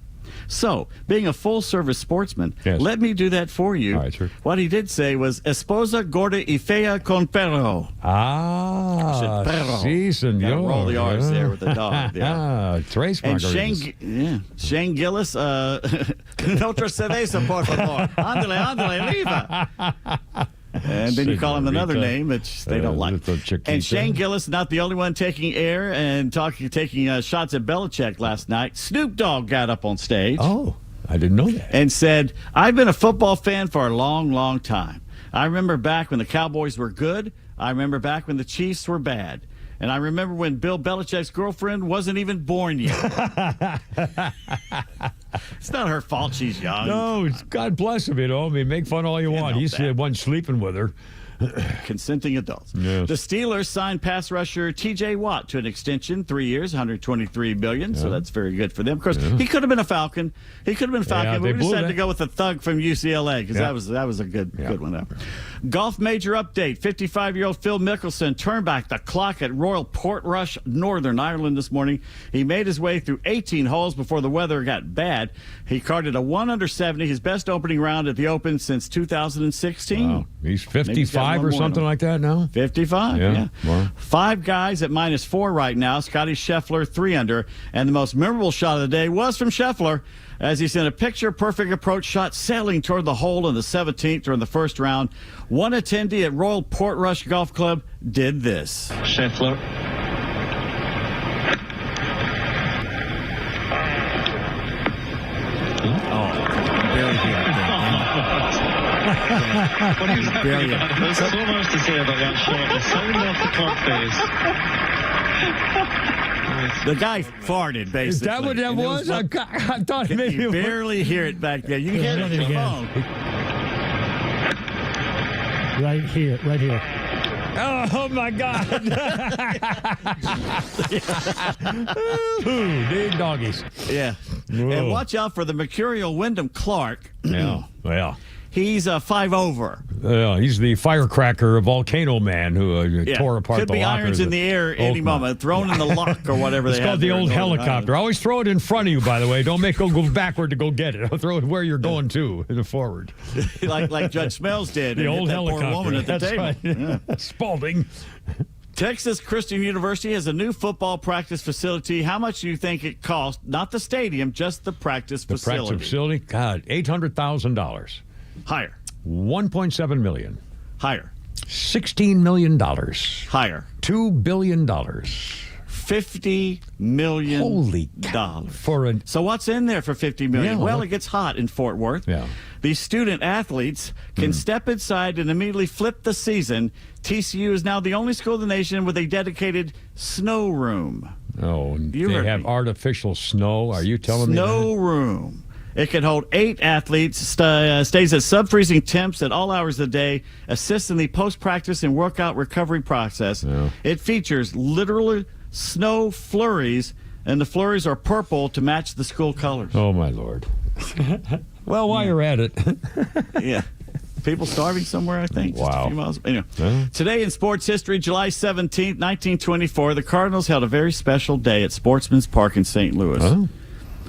So, being a full-service sportsman, let me do that for you. All right, sure. What he did say was, esposa gorda y fea con perro. Ah, sí, señor. Roll the R's there with the dog. Tres And margaritas. Shane Gillis, otra cerveza, por favor. Ándale, arriba. And then you call him another name, which they don't like. And Shane Gillis, not the only one taking air and taking shots at Belichick last night. Snoop Dogg got up on stage. Oh, I didn't know that. And said, I've been a football fan for a long, long time. I remember back when the Cowboys were good. I remember back when the Chiefs were bad. And I remember when Bill Belichick's girlfriend wasn't even born yet. It's not her fault she's young. No, God bless him, I mean, make fun all you want. He's the one sleeping with her. Consenting adults. Yes. The Steelers signed pass rusher T.J. Watt to an extension, 3 years, $123 million. So that's very good for them. Of course, he could have been a Falcon. But we decided to go with a thug from UCLA because that was a good one. Golf major update. 55-year-old Phil Mickelson turned back the clock at Royal Portrush, Northern Ireland this morning. He made his way through 18 holes before the weather got bad. He carded a 1 under 70, his best opening round at the Open since 2016. Wow. He's 55 or something like that now? 55, yeah. Wow. 5 guys at -4 right now. Scotty Scheffler, 3 under. And the most memorable shot of the day was from Scheffler as he sent a picture-perfect approach shot sailing toward the hole in the 17th during the first round. One attendee at Royal Portrush Golf Club did this. Scheffler. Barely here. What do you Brilliant. There's so much to say about that shot. The sound off the clock face. The guy farted, basically. Is that what that was? I thought maybe you barely hear it back there. You can hear it on your phone. Right here. Oh, my God. Ooh, big doggies. Yeah. Whoa. And watch out for the Mercurial Wyndham Clark. Yeah. He's 5 over. He's the firecracker volcano man who tore apart Could the be locker. irons in the air any moment, thrown in the lock or whatever It's they called have the there old in Northern helicopter. Always throw it in front of you, by the way. Don't make it go backward to go get it. I'll throw it where you're going to, in the forward. like Judge Smells did. The and old hit that helicopter. poor woman at the That's table. right. Yeah. Spalding. Texas Christian University has a new football practice facility. How much do you think it cost? Not the stadium, just the practice facility. The practice facility? God, $800,000. Higher. $1.7 million. Higher. $16 million. Higher. $2 billion. $50 million. Holy cow. So what's in there for $50 million? Yeah, Well, it gets hot in Fort Worth. Yeah. These student athletes can step inside and immediately flip the season. TCU is now the only school in the nation with a dedicated snow room. Oh, You they heard have me. artificial snow. Are you telling me that? Snow room. It can hold 8 athletes, stays at sub-freezing temps at all hours of the day, assists in the post-practice and workout recovery process. Yeah. It features literally snow flurries, and the flurries are purple to match the school colors. Oh, my Lord. Well, while you're at it. Yeah. People starving somewhere, I think. Just Wow. a few miles. Anyway. Today in sports history, July 17th, 1924, the Cardinals held a very special day at Sportsman's Park in St. Louis. Oh.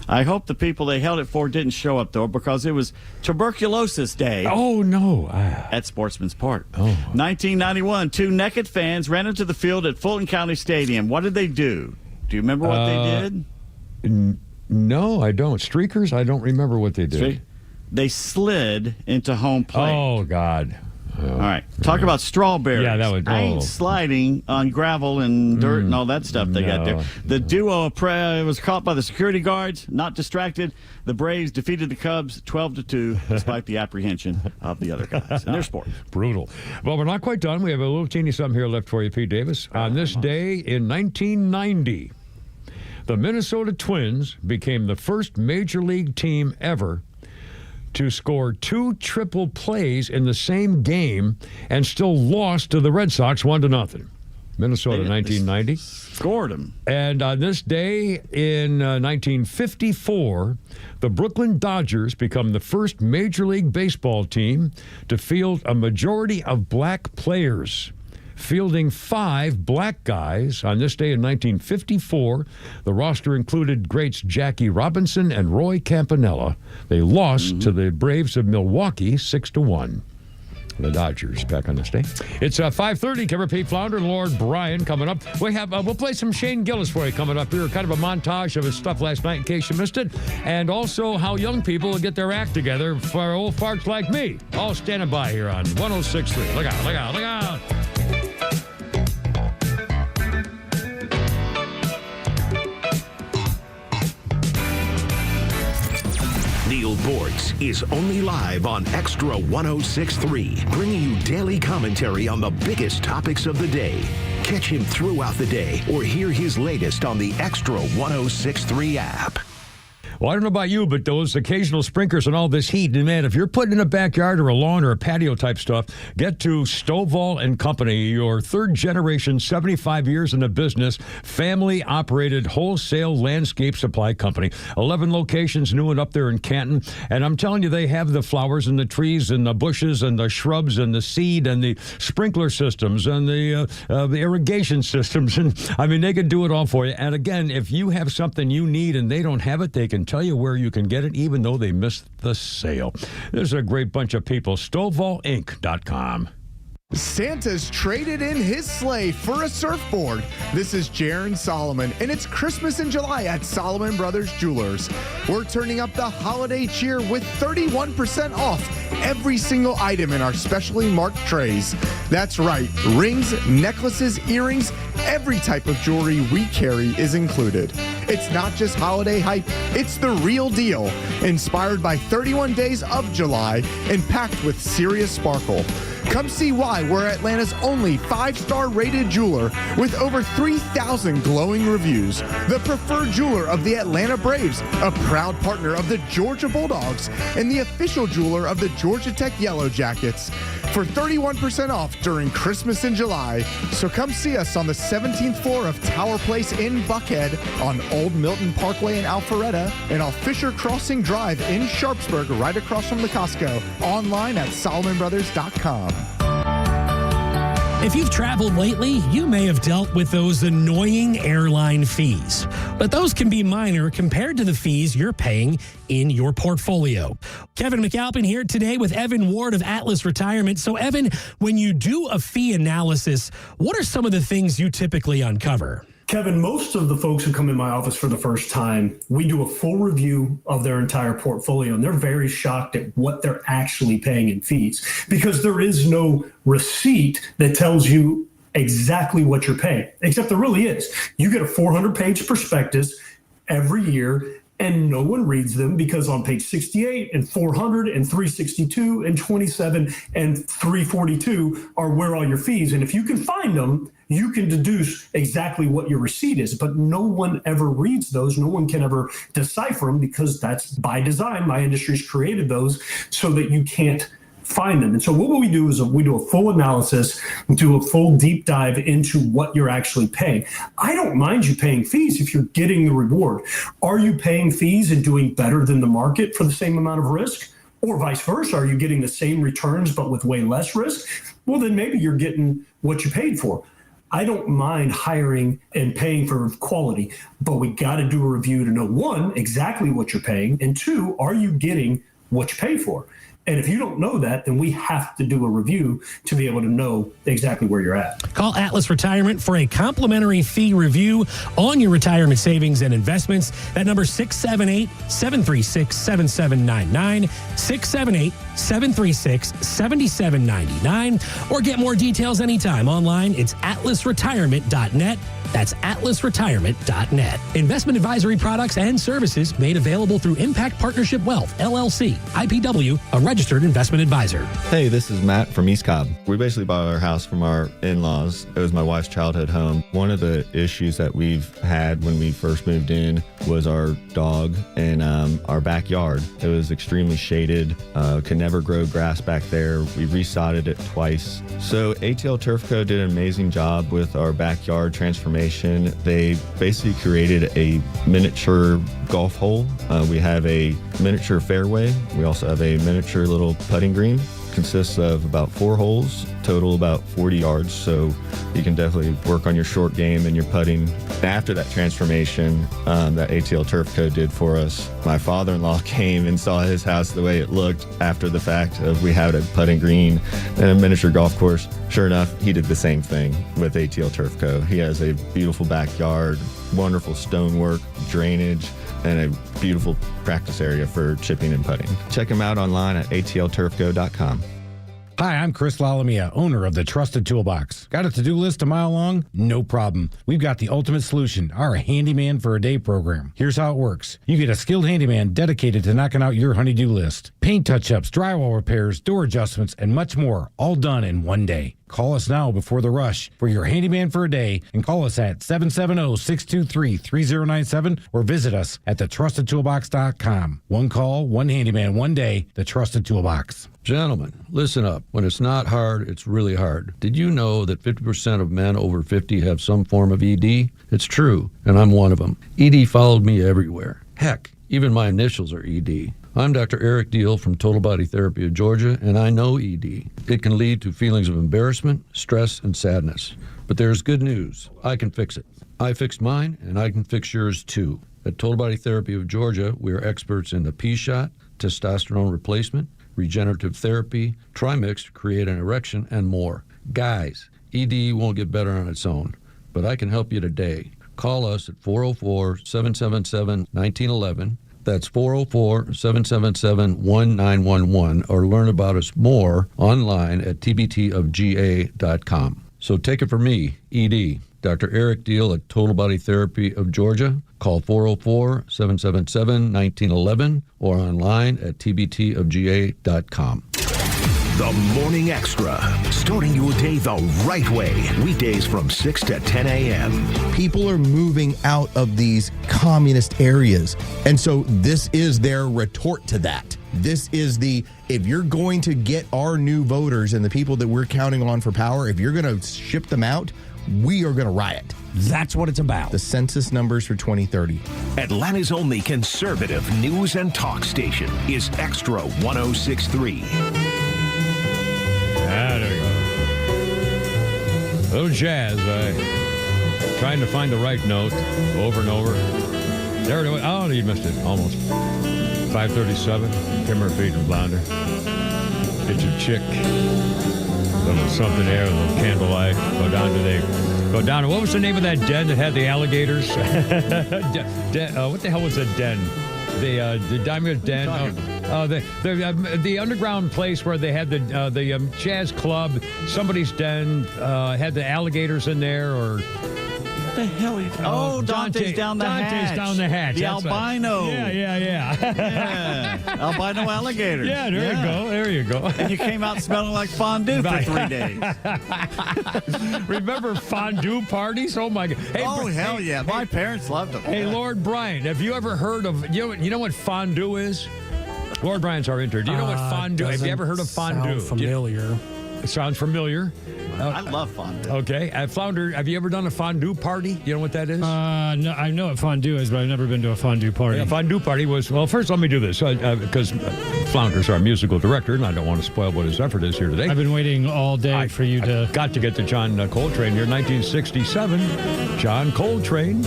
I hope the people they held it for didn't show up, though, because it was Tuberculosis Day. Oh, no. At Sportsman's Park. Oh. 1991, 2 naked fans ran into the field at Fulton County Stadium. What did they do? Do you remember what they did? No, I don't. Streakers? I don't remember what they did. They slid into home plate. Oh, God. All right. Talk about strawberries. Yeah, that would. I ain't sliding on gravel and dirt and all that stuff they got there. The duo was caught by the security guards, not distracted. The Braves defeated the Cubs 12-2, despite the apprehension of the other guys in their sport. Brutal. Well, we're not quite done. We have a little teeny something here left for you, Pete Davis. On this day in 1990, the Minnesota Twins became the first major league team ever to score 2 triple plays in the same game and still lost to the Red Sox 1-0. Minnesota, 1990. Scored them. And on this day in 1954, the Brooklyn Dodgers become the first Major League Baseball team to field a majority of black players, fielding 5 black guys. On this day in 1954, the roster included greats Jackie Robinson and Roy Campanella. They lost to the Braves of Milwaukee 6-1. The Dodgers back on this day. It's 5:30. Kevin Pete Flounder and Lord Brian coming up. We'll play some Shane Gillis for you coming up here. Kind of a montage of his stuff last night in case you missed it. And also how young people get their act together for old farts like me. All standing by here on 106.3. Look out, look out, look out. Neil Bortz is only live on Extra 106.3, bringing you daily commentary on the biggest topics of the day. Catch him throughout the day or hear his latest on the Extra 106.3 app. Well, I don't know about you, but those occasional sprinklers and all this heat, and man, if you're putting in a backyard or a lawn or a patio type stuff, get to Stovall and Company, your third generation, 75 years in the business, family operated wholesale landscape supply company. 11 locations, new and up there in Canton. And I'm telling you, they have the flowers and the trees and the bushes and the shrubs and the seed and the sprinkler systems and the irrigation systems. And I mean, they can do it all for you. And again, if you have something you need and they don't have it, they can tell you where you can get it, even though they missed the sale. There's a great bunch of people. StovallInc.com. Santa's traded in his sleigh for a surfboard. This is Jaron Solomon, and it's Christmas in July at Solomon Brothers Jewelers. We're turning up the holiday cheer with 31% off every single item in our specially marked trays. That's right, rings, necklaces, earrings, every type of jewelry we carry is included. It's not just holiday hype, it's the real deal. Inspired by 31 days of July and packed with serious sparkle. Come see why we're Atlanta's only 5-star rated jeweler with over 3,000 glowing reviews. The preferred jeweler of the Atlanta Braves, a proud partner of the Georgia Bulldogs, and the official jeweler of the Georgia Tech Yellow Jackets. For 31% off during Christmas in July. So come see us on the 17th floor of Tower Place in Buckhead, on Old Milton Parkway in Alpharetta, and on Fisher Crossing Drive in Sharpsburg, right across from the Costco. Online at SolomonBrothers.com. If you've traveled lately, you may have dealt with those annoying airline fees. But those can be minor compared to the fees you're paying in your portfolio. Kevin McAlpin here today with Evan Ward of Atlas Retirement. So, Evan, when you do a fee analysis, what are some of the things you typically uncover? Kevin, most of the folks who come in my office for the first time, we do a full review of their entire portfolio, and they're very shocked at what they're actually paying in fees because there is no receipt that tells you exactly what you're paying, except there really is. You get a 400-page prospectus every year, and no one reads them because on page 68 and 400 and 362 and 27 and 342 are where all your fees. And if you can find them, you can deduce exactly what your receipt is, but no one ever reads those. No one can ever decipher them because that's by design. My industry's created those so that you can't find them. And so what we do is we do a full analysis, do a full deep dive into what you're actually paying. I don't mind you paying fees if you're getting the reward. Are you paying fees and doing better than the market for the same amount of risk? Or vice versa, are you getting the same returns but with way less risk? Well, then maybe you're getting what you paid for. I don't mind hiring and paying for quality, but we got to do a review to know, one, exactly what you're paying, and two, are you getting what you pay for? And if you don't know that, then we have to do a review to be able to know exactly where you're at. Call Atlas Retirement for a complimentary fee review on your retirement savings and investments. That number is 678-736-7799, 678-736-7799. Or get more details anytime online. It's atlasretirement.net. That's atlasretirement.net. Investment advisory products and services made available through Impact Partnership Wealth, LLC, IPW, a registered investment advisor. Hey, this is Matt from East Cobb. We basically bought our house from our in-laws. It was my wife's childhood home. One of the issues that we've had when we first moved in was our dog in our backyard. It was extremely shaded, could never grow grass back there. We resodded it twice. So ATL Turf Co. did an amazing job with our backyard transformation. They basically created a miniature golf hole. We have a miniature fairway. We also have a miniature little putting green. Consists of about 4 holes, total about 40 yards, so you can definitely work on your short game and your putting. After that transformation that ATL Turf Co. did for us, my father-in-law came and saw his house the way it looked after the fact of we had a putting green and a miniature golf course. Sure enough, he did the same thing with ATL Turf Co. He has a beautiful backyard, wonderful stonework, drainage, and a beautiful practice area for chipping and putting. Check him out online at atlturfco.com. Hi, I'm Chris Lalamia, owner of the Trusted Toolbox. Got a to-do list a mile long? No problem. We've got the ultimate solution, our Handyman for a Day program. Here's how it works. You get a skilled handyman dedicated to knocking out your honey-do list. Paint touch-ups, drywall repairs, door adjustments, and much more, all done in one day. Call us now before the rush for your Handyman for a Day and call us at 770-623-3097 or visit us at thetrustedtoolbox.com. One call, one handyman, one day, the Trusted Toolbox. Gentlemen, listen up. When it's not hard, it's really hard. Did you know that 50% of men over 50 have some form of ED? It's true, and I'm one of them. ED followed me everywhere. Heck, even my initials are ED. I'm Dr. Eric Deal from Total Body Therapy of Georgia, and I know ED. It can lead to feelings of embarrassment, stress, and sadness. But there's good news. I can fix it. I fixed mine, and I can fix yours too. At Total Body Therapy of Georgia, we are experts in the P-shot, testosterone replacement, regenerative therapy, trimix to create an erection, and more. Guys, ED won't get better on its own, but I can help you today. Call us at 404-777-1911. That's 404-777-1911, or learn about us more online at tbtofga.com. So take it from me, ED, Dr. Eric Deal at Total Body Therapy of Georgia. Call 404-777-1911 or online at tbtofga.com. The Morning Extra, starting your day the right way. Weekdays from 6 to 10 a.m. People are moving out of these communist areas. And so this is their retort to that. This is if you're going to get our new voters and the people that we're counting on for power, if you're going to ship them out, we are going to riot. That's what it's about. The census numbers for 2030. Atlanta's only conservative news and talk station is Extra 106.3. Ah, there you go. A little jazz. Trying to find the right note over and over. There it was. Oh, you missed it. Almost. 5:37. Kimmer Feed and Blonder. Get your chick. A little something there, a little candlelight. Go down to what was the name of that den that had the alligators? What the hell was that den? The Diamond Den. The underground place where they had the jazz club. Somebody's den had the alligators in there, or. What the hell are you talking about? Dante's down the hatch. Dante's down the hatch. The albino. Yeah. Albino alligators. Yeah, there you go. And you came out smelling like fondue for 3 days. Remember fondue parties? Oh, my God. Hey, hell yeah. My parents loved them. Hey, Lord Brian, have you ever heard of, you know what fondue is? Lord Brian's our intern. Do you know what fondue? Have you ever heard of fondue? Sound familiar. It sounds familiar. I love fondue. Okay. Flounder, have you ever done a fondue party? You know what that is? No, I know what fondue is, but I've never been to a fondue party. Yeah, fondue party was, well, first let me do this, because Flounder's our musical director, and I don't want to spoil what his effort is here today. I've been waiting all day for you to... I got to get to John Coltrane here, 1967. John Coltrane.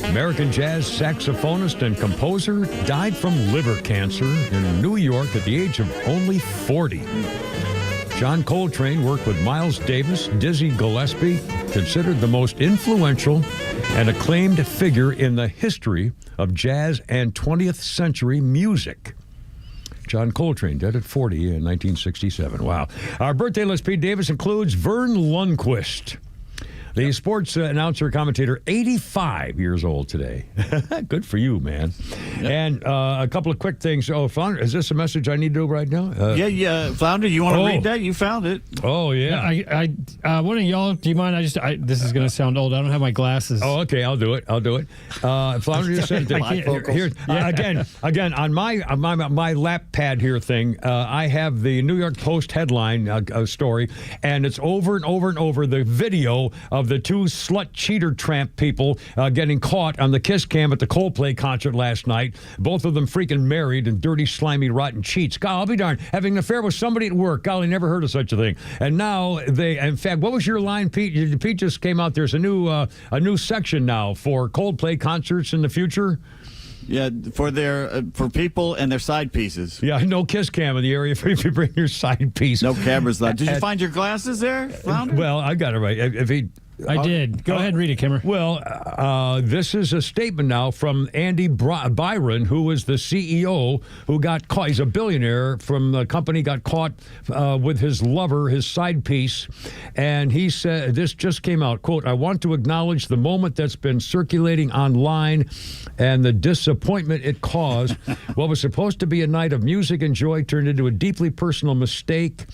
American jazz saxophonist and composer, died from liver cancer in New York at the age of only 40. John Coltrane worked with Miles Davis, Dizzy Gillespie, considered the most influential and acclaimed figure in the history of jazz and 20th century music. John Coltrane, dead at 40 in 1967. Wow. Our birthday list, Pete Davis, includes Vern Lundquist, the sports announcer, commentator, 85 years old today. Good for you, man. Yep. And a couple of quick things. Oh, Flounder, is this a message I need to do right now? Flounder, you want to read that? You found it. Oh, yeah. One of y'all, do you mind? This is going to sound old. I don't have my glasses. Oh, okay. I'll do it. Flounder just sent it. Here, again, on my lap pad here thing, I have the New York Post headline story, and it's over and over and over the video of the two slut cheater tramp people getting caught on the kiss cam at the Coldplay concert last night. Both of them freaking married and dirty, slimy, rotten cheats. God, I'll be darned. Having an affair with somebody at work. Golly, never heard of such a thing. And now in fact, what was your line, Pete? Pete just came out. There's a new section now for Coldplay concerts in the future. Yeah, for people and their side pieces. Yeah, no kiss cam in the area if you bring your side piece. No cameras left. Did you find your glasses there, Flounder? Well, I got it right. I did. Go ahead and read it, Kimmer. Well, this is a statement now from Andy Byron, who was the CEO who got caught. He's a billionaire from the company, got caught with his lover, his side piece. And he said, this just came out, quote, "I want to acknowledge the moment that's been circulating online and the disappointment it caused. What was supposed to be a night of music and joy turned into a deeply personal mistake.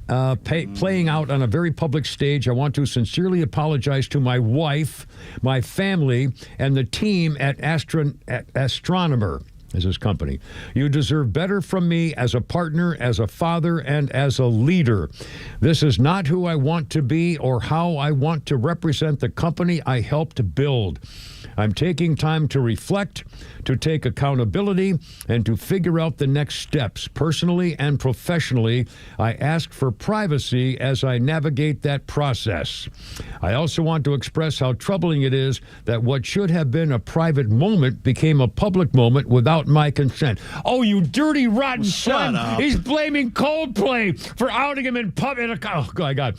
Playing out on a very public stage. I want to sincerely apologize to my wife, my family, and the team at Astronomer, is his company. You deserve better from me as a partner, as a father, and as a leader. This is not who I want to be or how I want to represent the company I helped build. I'm taking time to reflect, to take accountability, and to figure out the next steps. Personally and professionally, I ask for privacy as I navigate that process. I also want to express how troubling it is that what should have been a private moment became a public moment without my consent." Oh, you dirty, rotten son! He's blaming Coldplay for outing him in public. Oh, my God.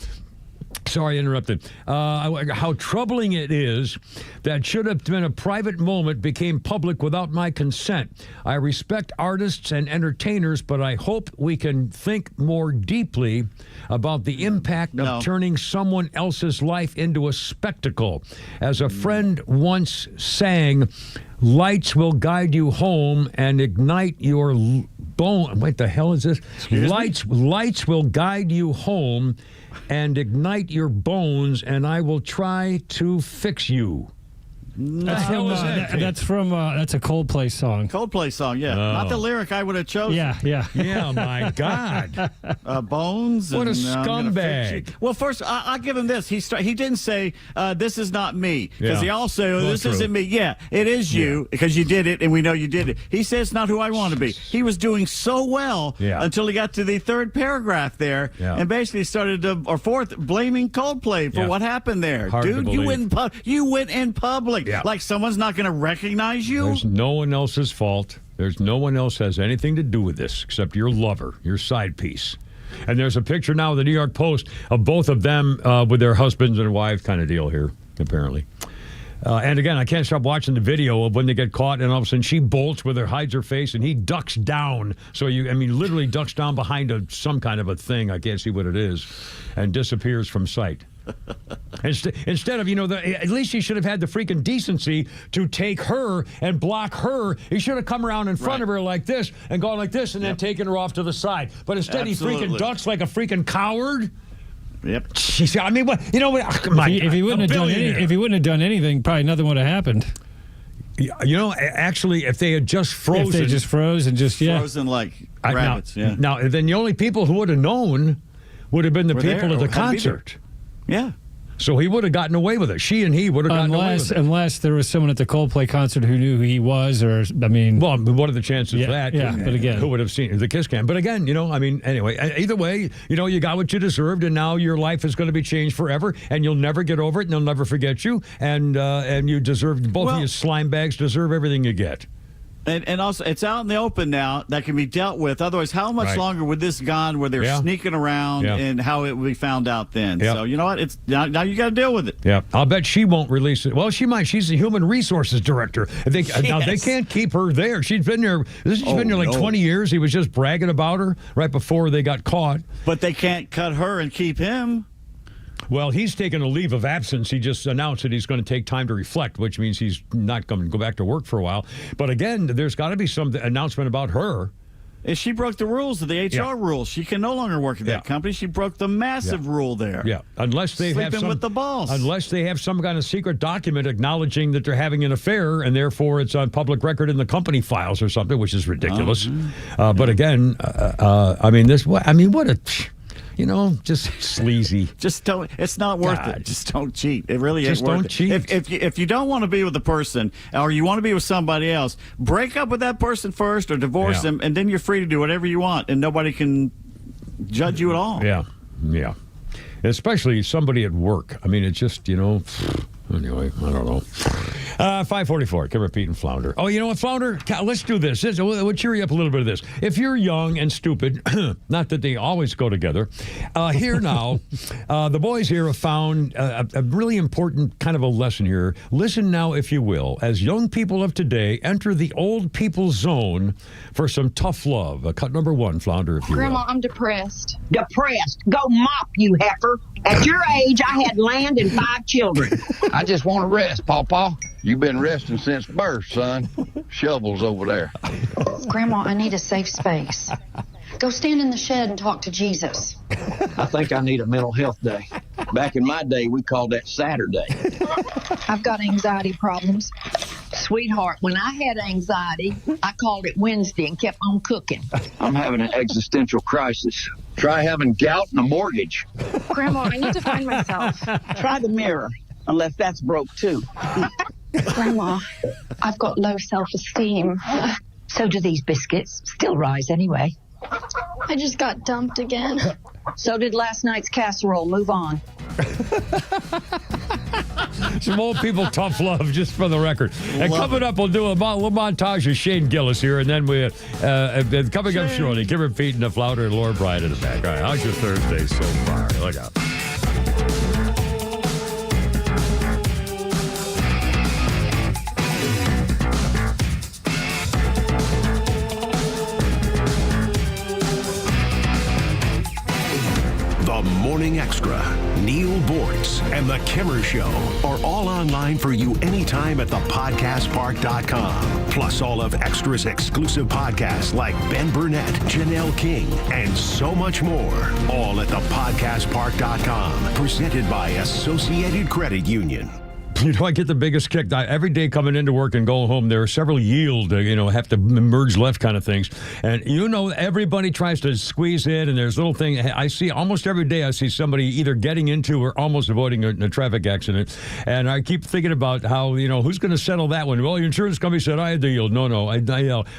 Sorry, I interrupted. How troubling it is that should have been a private moment became public without my consent. I respect artists and entertainers, but I hope we can think more deeply about the impact of turning someone else's life into a spectacle. As a friend once sang, "Lights will guide you home and ignite your bone." What the hell is this? Lights will guide you home and ignite your bones, and I will try to fix you. That's from that's a Coldplay song. Coldplay song, yeah. Oh. Not the lyric I would have chosen. Yeah, my God. Bones. What a and, scumbag. Well, first, I'll give him this. He didn't say, this is not me. Because he also, Well, this true. isn't me. Yeah, it is you, because you did it, and we know you did it. He says it's not who I want to be. He was doing so well until he got to the third paragraph there, and basically started, or fourth, blaming Coldplay for what happened there. Hard to Dude, you believe. went in public. Like someone's not going to recognize you? There's no one else's fault. There's no one else has anything to do with this except your lover, your side piece. And there's a picture now of the New York Post of both of them with their husbands and wives kind of deal here, apparently. And again, I can't stop watching the video of when they get caught, and all of a sudden she bolts with her, hides her face, and he ducks down. So literally ducks down behind some kind of a thing. I can't see what it is, and disappears from sight. Instead of, at least he should have had the freaking decency to take her and block her. He should have come around in front of her like this and gone like this and then taken her off to the side. But instead he freaking ducks like a freaking coward. Yep. Jeez, I mean, if he wouldn't have done anything, probably nothing would have happened. Actually, if they had just frozen. If they just froze and just, Frozen like rabbits, Now, then the only people who would have known would have been the people at the concert. Yeah. So he would have gotten away with it. She and he would have gotten away with it. Unless there was someone at the Coldplay concert who knew who he was, or, I mean... Well, what are the chances of that? Yeah, but again... Who would have seen the Kiss Cam? But again, anyway, either way, you got what you deserved, and now your life is going to be changed forever, and you'll never get over it, and they'll never forget you, and you deserve, both of you slime bags deserve everything you get. And also, it's out in the open now that can be dealt with. Otherwise, how much longer would this gone where they're sneaking around and how it would be found out then? So, you know what? It's now you got to deal with it. Yeah, I'll bet she won't release it. Well, she might. She's the human resources director. Now, they can't keep her there. She's been there. She's been there like 20 years. He was just bragging about her right before they got caught. But they can't cut her and keep him. Well, he's taken a leave of absence. He just announced that he's going to take time to reflect, which means he's not going to go back to work for a while. But again, there's got to be some announcement about her. If she broke the rules of the HR rules, she can no longer work at that company. She broke the massive rule there. Yeah, unless they have with the boss. Unless they have some kind of secret document acknowledging that they're having an affair, and therefore it's on public record in the company files or something, which is ridiculous. But again, what a. Just sleazy. Just don't. It's not worth it. Just don't cheat. It really just ain't worth don't it. Cheat. If you don't want to be with the person, or you want to be with somebody else, break up with that person first, or divorce them, and then you're free to do whatever you want, and nobody can judge you at all. Yeah. Especially somebody at work. I mean, it's just Anyway, I don't know. 544, Kimmer, Pete, and Flounder. Oh, you know what, Flounder? Let's do this. We'll cheer you up a little bit of this. If you're young and stupid, not that they always go together, here now, the boys here have found a really important kind of a lesson here. Listen now, if you will, as young people of today enter the old people zone for some tough love. Cut number 1, Flounder, if you Grandma, will. I'm depressed. Depressed? Go mop, you heifer. At your age, I had land and 5 children. I just want to rest, Pawpaw. You've been resting since birth, son. Shovel's over there. Grandma, I need a safe space. Go stand in the shed and talk to Jesus. I think I need a mental health day. Back in my day, we called that Saturday. I've got anxiety problems. Sweetheart, when I had anxiety, I called it Wednesday and kept on cooking. I'm having an existential crisis. Try having gout and a mortgage. Grandma, I need to find myself. Try the mirror, unless that's broke too. Grandma, I've got low self-esteem. So do these biscuits. Still rise anyway. I just got dumped again. So did last night's casserole. Move on. Some old people tough love, just for the record. And coming up, we'll do a little montage of Shane Gillis here, and then we coming up shortly, Kimmer, Pete, and the Flounder, and Laura Bryant in the back. All right, how's your Thursday so far? Look out. The Morning Extra, Neil Bortz, and The Kimmer Show are all online for you anytime at thepodcastpark.com. Plus all of Extra's exclusive podcasts like Ben Burnett, Janelle King, and so much more. All at thepodcastpark.com. Presented by Associated Credit Union. I get the biggest kick. Every day coming into work and going home, there are several yield, have to merge left kind of things. And, everybody tries to squeeze in, and there's little thing. I see almost every day, I see somebody either getting into or almost avoiding a traffic accident. And I keep thinking about how, who's going to settle that one? Well, your insurance company said I had the yield. No, I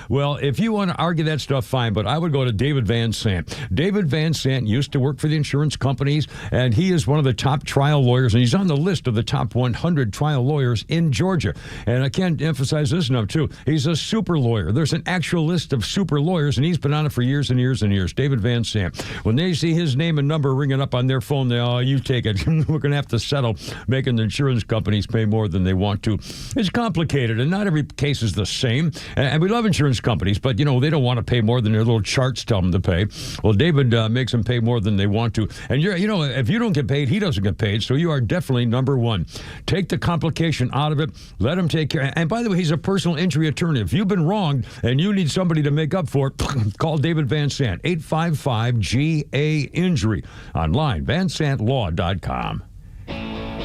well, if you want to argue that stuff, fine. But I would go to David Van Sant. David Van Sant used to work for the insurance companies, and he is one of the top trial lawyers, and he's on the list of the top 100 trial lawyers in Georgia. And I can't emphasize this enough, too. He's a super lawyer. There's an actual list of super lawyers, and he's been on it for years and years and years. David Van Sant. When they see his name and number ringing up on their phone, you take it. We're going to have to settle making the insurance companies pay more than they want to. It's complicated, and not every case is the same. And we love insurance companies, but, they don't want to pay more than their little charts tell them to pay. Well, David makes them pay more than they want to. And, if you don't get paid, he doesn't get paid. So you are definitely number one. Take the complication out of it. Let him take care. And by the way, he's a personal injury attorney. If you've been wronged and you need somebody to make up for it, call David Van Sant, 855-GA-INJURY. Online, vansantlaw.com.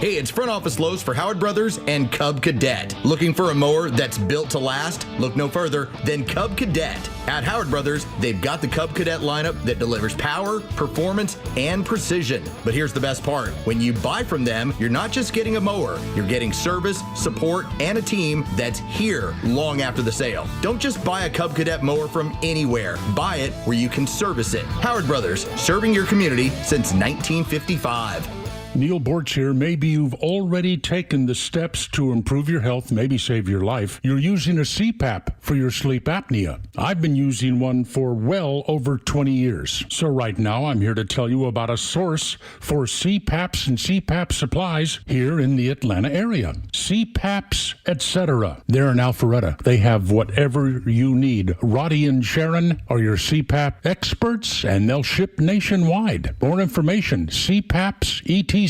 Hey, it's Front Office Lowe's for Howard Brothers and Cub Cadet. Looking for a mower that's built to last? Look no further than Cub Cadet. At Howard Brothers, they've got the Cub Cadet lineup that delivers power, performance, and precision. But here's the best part. When you buy from them, you're not just getting a mower, you're getting service, support, and a team that's here long after the sale. Don't just buy a Cub Cadet mower from anywhere. Buy it where you can service it. Howard Brothers, serving your community since 1955. Neil Borch here. Maybe you've already taken the steps to improve your health, maybe save your life. You're using a CPAP for your sleep apnea. I've been using one for well over 20 years. So right now I'm here to tell you about a source for CPAPs and CPAP supplies here in the Atlanta area. CPAPs, etc. They're in Alpharetta. They have whatever you need. Roddy and Sharon are your CPAP experts, and they'll ship nationwide. More information, CPAPs.com.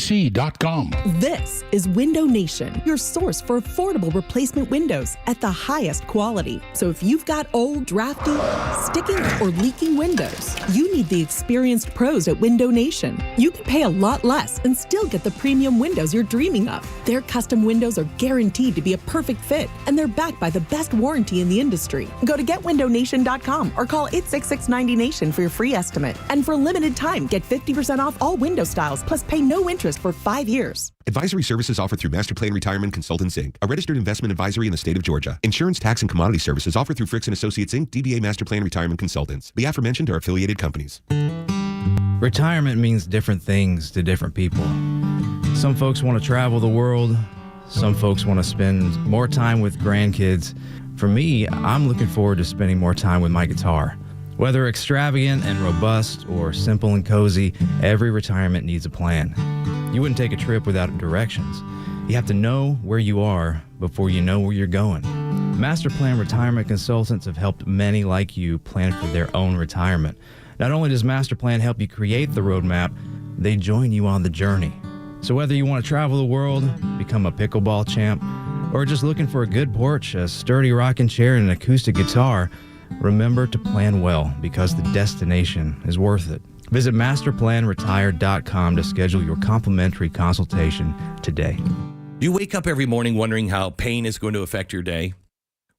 This is Window Nation, your source for affordable replacement windows at the highest quality. So if you've got old, drafty, sticking, or leaking windows, you need the experienced pros at Window Nation. You can pay a lot less and still get the premium windows you're dreaming of. Their custom windows are guaranteed to be a perfect fit, and they're backed by the best warranty in the industry. Go to getwindownation.com or call 866-90NATION for your free estimate. And for a limited time, get 50% off all window styles, plus pay no interest for 5 years. Advisory services offered through Master Plan Retirement Consultants, Inc., a registered investment advisory in the state of Georgia. Insurance, tax, and commodity services offered through Fricks & Associates, Inc., DBA Master Plan Retirement Consultants. The aforementioned are affiliated companies. Retirement means different things to different people. Some folks want to travel the world. Some folks want to spend more time with grandkids. For me, I'm looking forward to spending more time with my guitar. Whether extravagant and robust or simple and cozy, every retirement needs a plan. You wouldn't take a trip without directions. You have to know where you are before you know where you're going. Master Plan Retirement Consultants have helped many like you plan for their own retirement. Not only does Master Plan help you create the roadmap, they join you on the journey. So whether you want to travel the world, become a pickleball champ, or just looking for a good porch, a sturdy rocking chair, and an acoustic guitar, remember to plan well, because the destination is worth it. Visit masterplanretire.com to schedule your complimentary consultation today. Do you wake up every morning wondering how pain is going to affect your day?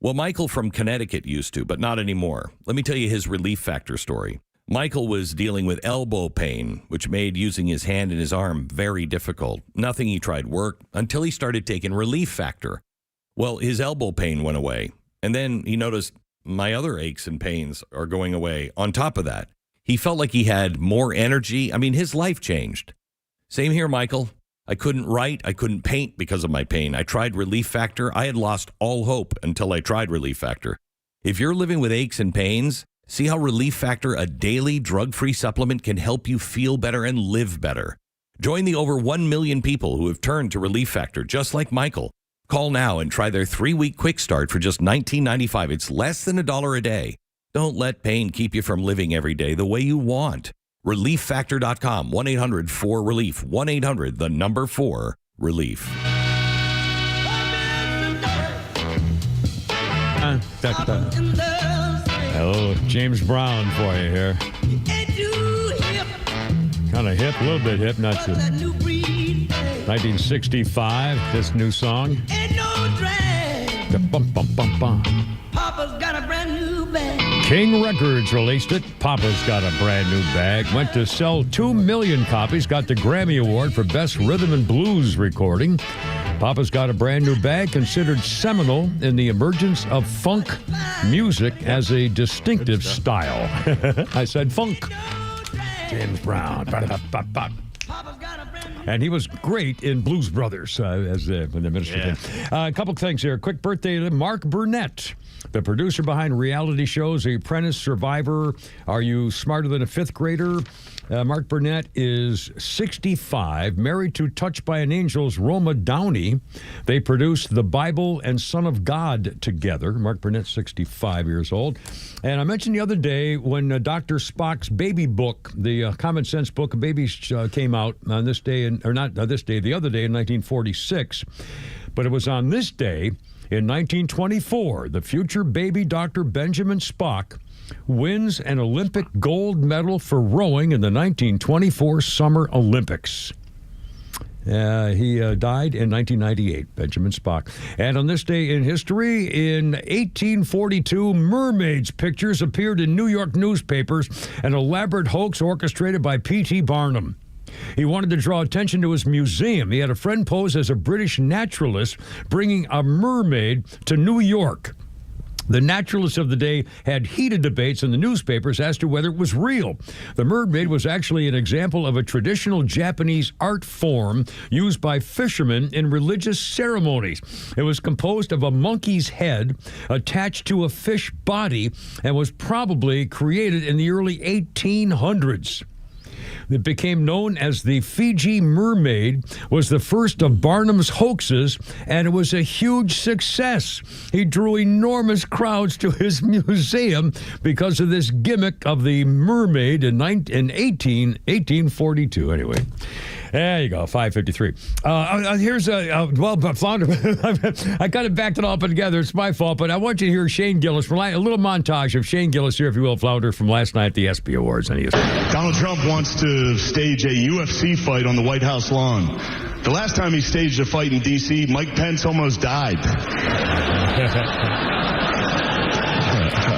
Well, Michael from Connecticut used to, but not anymore. Let me tell you his Relief Factor story. Michael was dealing with elbow pain, which made using his hand and his arm very difficult. Nothing he tried worked until he started taking Relief Factor. Well, his elbow pain went away, and then he noticed my other aches and pains are going away. On top of that, he felt like he had more energy. I mean, his life changed. Same here, Michael. I couldn't write. I couldn't paint because of my pain. I tried Relief Factor. I had lost all hope until I tried Relief Factor. If you're living with aches and pains, see how Relief Factor, a daily drug-free supplement, can help you feel better and live better. Join the over 1 million people who have turned to Relief Factor, just like Michael. Call now and try their 3-week quick start for just $19.95. It's less than $1 a day. Don't let pain keep you from living every day the way you want. ReliefFactor.com, 1-800-4-RELIEF, 1-800-4-RELIEF. Oh, James Brown for you here. Kind of hip, a little bit hip, not too. 1965, this new song. Bum, bum, bum, bum. Papa's got a brand new bag. King Records released it. Papa's got a brand new bag. Went to sell 2 million copies. Got the Grammy Award for Best Rhythm and Blues Recording. Papa's got a brand new bag, considered seminal in the emergence of funk music as a distinctive style. I said funk. James Brown. And he was great in Blues Brothers as the minister did. A couple things here. Quick birthday to Mark Burnett, the producer behind reality shows The Apprentice, Survivor, Are You Smarter Than a Fifth Grader? Mark Burnett is 65, married to Touched by an Angel's Roma Downey. They produced The Bible and Son of God together. Mark Burnett's 65 years old. And I mentioned the other day when Dr. Spock's baby book, the Common Sense Book of Babies, came out on this day, the other day in 1946. But it was on this day in 1924, the future baby Dr. Benjamin Spock wins an Olympic gold medal for rowing in the 1924 Summer Olympics. He died in 1998, Benjamin Spock. And on this day in history, in 1842, mermaids pictures appeared in New York newspapers, an elaborate hoax orchestrated by P.T. Barnum. He wanted to draw attention to his museum. He had a friend pose as a British naturalist, bringing a mermaid to New York. The naturalists of the day had heated debates in the newspapers as to whether it was real. The mermaid was actually an example of a traditional Japanese art form used by fishermen in religious ceremonies. It was composed of a monkey's head attached to a fish body and was probably created in the early 1800s. It became known as the Fiji Mermaid, was the first of Barnum's hoaxes, and it was a huge success. He drew enormous crowds to his museum because of this gimmick of the mermaid in 1842. Anyway, there you go, 5:53. Here's Flounder. I kind of backed it all up together. It's my fault, but I want you to hear Shane Gillis, a little montage of Shane Gillis here, if you will, Flounder, from last night at the ESPY Awards. Donald Trump wants to stage a UFC fight on the White House lawn. The last time he staged a fight in D.C., Mike Pence almost died. All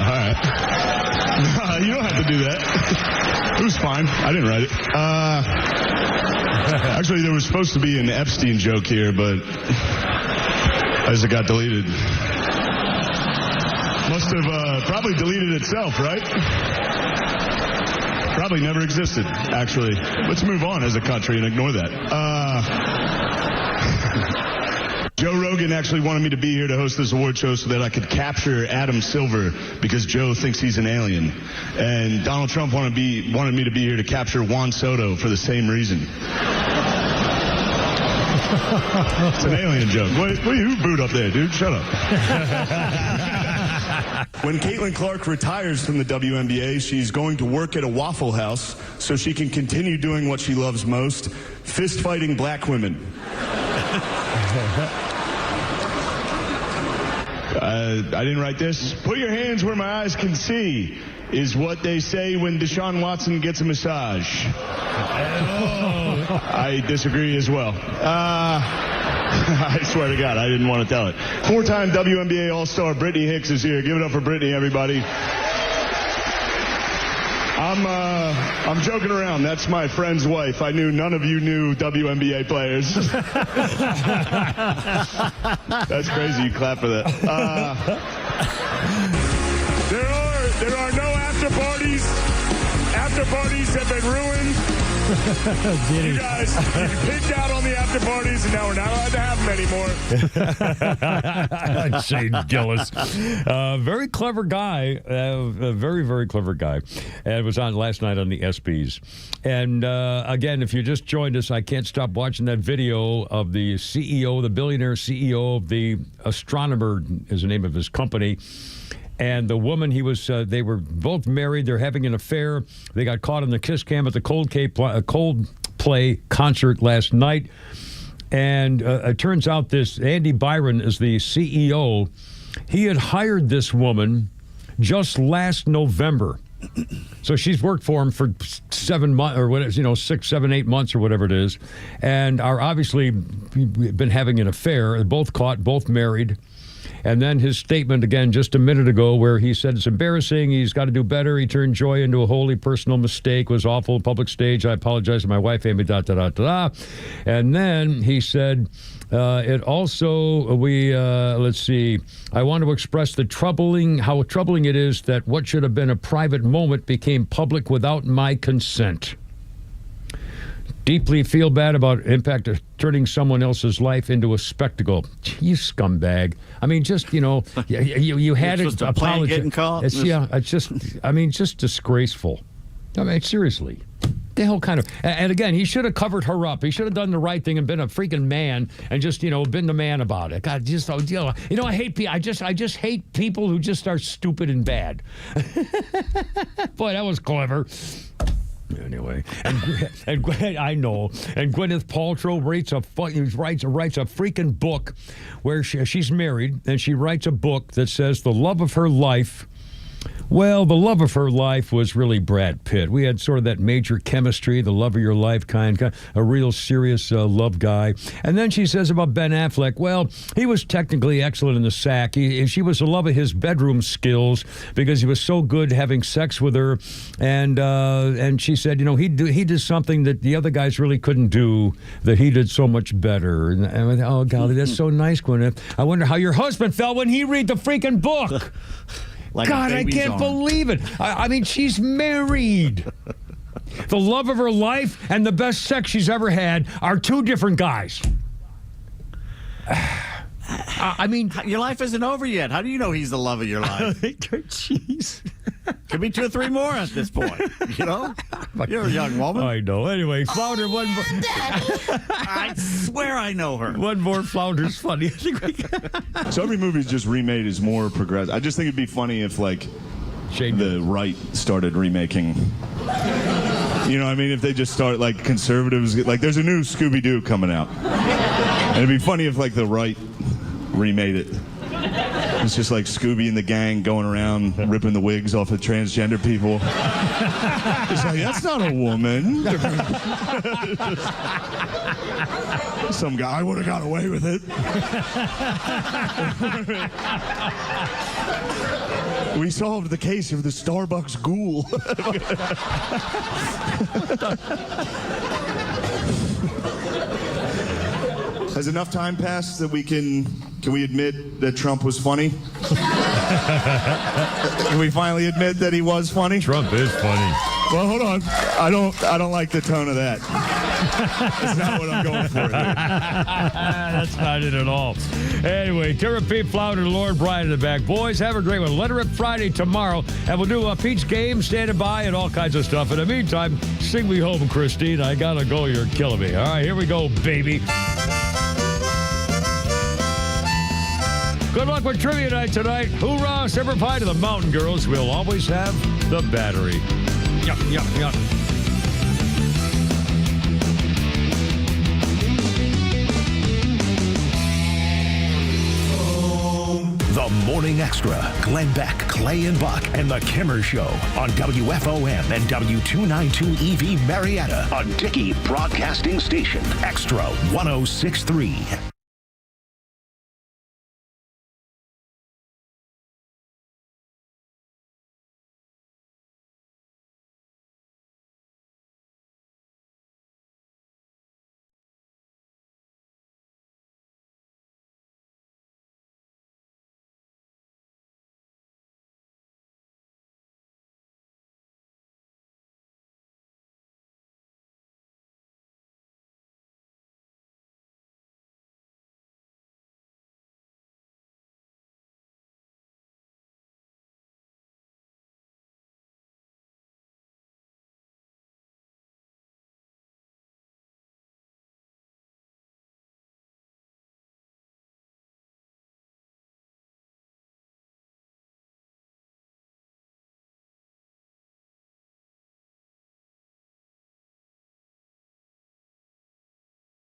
right. You don't have to do that. It was fine. I didn't write it. Actually, there was supposed to be an Epstein joke here, but as it got deleted. Must have probably deleted itself, right? Probably never existed, actually. Let's move on as a country and ignore that. Joe Rogan actually wanted me to be here to host this award show so that I could capture Adam Silver because Joe thinks he's an alien. And Donald Trump wanted me to be here to capture Juan Soto for the same reason. It's an alien joke. Who booed up there, dude? Shut up. When Caitlin Clark retires from the WNBA, she's going to work at a Waffle House so she can continue doing what she loves most, fist-fighting black women. I didn't write this. Put your hands where my eyes can see is what they say when Deshaun Watson gets a massage. I disagree as well. I swear to God, I didn't want to tell it. 4-time WNBA All-Star Brittany Hicks is here. Give it up for Brittany, everybody. I'm joking around. That's my friend's wife. I knew none of you knew WNBA players. That's crazy. You clap for that. There are no after parties. After parties have been ruined. You guys, you picked out on the after parties, and now we're not allowed to have them anymore. Shane Gillis. Very clever guy. A very, very clever guy. And was on last night on the ESPYs. And again, if you just joined us, I can't stop watching that video of the CEO, the billionaire CEO of the Astronomer is the name of his company. And the woman they were both married. They're having an affair. They got caught on the kiss cam at the Coldplay concert last night. And it turns out this Andy Byron is the CEO. He had hired this woman just last November. So she's worked for him for 7 months or whatever, 6, 7, 8 months or whatever it is. And are obviously been having an affair. They're both caught, both married. And then his statement again just a minute ago where he said it's embarrassing, he's got to do better, he turned joy into a wholly personal mistake, was awful, public stage, I apologize to my wife, Amy, da-da-da-da-da. And then he said, it also, let's see, I want to express how troubling it is that what should have been a private moment became public without my consent. Deeply feel bad about impact of turning someone else's life into a spectacle. You scumbag. I mean, just, you had it. Getting caught. It's just disgraceful. I mean, seriously. The hell kind of, and again, he should have covered her up. He should have done the right thing and been a freaking man and just, been the man about it. God, I hate people. I just hate people who just are stupid and bad. Boy, that was clever. Anyway, and I know. And Gwyneth Paltrow writes a freaking book where she's married, and she writes a book that says the love of her life Well, the love of her life was really Brad Pitt. We had sort of that major chemistry, the love of your life kind, a real serious love guy. And then she says about Ben Affleck, well, he was technically excellent in the sack. She was the love of his bedroom skills because he was so good having sex with her. And she said, he did something that the other guys really couldn't do, that he did so much better. And I went, oh, golly, that's so nice, Gwyneth. I wonder how your husband felt when he read the freaking book. Like God, I can't believe it. I mean, she's married. The love of her life and the best sex she's ever had are two different guys. I mean, your life isn't over yet. How do you know he's the love of your life? Jeez. Could be 2 or 3 more at this point. You're a young woman. I know. Anyway, Flounder, one more. I swear I know her. One more Flounder's funny. So every movie just remade is more progressive. I just think it'd be funny if, the right started remaking. You know what I mean? If they just start, conservatives, there's a new Scooby-Doo coming out. And it'd be funny if, the right remade it. It's just like Scooby and the gang going around ripping the wigs off of transgender people. It's like, that's not a woman. Some guy would have got away with it. We solved the case of the Starbucks ghoul. Has enough time passed that can we admit that Trump was funny? Can we finally admit that he was funny? Trump is funny. Well, hold on. I don't like the tone of that. That's not what I'm going for here. That's not it at all. Anyway, Tara Pete, Flounder, Lord Brian in the back. Boys, have a great one. Let her rip Friday tomorrow, and we'll do Pete's game, standing by, and all kinds of stuff. In the meantime, sing me home, Christine. I gotta go. You're killing me. All right, here we go, baby. Good luck with trivia night tonight. Hoorah, Semper Fi to the Mountain Girls. We'll always have the battery. Yuck, yuck, yuck. The Morning Extra. Glenn Beck, Clay and Buck, and The Kimmer Show on WFOM and W292 EV Marietta, a Dickey Broadcasting Station. Extra 106.3.